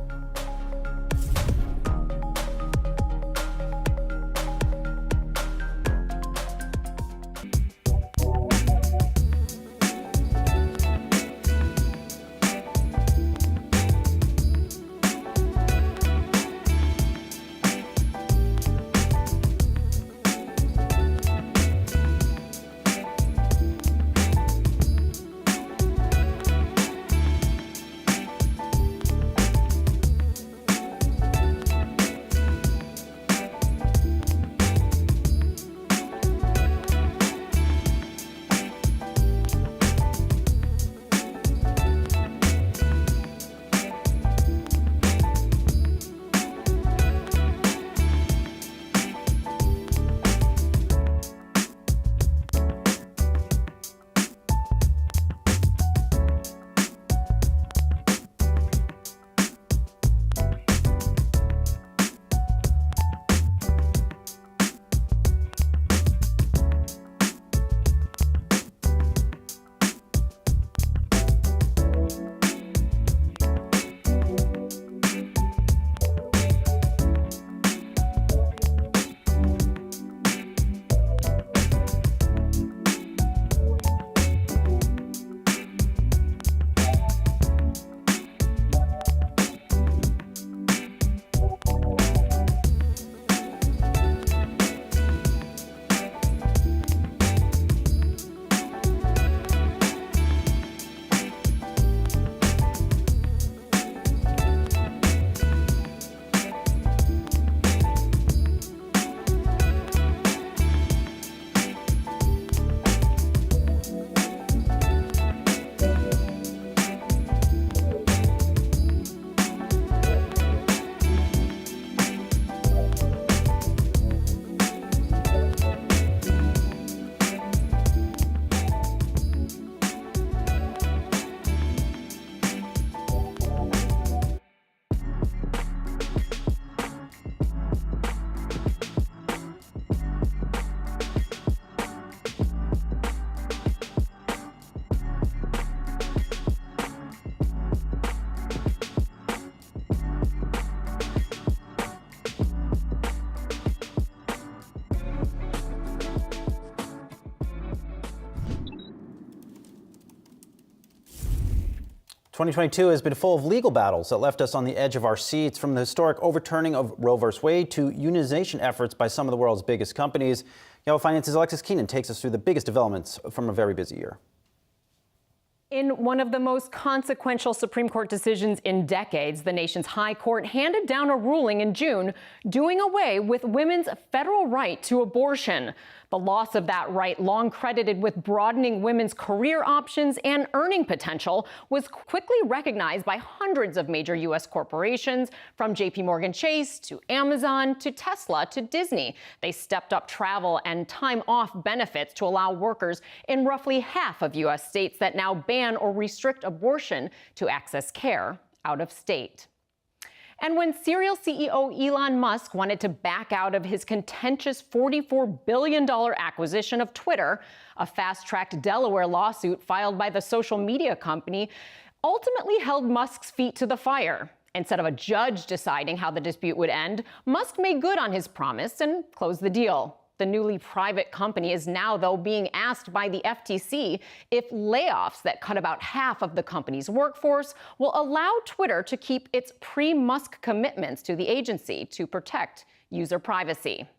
"2022 has been full of legal battles that left us on the edge of our seats, from the historic overturning of Roe v. Wade to unionization efforts by some of the world's biggest companies." Yahoo Finance's Alexis Keenan takes us through the biggest developments from a very busy year. In one of the most consequential Supreme Court decisions in decades, the nation's high court handed down a ruling in June doing away with women's federal right to abortion. The loss of that right, long credited with broadening women's career options and earning potential, was quickly recognized by hundreds of major U.S. corporations, from JPMorgan Chase to Amazon to Tesla to Disney. They stepped up travel and time off benefits to allow workers in roughly half of U.S. states that now ban or restrict abortion to access care out of state. And when serial CEO Elon Musk wanted to back out of his contentious $44 billion acquisition of Twitter, a fast-tracked Delaware lawsuit filed by the social media company ultimately held Musk's feet to the fire. Instead of a judge deciding how the dispute would end, Musk made good on his promise and closed the deal. The newly private company is now, though, being asked by the FTC if layoffs that cut about half of the company's workforce will allow Twitter to keep its pre-Musk commitments to the agency to protect user privacy.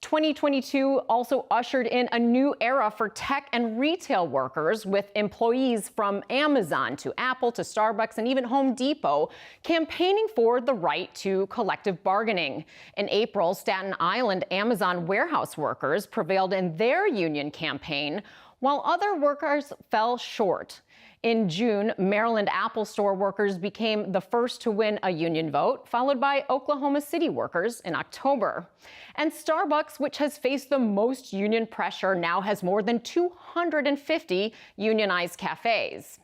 2022 also ushered in a new era for tech and retail workers, with employees from Amazon to Apple to Starbucks and even Home Depot campaigning for the right to collective bargaining. In April, Staten Island Amazon warehouse workers prevailed in their union campaign, while other workers fell short. In June, Maryland Apple Store workers became the first to win a union vote, followed by Oklahoma City workers in October. And Starbucks, which has faced the most union pressure, now has more than 250 unionized cafes.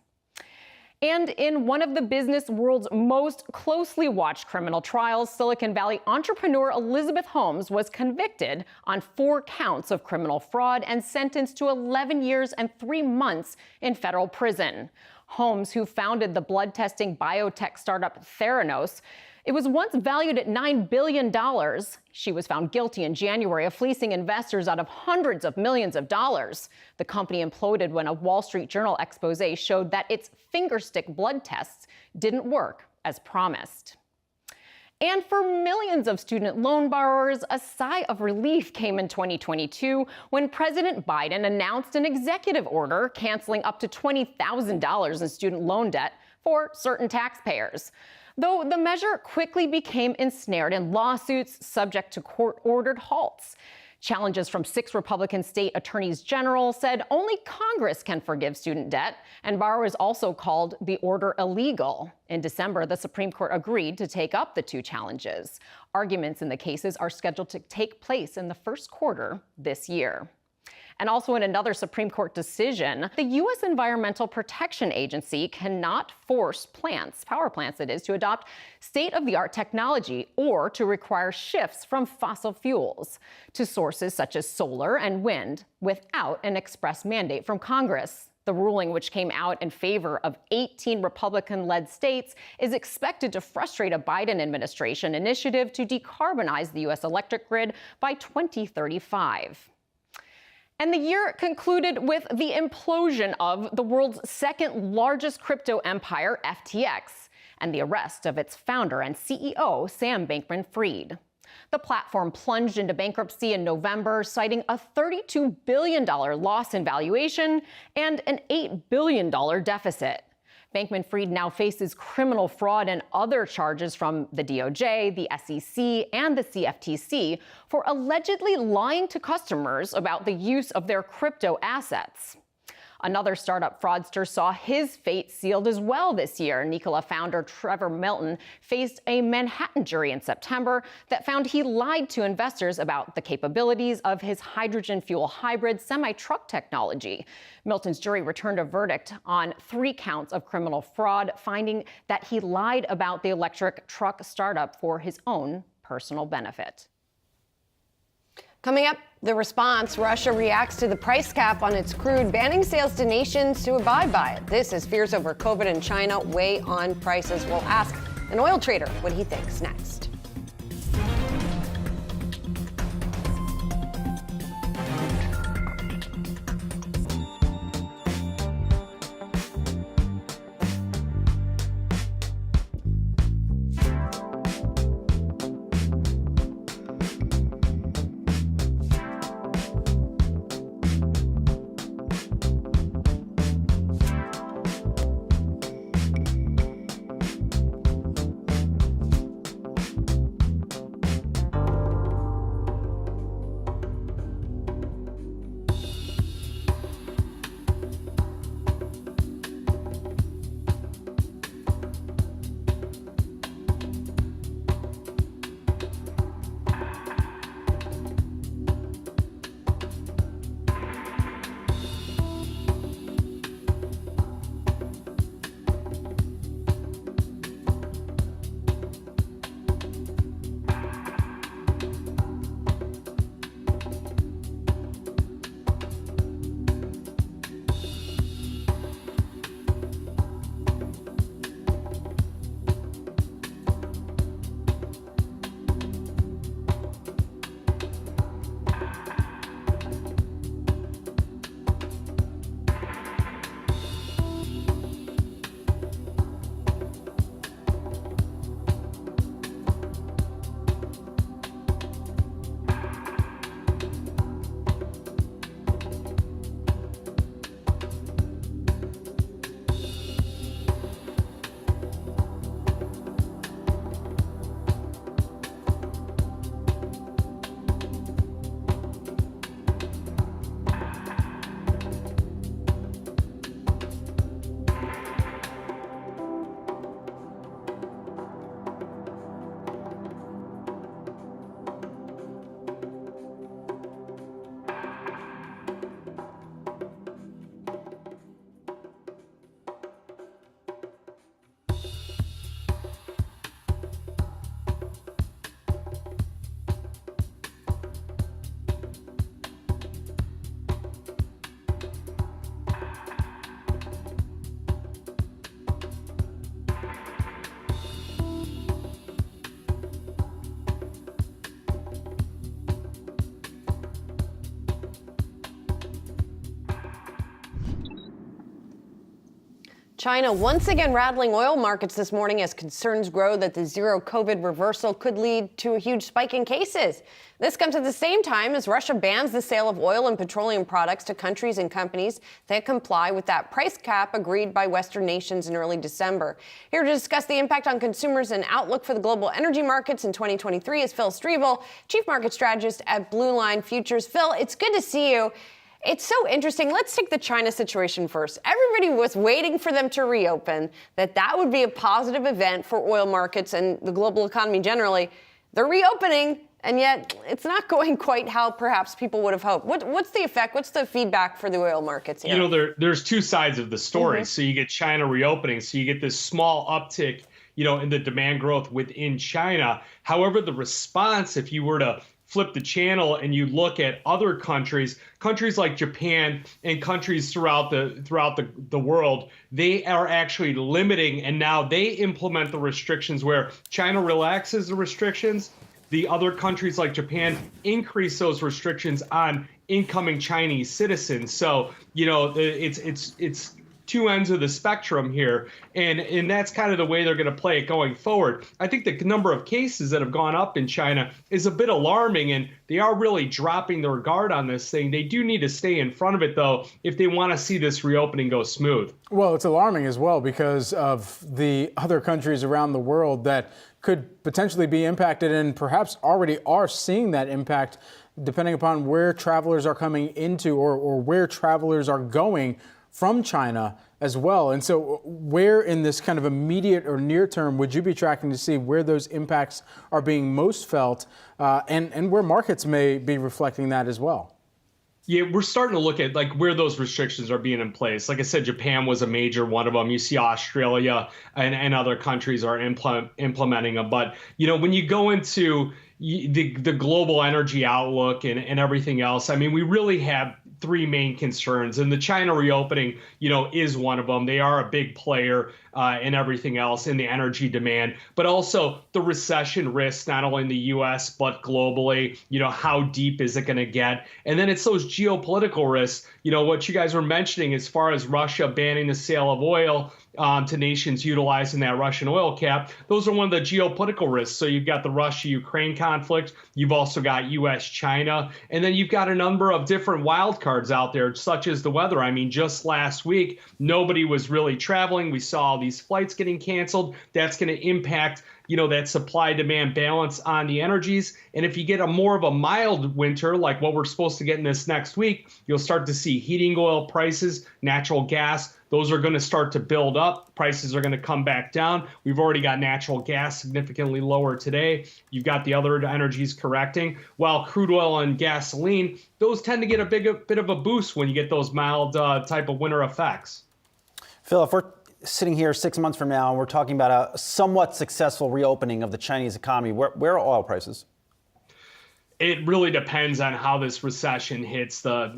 And in one of the business world's most closely watched criminal trials, Silicon Valley entrepreneur Elizabeth Holmes was convicted on 4 counts of criminal fraud and sentenced to 11 years and 3 months in federal prison. Holmes, who founded the blood testing biotech startup Theranos, it was once valued at $9 billion. She was found guilty in January of fleecing investors out of hundreds of millions of dollars. The company imploded when a Wall Street Journal expose showed that its fingerstick blood tests didn't work as promised. And for millions of student loan borrowers, a sigh of relief came in 2022 when President Biden announced an executive order canceling up to $20,000 in student loan debt for certain taxpayers. Though the measure quickly became ensnared in lawsuits subject to court-ordered halts. Challenges from 6 Republican state attorneys general said only Congress can forgive student debt, and borrowers also called the order illegal. In December, the Supreme Court agreed to take up the 2 challenges. Arguments in the cases are scheduled to take place in the first quarter this year. And also in another Supreme Court decision, the U.S. Environmental Protection Agency cannot force power plants that is, to adopt state-of-the-art technology or to require shifts from fossil fuels to sources such as solar and wind without an express mandate from Congress. The ruling, which came out in favor of 18 Republican-led states, is expected to frustrate a Biden administration initiative to decarbonize the U.S. electric grid by 2035. And the year concluded with the implosion of the world's second largest crypto empire, FTX, and the arrest of its founder and CEO, Sam Bankman-Fried. The platform plunged into bankruptcy in November, citing a $32 billion loss in valuation and an $8 billion deficit. Bankman-Fried now faces criminal fraud and other charges from the DOJ, the SEC, and the CFTC for allegedly lying to customers about the use of their crypto assets. Another startup fraudster saw his fate sealed as well this year. Nikola founder Trevor Milton faced a Manhattan jury in September that found he lied to investors about the capabilities of his hydrogen fuel hybrid semi-truck technology. Milton's jury returned a verdict on 3 counts of criminal fraud, finding that he lied about the electric truck startup for his own personal benefit. Coming up, the response. Russia reacts to the price cap on its crude, banning sales to nations to abide by it. This as fears over COVID in China weigh on prices. We'll ask an oil trader what he thinks next. China once again rattling oil markets this morning as concerns grow that the zero COVID reversal could lead to a huge spike in cases. This comes at the same time as Russia bans the sale of oil and petroleum products to countries and companies that comply with that price cap agreed by Western nations in early December. Here to discuss the impact on consumers and outlook for the global energy markets in 2023 is Phil Strevel, Chief Market Strategist at Blue Line Futures. Phil, it's good to see you. It's so interesting. Let's take the China situation first. Everybody was waiting for them to reopen, that would be a positive event for oil markets and the global economy generally. They're reopening, and yet it's not going quite how perhaps people would have hoped. What's the effect? What's the feedback for the oil markets here? You know, there's two sides of the story. So you get China reopening, so you get this small uptick, in the demand growth within China. However, the response, if you were to flip the channel and you look at other countries like Japan and countries throughout the world, they are actually limiting, and now they implement the restrictions where China relaxes the restrictions. The other countries like Japan increase those restrictions on incoming Chinese citizens. So, it's two ends of the spectrum here, and that's kind of the way they're going to play it going forward. I think the number of cases that have gone up in China is a bit alarming, and they are really dropping their guard on this thing. They do need to stay in front of it, though, if they want to see this reopening go smooth. Well, it's alarming as well because of the other countries around the world that could potentially be impacted and perhaps already are seeing that impact depending upon where travelers are coming into or where travelers are going from China as well. And so where in this kind of immediate or near term would you be tracking to see where those impacts are being most felt and where markets may be reflecting that as well? Yeah, we're starting to look at where those restrictions are being in place. Like I said, Japan was a major one of them. You see Australia and other countries are implementing them. But, when you go into the global energy outlook and everything else, I mean, we really have three main concerns, and the China reopening, is one of them. They are a big player in everything else in the energy demand, but also the recession risk, not only in the U.S. but globally. How deep is it going to get? And then it's those geopolitical risks. What you guys were mentioning as far as Russia banning the sale of oil to nations utilizing that Russian oil cap. Those are one of the geopolitical risks. So you've got the Russia-Ukraine conflict. You've also got U.S.-China. And then you've got a number of different wild cards out there, such as the weather. I mean, just last week, nobody was really traveling. We saw all these flights getting canceled. That's going to impact that supply-demand balance on the energies. And if you get more of a mild winter, like what we're supposed to get in this next week, you'll start to see heating oil prices, natural gas, those are going to start to build up. Prices are going to come back down. We've already got natural gas significantly lower today. You've got the other energies correcting. While crude oil and gasoline, those tend to get a bit of a boost when you get those mild type of winter effects. Phil, if we're sitting here 6 months from now and we're talking about a somewhat successful reopening of the Chinese economy, where are oil prices? It really depends on how this recession hits the,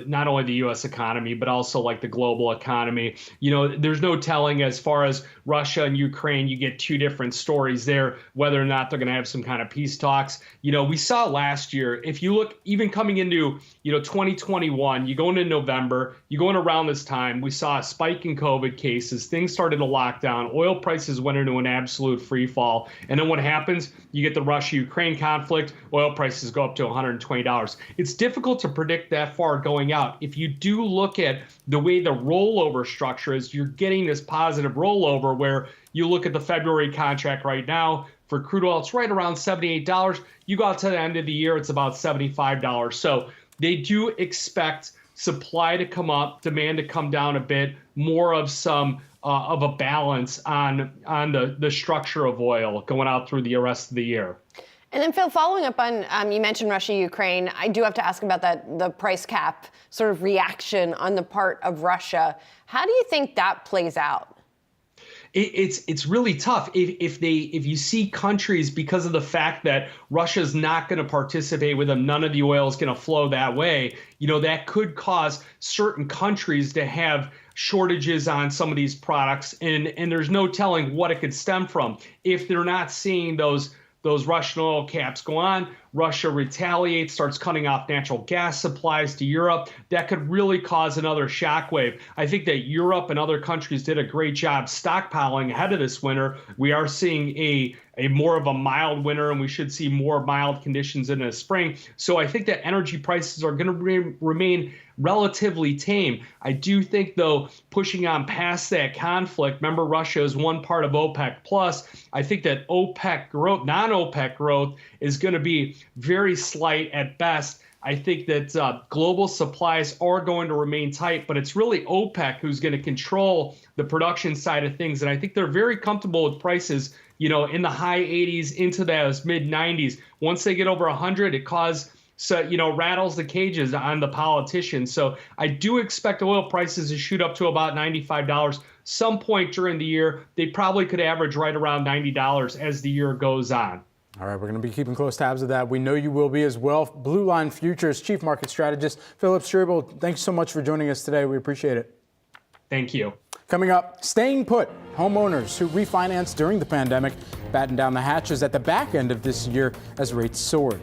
not only the U.S. economy, but also the global economy. There's no telling as far as Russia and Ukraine. You get two different stories there, whether or not they're going to have some kind of peace talks. We saw last year, if you look even coming into, 2021, you go into November, you go in around this time, we saw a spike in COVID cases. Things started to lock down. Oil prices went into an absolute free fall. And then what happens? You get the Russia-Ukraine conflict. Oil prices go up to $120. It's difficult to predict that far going out. If you do look at the way the rollover structure is, you're getting this positive rollover where you look at the February contract right now for crude oil, it's right around $78. You go out to the end of the year, it's about $75. So they do expect supply to come up, demand to come down a bit, more of some of a balance on the structure of oil going out through the rest of the year. And then, Phil, following up on, you mentioned Russia, Ukraine, I do have to ask about the price cap sort of reaction on the part of Russia. How do you think that plays out? It's really tough if you see countries, because of the fact that Russia's not going to participate with them, none of the oil is going to flow that way. That could cause certain countries to have shortages on some of these products, and there's no telling what it could stem from if they're not seeing those those Russian oil caps go on, Russia retaliates, starts cutting off natural gas supplies to Europe. That could really cause another shockwave. I think that Europe and other countries did a great job stockpiling ahead of this winter. We are seeing a more of a mild winter, and we should see more mild conditions in the spring. So I think that energy prices are going to remain relatively tame. I do think, though, pushing on past that conflict, remember Russia is one part of OPEC plus. I think that OPEC growth, non-OPEC growth, is going to be very slight at best. I think that global supplies are going to remain tight, but it's really OPEC who's going to control the production side of things. And I think they're very comfortable with prices, in the high 80s into those mid 90s. Once they get over 100, it rattles the cages on the politicians. So I do expect oil prices to shoot up to about $95 some point during the year. They probably could average right around $90 as the year goes on. All right, we're going to be keeping close tabs of that. We know you will be as well. Blue Line Futures Chief Market Strategist Philip Strebel, thanks so much for joining us today. We appreciate it. Thank you. Coming up, staying put. Homeowners who refinanced during the pandemic batten down the hatches at the back end of this year as rates soared.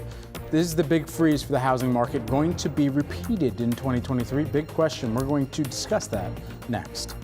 This is the big freeze for the housing market going to be repeated in 2023? Big question. We're going to discuss that next.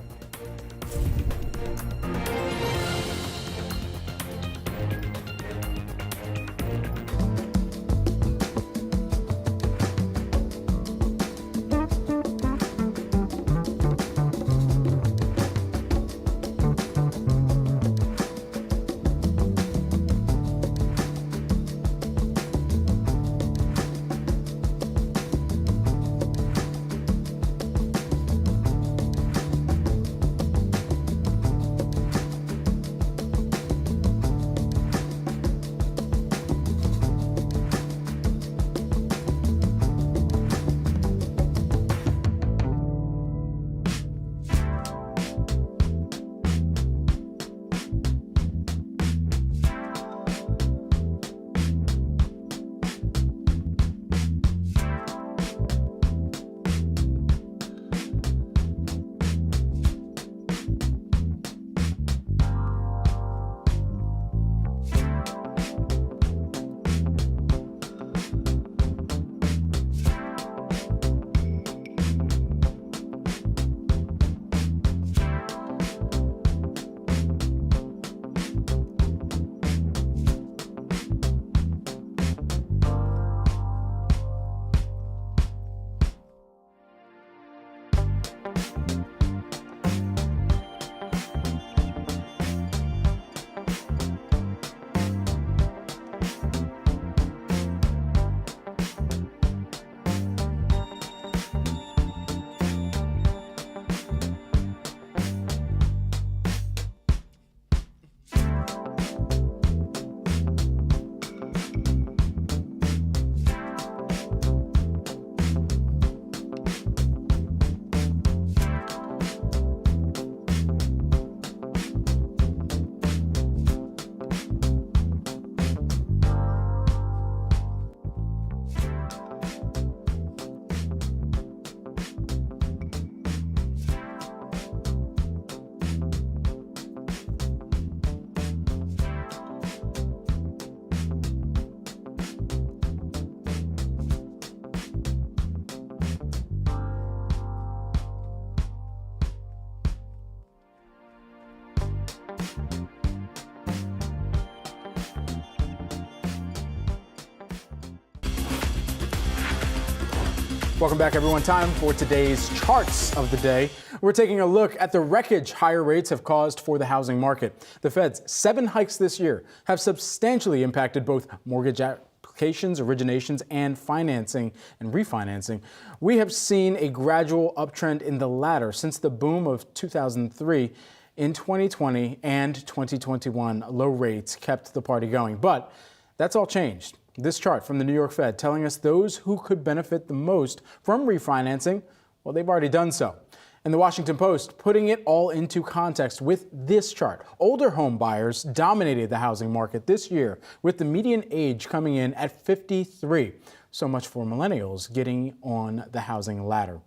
Welcome back, everyone. Time for today's charts of the day. We're taking a look at the wreckage higher rates have caused for the housing market. The Fed's 7 hikes this year have substantially impacted both mortgage applications, originations, and financing and refinancing. We have seen a gradual uptrend in the latter since the boom of 2003. In 2020 and 2021, low rates kept the party going. But that's all changed. This chart from the New York Fed telling us those who could benefit the most from refinancing, well, they've already done so. And the Washington Post putting it all into context with this chart. Older home buyers dominated the housing market this year, with the median age coming in at 53. So much for millennials getting on the housing ladder.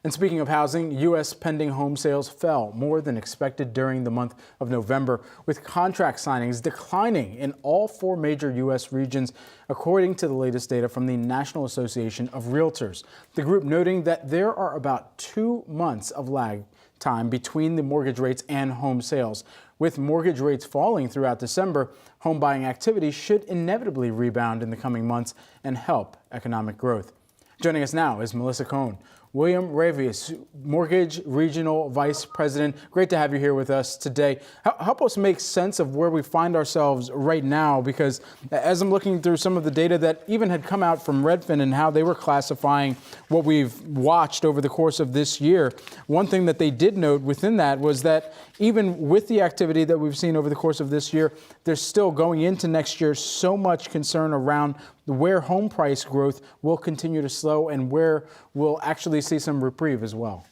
And speaking of housing, U.S. pending home sales fell more than expected during the month of November, with contract signings declining in all 4 major U.S. regions, according to the latest data from the National Association of Realtors. The group noting that there are about 2 months of lag time between the mortgage rates and home sales. With mortgage rates falling throughout December, home buying activity should inevitably rebound in the coming months and help economic growth. Joining us now is Melissa Cohn, William Ravius, Mortgage Regional Vice President. Great to have you here with us today. Help us make sense of where we find ourselves right now, because as I'm looking through some of the data that even had come out from Redfin and how they were classifying what we've watched over the course of this year, one thing that they did note within that was that even with the activity that we've seen over the course of this year, there's still going into next year so much concern around where home price growth will continue to slow and where we'll actually see some reprieve as well.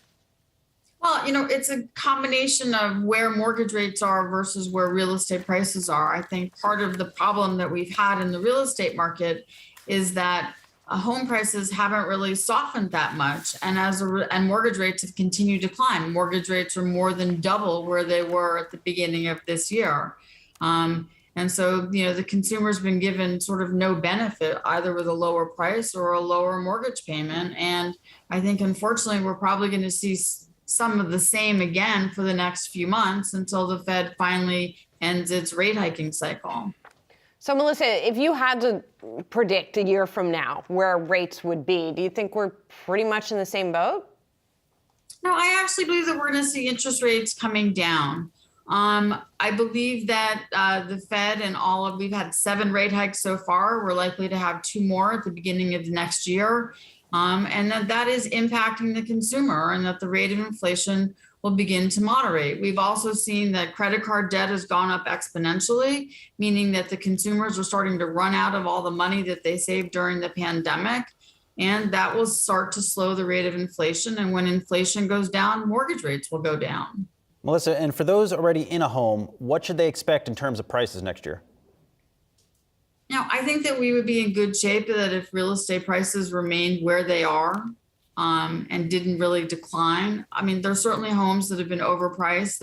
Well, it's a combination of where mortgage rates are versus where real estate prices are. I think part of the problem that we've had in the real estate market is that home prices haven't really softened that much, and mortgage rates have continued to climb. Mortgage rates are more than double where they were at the beginning of this year. And so, the consumer's been given sort of no benefit, either with a lower price or a lower mortgage payment. And I think, unfortunately, we're probably going to see some of the same again for the next few months until the Fed finally ends its rate hiking cycle. So, Melissa, if you had to predict a year from now where rates would be, do you think we're pretty much in the same boat? No, I actually believe that we're going to see interest rates coming down. I believe that the Fed and we've had 7 rate hikes so far. We're likely to have 2 more at the beginning of next year. And that is impacting the consumer, and that the rate of inflation will begin to moderate. We've also seen that credit card debt has gone up exponentially, meaning that the consumers are starting to run out of all the money that they saved during the pandemic. And that will start to slow the rate of inflation. And when inflation goes down, mortgage rates will go down. Melissa, and for those already in a home, what should they expect in terms of prices next year? I think that we would be in good shape that if real estate prices remained where they are and didn't really decline. I mean, there's certainly homes that have been overpriced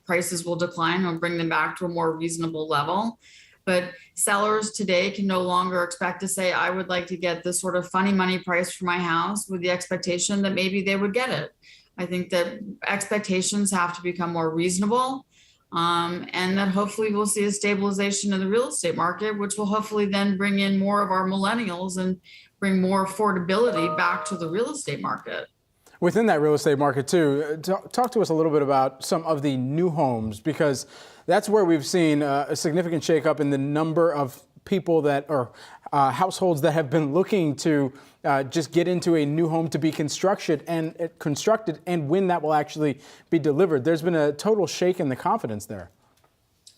prices will decline and bring them back to a more reasonable level. But sellers today can no longer expect to say, I would like to get this sort of funny money price for my house with the expectation that maybe they would get it. I think that expectations have to become more reasonable, and that hopefully we'll see a stabilization in the real estate market, which will hopefully then bring in more of our millennials and bring more affordability back to the real estate market. Within that real estate market, too, talk to us a little bit about some of the new homes, because that's where we've seen a significant shakeup in the number of people that are households that have been looking to just get into a new home to be constructed and when that will actually be delivered. There's been a total shake in the confidence there.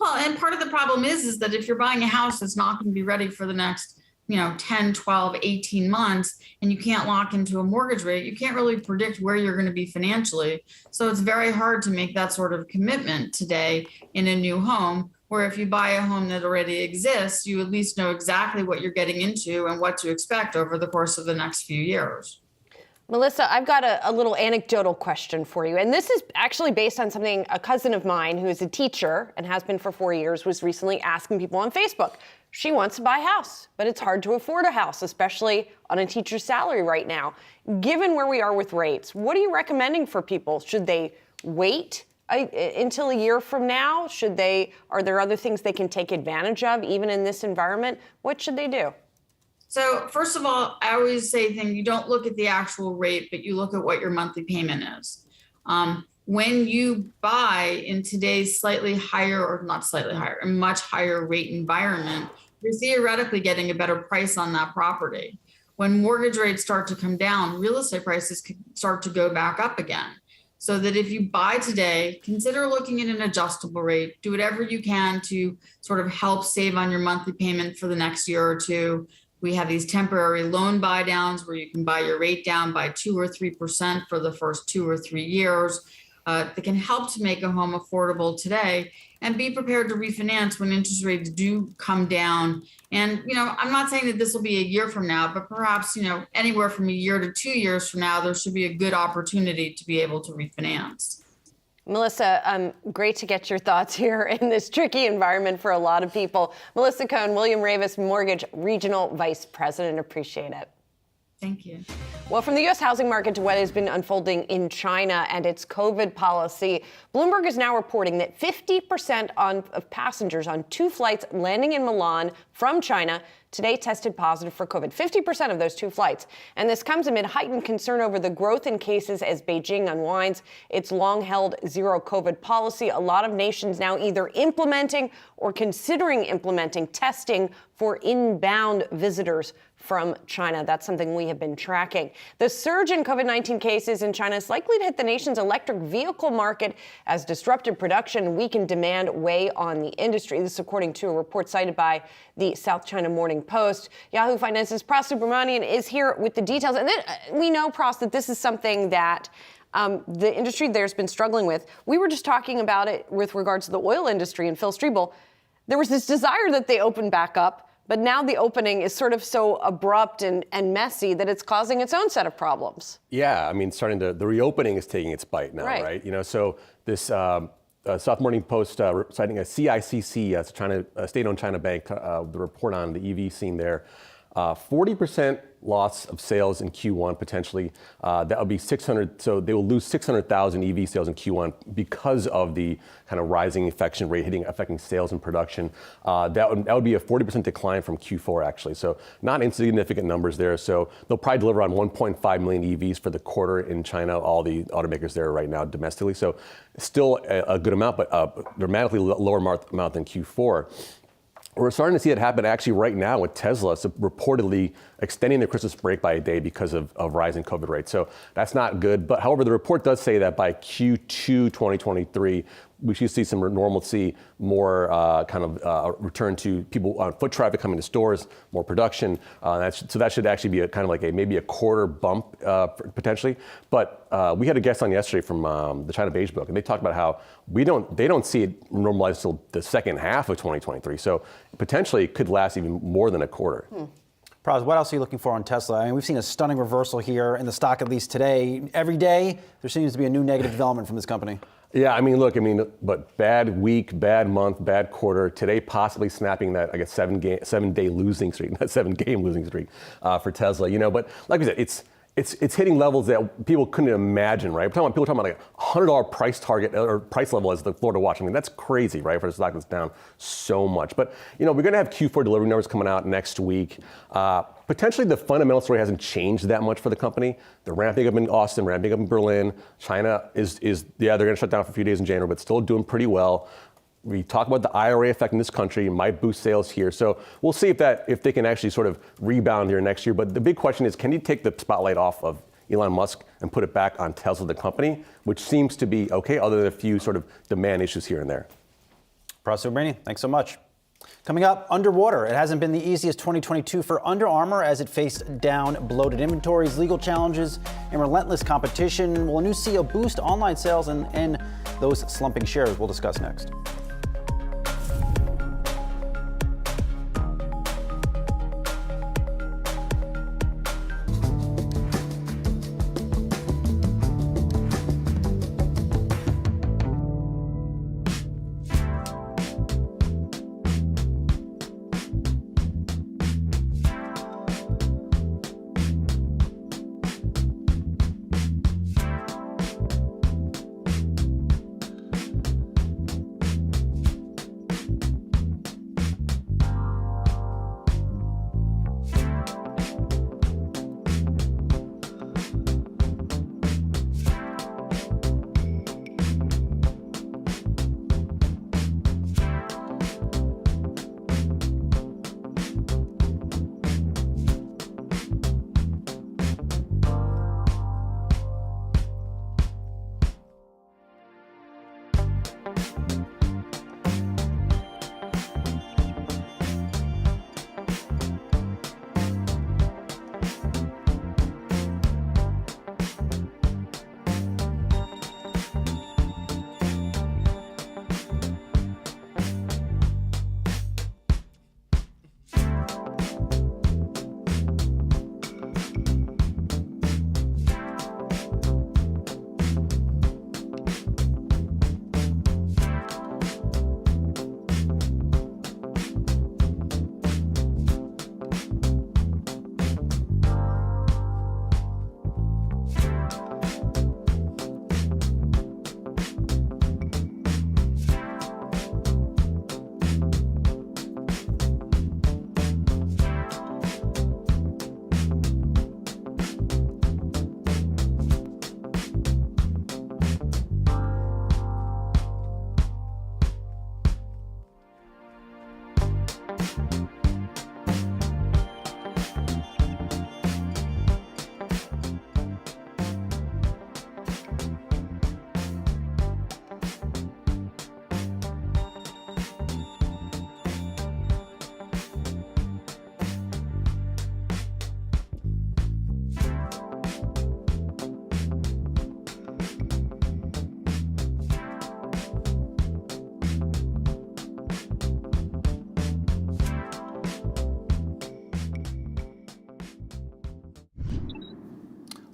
Well, and part of the problem is that if you're buying a house that's not going to be ready for the next 10, 12, 18 months, and you can't lock into a mortgage rate, you can't really predict where you're going to be financially. So it's very hard to make that sort of commitment today in a new home, where if you buy a home that already exists, you at least know exactly what you're getting into and what to expect over the course of the next few years. Melissa, I've got a little anecdotal question for you. And this is actually based on something a cousin of mine who is a teacher and has been for 4 years was recently asking people on Facebook. She wants to buy a house, but it's hard to afford a house, especially on a teacher's salary right now. Given where we are with rates, what are you recommending for people? Should they wait until a year from now? Are there other things they can take advantage of even in this environment? What should they do? So first of all, I always say you don't look at the actual rate, but you look at what your monthly payment is. When you buy in today's slightly higher, or not slightly higher, a much higher rate environment, you're theoretically getting a better price on that property. When mortgage rates start to come down, real estate prices can start to go back up again. So that if you buy today, consider looking at an adjustable rate. Do whatever you can to sort of help save on your monthly payment for the next year or two. We have these temporary loan buy downs where you can buy your rate down by 2 or 3% for the first 2 or 3 years. that can help to make a home affordable today and be prepared to refinance when interest rates do come down. And, I'm not saying that this will be a year from now, but perhaps, anywhere from a year to 2 years from now, there should be a good opportunity to be able to refinance. Melissa, great to get your thoughts here in this tricky environment for a lot of people. Melissa Cohn, William Ravis Mortgage Regional Vice President. Appreciate it. Thank you. Well, from the U.S. housing market to what has been unfolding in China and its COVID policy, Bloomberg is now reporting that 50% of passengers on 2 flights landing in Milan from China today tested positive for COVID. 50% of those 2 flights. And this comes amid heightened concern over the growth in cases as Beijing unwinds its long-held zero COVID policy. A lot of nations now either implementing or considering implementing testing for inbound visitors from China. That's something we have been tracking. The surge in COVID-19 cases in China is likely to hit the nation's electric vehicle market as disrupted production and weakened demand weigh on the industry. This is according to a report cited by the South China Morning Post. Yahoo Finance's Pras Subramanian is here with the details. And then we know, Pras, that this is something that the industry there's been struggling with. We were just talking about it with regards to the oil industry and Phil Striebel. There was this desire that they open back up, but now the opening is sort of so abrupt and messy that it's causing its own set of problems. Yeah, I mean, the reopening is taking its bite now, right? So this South Morning Post citing a CICC, a state-owned China bank, the report on the EV scene there. 40% loss of sales in Q1 potentially. That would be 600. So they will lose 600,000 EV sales in Q1 because of the kind of rising infection rate affecting sales and production. That would be a 40% decline from Q4 actually. So not insignificant numbers there. So they'll probably deliver on 1.5 million EVs for the quarter in China. All the automakers there right now domestically. So still a good amount, but dramatically lower amount than Q4. We're starting to see it happen actually right now with Tesla reportedly extending their Christmas break by a day because of rising COVID rates. So that's not good. But however, the report does say that by Q2 2023, we should see some normalcy, more return to people on foot traffic coming to stores, more production. So that should actually be maybe a quarter bump potentially. But we had a guest on yesterday from the China Beige Book, and they talked about how they don't see it normalize until the second half of 2023. So potentially it could last even more than a quarter. Pras, what else are you looking for on Tesla? I mean, we've seen a stunning reversal here in the stock, at least today. Every day, there seems to be a new negative development from this company. Yeah, but bad week, bad month, bad quarter. Today, possibly snapping that, I guess, 7-day losing streak, not 7-game losing streak for Tesla. But like we said, it's hitting levels that people couldn't imagine, right? People talking about like a $100 price target or price level as the floor to watch. I mean, that's crazy, right? For the stock that's down so much. But, we're going to have Q4 delivery numbers coming out next week. Potentially the fundamental story hasn't changed that much for the company. They're ramping up in Austin, ramping up in Berlin. China they're going to shut down for a few days in January, but still doing pretty well. We talk about the IRA affecting this country, might boost sales here. So we'll see if they can actually sort of rebound here next year. But the big question is, can you take the spotlight off of Elon Musk and put it back on Tesla, the company, which seems to be okay, other than a few sort of demand issues here and there. Pras Subramanian, thanks so much. Coming up, underwater. It hasn't been the easiest 2022 for Under Armour as it faced down bloated inventories, legal challenges, and relentless competition. Will a new CEO boost online sales and those slumping shares? We'll discuss next.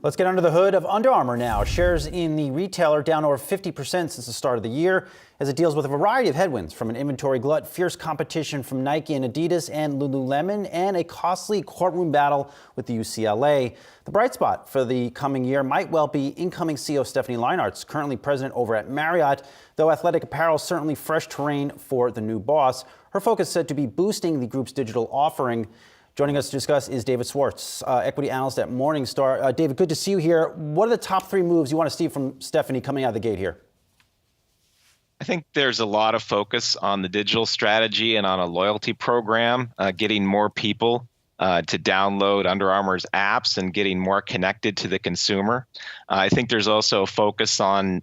Let's get under the hood of Under Armour now. Shares in the retailer down over 50% since the start of the year as it deals with a variety of headwinds, from an inventory glut, fierce competition from Nike and Adidas and Lululemon, and a costly courtroom battle with the UCLA. The bright spot for the coming year might well be incoming CEO Stephanie Leinartz, currently president over at Marriott, though athletic apparel is certainly fresh terrain for the new boss. Her focus is said to be boosting the group's digital offering. Joining us to discuss is David Swartz, equity analyst at Morningstar. David, good to see you here. What are the top 3 moves you want to see from Stephanie coming out of the gate here? I think there's a lot of focus on the digital strategy and on a loyalty program, getting more people to download Under Armour's apps and getting more connected to the consumer. I think there's also a focus on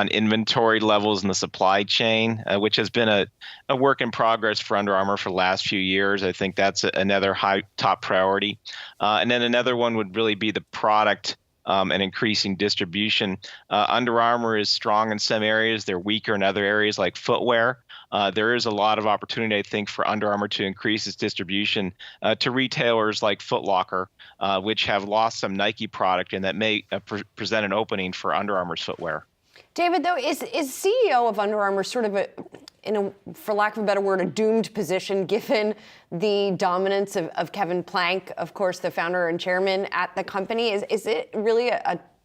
inventory levels in the supply chain, which has been a work in progress for Under Armour for the last few years. I think that's another high top priority. And then another one would really be the product and increasing distribution. Under Armour is strong in some areas. They're weaker in other areas like footwear. There is a lot of opportunity, I think, for Under Armour to increase its distribution to retailers like Foot Locker, which have lost some Nike product and that may present an opening for Under Armour's footwear. David, though, is CEO of Under Armour sort of for lack of a better word, a doomed position given the dominance of Kevin Plank, of course, the founder and chairman at the company? Is it really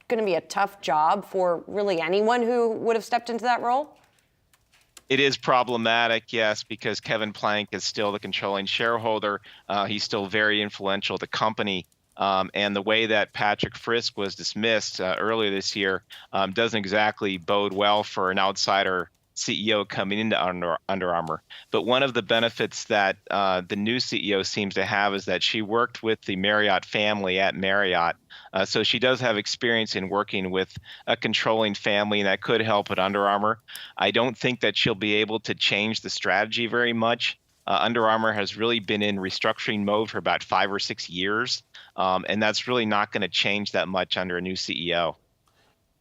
going to be a tough job for really anyone who would have stepped into that role? It is problematic, yes, because Kevin Plank is still the controlling shareholder. He's still very influential to the company. And the way that Patrick Frisk was dismissed earlier this year doesn't exactly bode well for an outsider CEO coming into Under Armour. But one of the benefits that the new CEO seems to have is that she worked with the Marriott family at Marriott. So she does have experience in working with a controlling family, and that could help at Under Armour. I don't think that she'll be able to change the strategy very much. Under Armour has really been in restructuring mode for about 5 or 6 years, and that's really not going to change that much under a new CEO.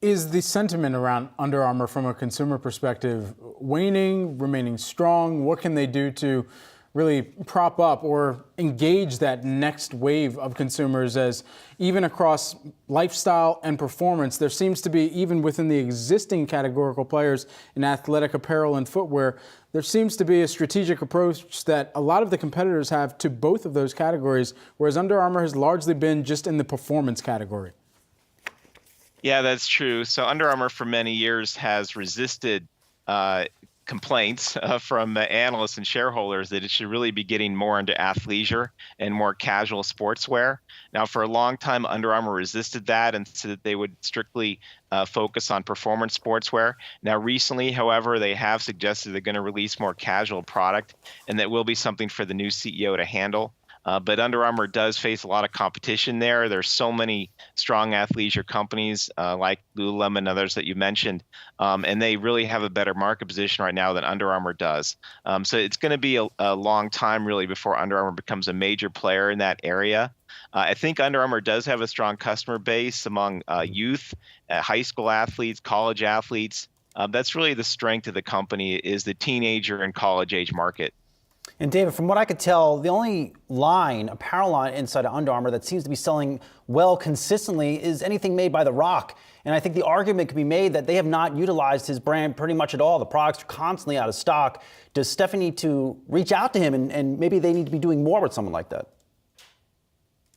Is the sentiment around Under Armour from a consumer perspective waning, remaining strong? What can they do to really prop up or engage that next wave of consumers, as even across lifestyle and performance, there seems to be, even within the existing categorical players in athletic apparel and footwear, there seems to be a strategic approach that a lot of the competitors have to both of those categories, whereas Under Armour has largely been just in the performance category. Yeah, that's true. So Under Armour for many years has resisted complaints from analysts and shareholders that it should really be getting more into athleisure and more casual sportswear. Now, for a long time, Under Armour resisted that and said that they would strictly focus on performance sportswear. Now, recently, however, they have suggested they're going to release more casual product, and that will be something for the new CEO to handle. But Under Armour does face a lot of competition there. There's so many strong athleisure companies like Lululemon and others that you mentioned, and they really have a better market position right now than Under Armour does. So it's going to be a long time, really, before Under Armour becomes a major player in that area. I think Under Armour does have a strong customer base among youth, high school athletes, college athletes. That's really the strength of the company, is the teenager and college age market. And David, from what I could tell, the only apparel line inside of Under Armour that seems to be selling well consistently is anything made by The Rock. And I think the argument could be made that they have not utilized his brand pretty much at all. The products are constantly out of stock. Does Stephanie need to reach out to him, and maybe they need to be doing more with someone like that?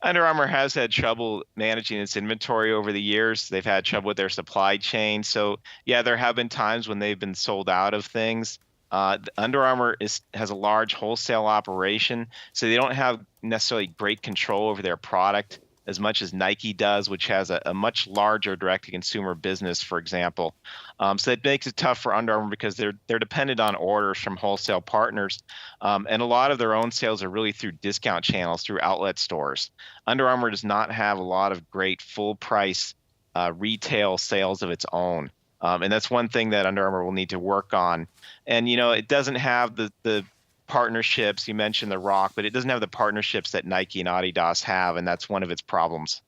Under Armour has had trouble managing its inventory over the years. They've had trouble with their supply chain. So, yeah, there have been times when they've been sold out of things. Under Armour has a large wholesale operation, so they don't have necessarily great control over their product as much as Nike does, which has a much larger direct-to-consumer business, for example. So it makes it tough for Under Armour because they're dependent on orders from wholesale partners, and a lot of their own sales are really through discount channels, through outlet stores. Under Armour does not have a lot of great full-price retail sales of its own. And that's one thing that Under Armour will need to work on. And, you know, it doesn't have the partnerships. You mentioned The Rock, but it doesn't have the partnerships that Nike and Adidas have, and that's one of its problems.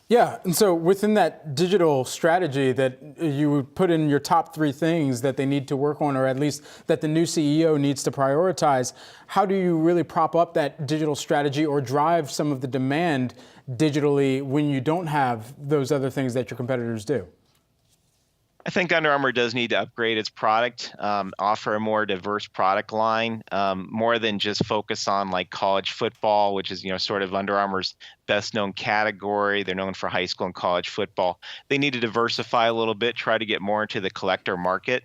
Yeah, and so within that digital strategy that you would put in your top 3 things that they need to work on, or at least that the new CEO needs to prioritize, how do you really prop up that digital strategy or drive some of the demand digitally when you don't have those other things that your competitors do? I think Under Armour does need to upgrade its product, offer a more diverse product line, more than just focus on like college football, which is, sort of Under Armour's best known category. They're known for high school and college football. They need to diversify a little bit, try to get more into the collector market,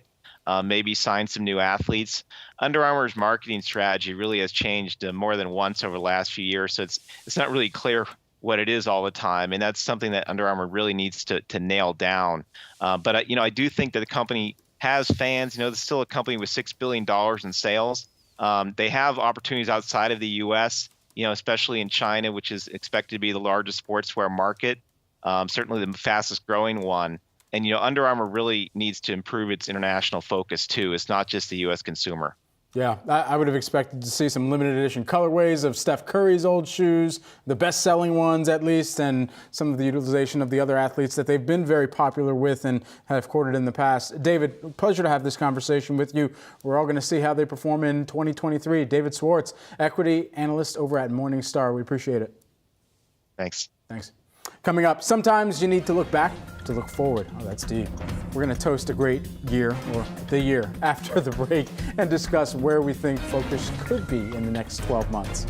maybe sign some new athletes. Under Armour's marketing strategy really has changed more than once over the last few years, so it's not really clear what it is all the time, and that's something that Under Armour really needs to nail down. But I do think that the company has fans. It's still a company with $6 billion in sales. They have opportunities outside of the U.S., especially in China, which is expected to be the largest sportswear market, certainly the fastest growing one. And Under Armour really needs to improve its international focus too. It's not just the U.S. consumer. Yeah, I would have expected to see some limited edition colorways of Steph Curry's old shoes, the best-selling ones at least, and some of the utilization of the other athletes that they've been very popular with and have courted in the past. David, pleasure to have this conversation with you. We're all going to see how they perform in 2023. David Swartz, equity analyst over at Morningstar. We appreciate it. Thanks. Thanks. Coming up, sometimes you need to look back to look forward. Oh, that's deep. We're going to toast a great year, or the year after the break, and discuss where we think focus could be in the next 12 months.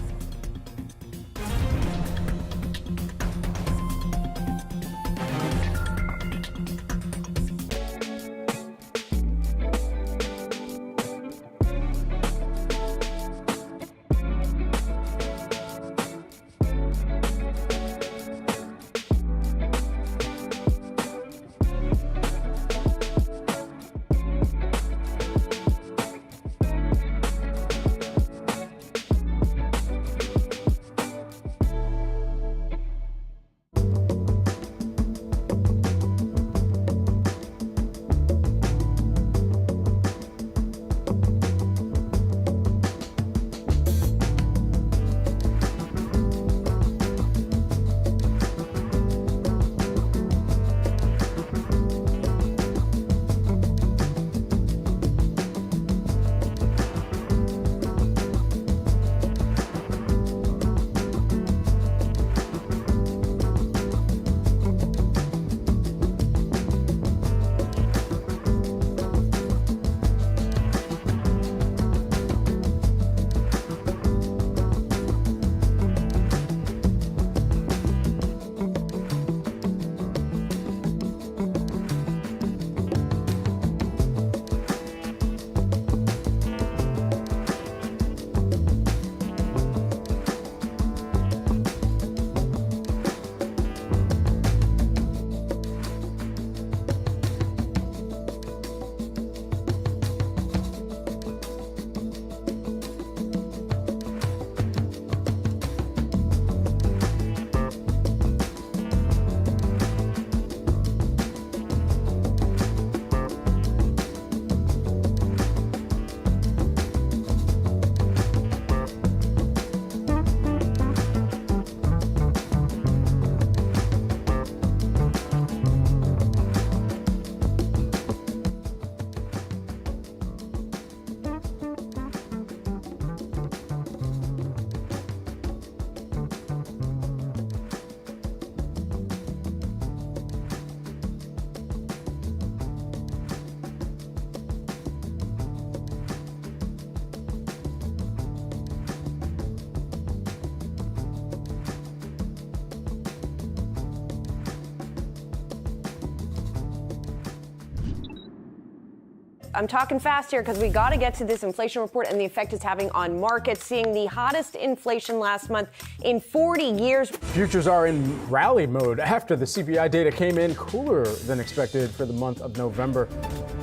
I'm talking fast here because we got to get to this inflation report and the effect it's having on markets, seeing the hottest inflation last month in 40 years. Futures are in rally mode after the CPI data came in cooler than expected for the month of November.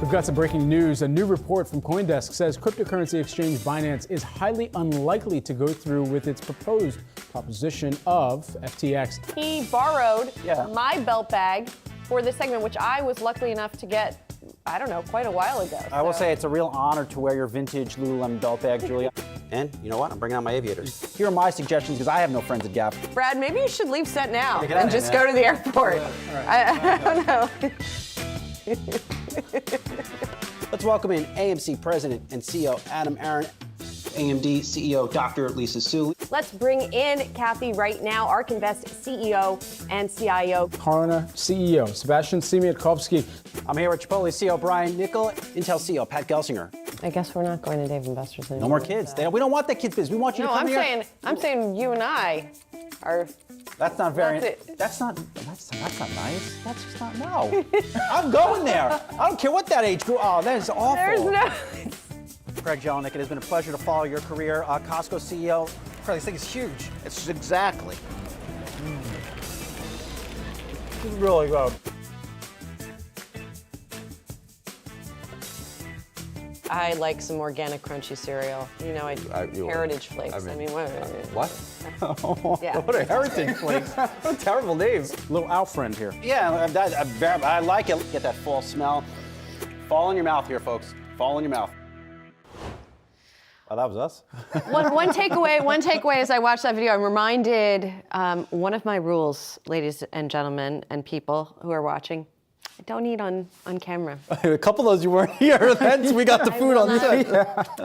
We've got some breaking news. A new report from CoinDesk says cryptocurrency exchange Binance is highly unlikely to go through with its proposed proposition of FTX. He borrowed my belt bag for this segment, which I was lucky enough to get, I don't know, quite a while ago. I will say it's a real honor to wear your vintage Lululemon belt bag, Julia. And you know what? I'm bringing out my aviators. Here are my suggestions because I have no friends at Gap. Brad, maybe you should leave set now Get out and of just here, go to the airport. I don't know. Let's welcome in AMC President and CEO Adam Aron, AMD CEO Dr. Lisa Su. Let's bring in Kathy right now, ARK Invest CEO and CIO. Klarna CEO Sebastian Siemiatkowski. I'm here with Chipotle CEO Brian Nickel, Intel CEO Pat Gelsinger. I guess we're not going to Dave and Buster's anymore. No more kids. We don't want that kids business. We want you to come here. I'm saying you and I are. That's not very. That's not nice. That's just not. No. I'm going there. I don't care what that age group. Oh, that is awful. There's no. Craig Jelinek, it has been a pleasure to follow your career. Costco CEO. Craig, this thing is huge. It's exactly. This is really good. I like some organic crunchy cereal. You know, Heritage Flakes. I mean, what? Yeah. What a Heritage Flakes. What a terrible name. Little Al friend here. Yeah, I like it. Get that fall smell. Fall in your mouth here, folks. Fall in your mouth. Oh, that was us. One takeaway as I watched that video, I'm reminded one of my rules, ladies and gentlemen and people who are watching. I don't eat on camera. A couple of those you weren't here. Hence we got the food on set.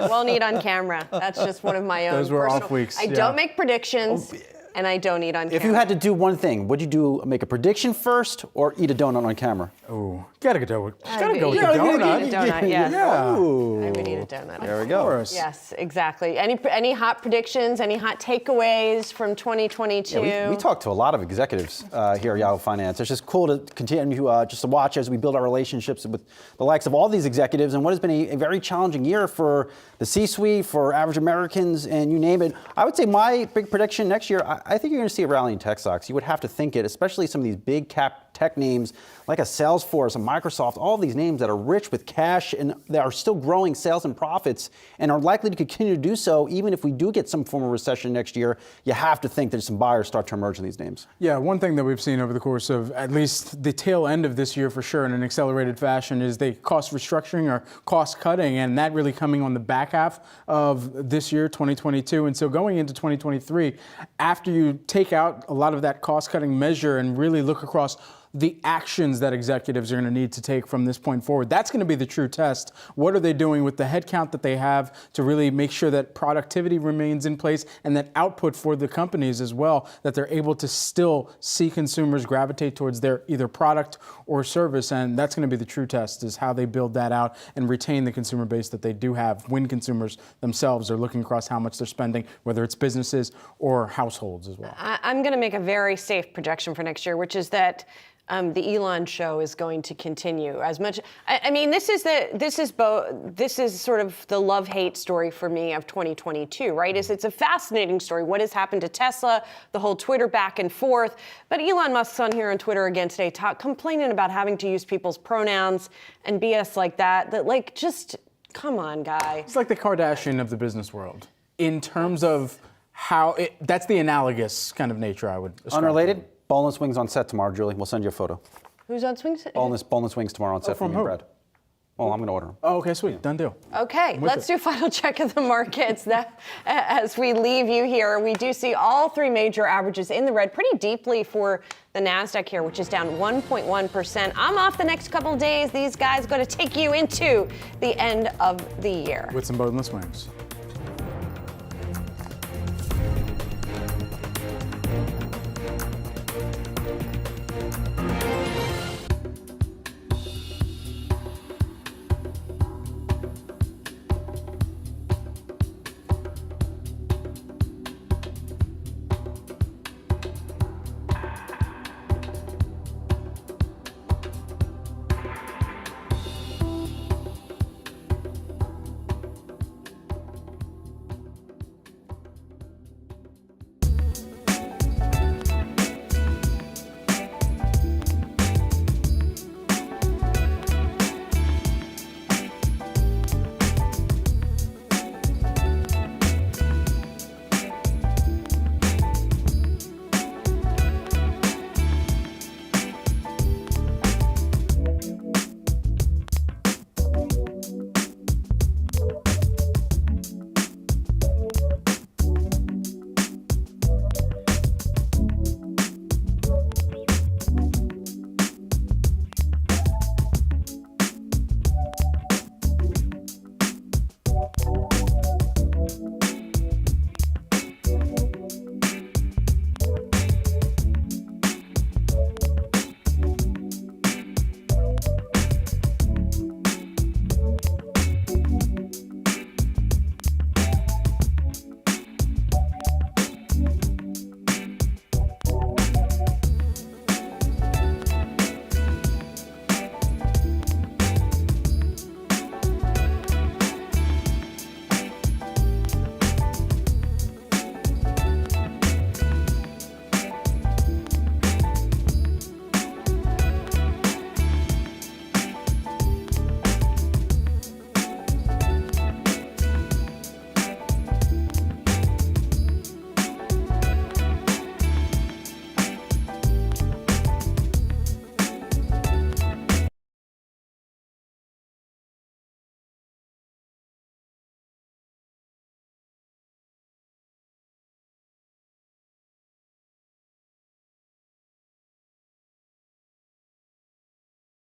Won't eat on camera. That's just one of my own. Those were personal, off weeks. I don't make predictions, and I don't eat on camera. If you had to do one thing, would you do make a prediction first or eat a donut on camera? Oh, gotta go with the donut. I would eat a donut, yes. Yeah. I would eat a donut. There we go. Yes, exactly. Any hot predictions? Any hot takeaways from 2022? Yeah, we talked to a lot of executives here at Yahoo Finance. It's just cool to continue just to watch as we build our relationships with the likes of all these executives and what has been a very challenging year for the C-suite, for average Americans, and you name it. I would say my big prediction next year, I think you're going to see a rally in tech stocks. You would have to think it, especially some of these big cap tech names like a Salesforce, a Microsoft, all of these names that are rich with cash and that are still growing sales and profits and are likely to continue to do so even if we do get some form of recession next year. You have to think that some buyers start to emerge in these names. Yeah, one thing that we've seen over the course of at least the tail end of this year for sure in an accelerated fashion is the cost restructuring or cost cutting, and that really coming on the back half of this year, 2022. And so going into 2023, after you take out a lot of that cost cutting measure and really look across the actions that executives are going to need to take from this point forward. That's going to be the true test. What are they doing with the headcount that they have to really make sure that productivity remains in place and that output for the companies as well, that they're able to still see consumers gravitate towards their either product or service. And that's going to be the true test, is how they build that out and retain the consumer base that they do have when consumers themselves are looking across how much they're spending, whether it's businesses or households as well. I'm going to make a very safe projection for next year, which is that the Elon show is going to continue as much. I mean, this is sort of the love-hate story for me of 2022, right? It's a fascinating story. What has happened to Tesla, the whole Twitter back and forth. But Elon Musk's on here on Twitter again today, complaining about having to use people's pronouns and BS like that. That like, just come on, guy. It's like the Kardashian of the business world in terms of how that's the analogous kind of nature I would ascribe. Unrelated? Boneless wings on set tomorrow, Julie. We'll send you a photo. Who's on swings? Boneless wings tomorrow on set from you, Brad. Well, I'm going to order them. Oh, okay, sweet. Done deal. Okay, let's do a final check of the markets. As we leave you here, we do see all three major averages in the red pretty deeply for the Nasdaq here, which is down 1.1%. I'm off the next couple of days. These guys are going to take you into the end of the year. With some boneless wings.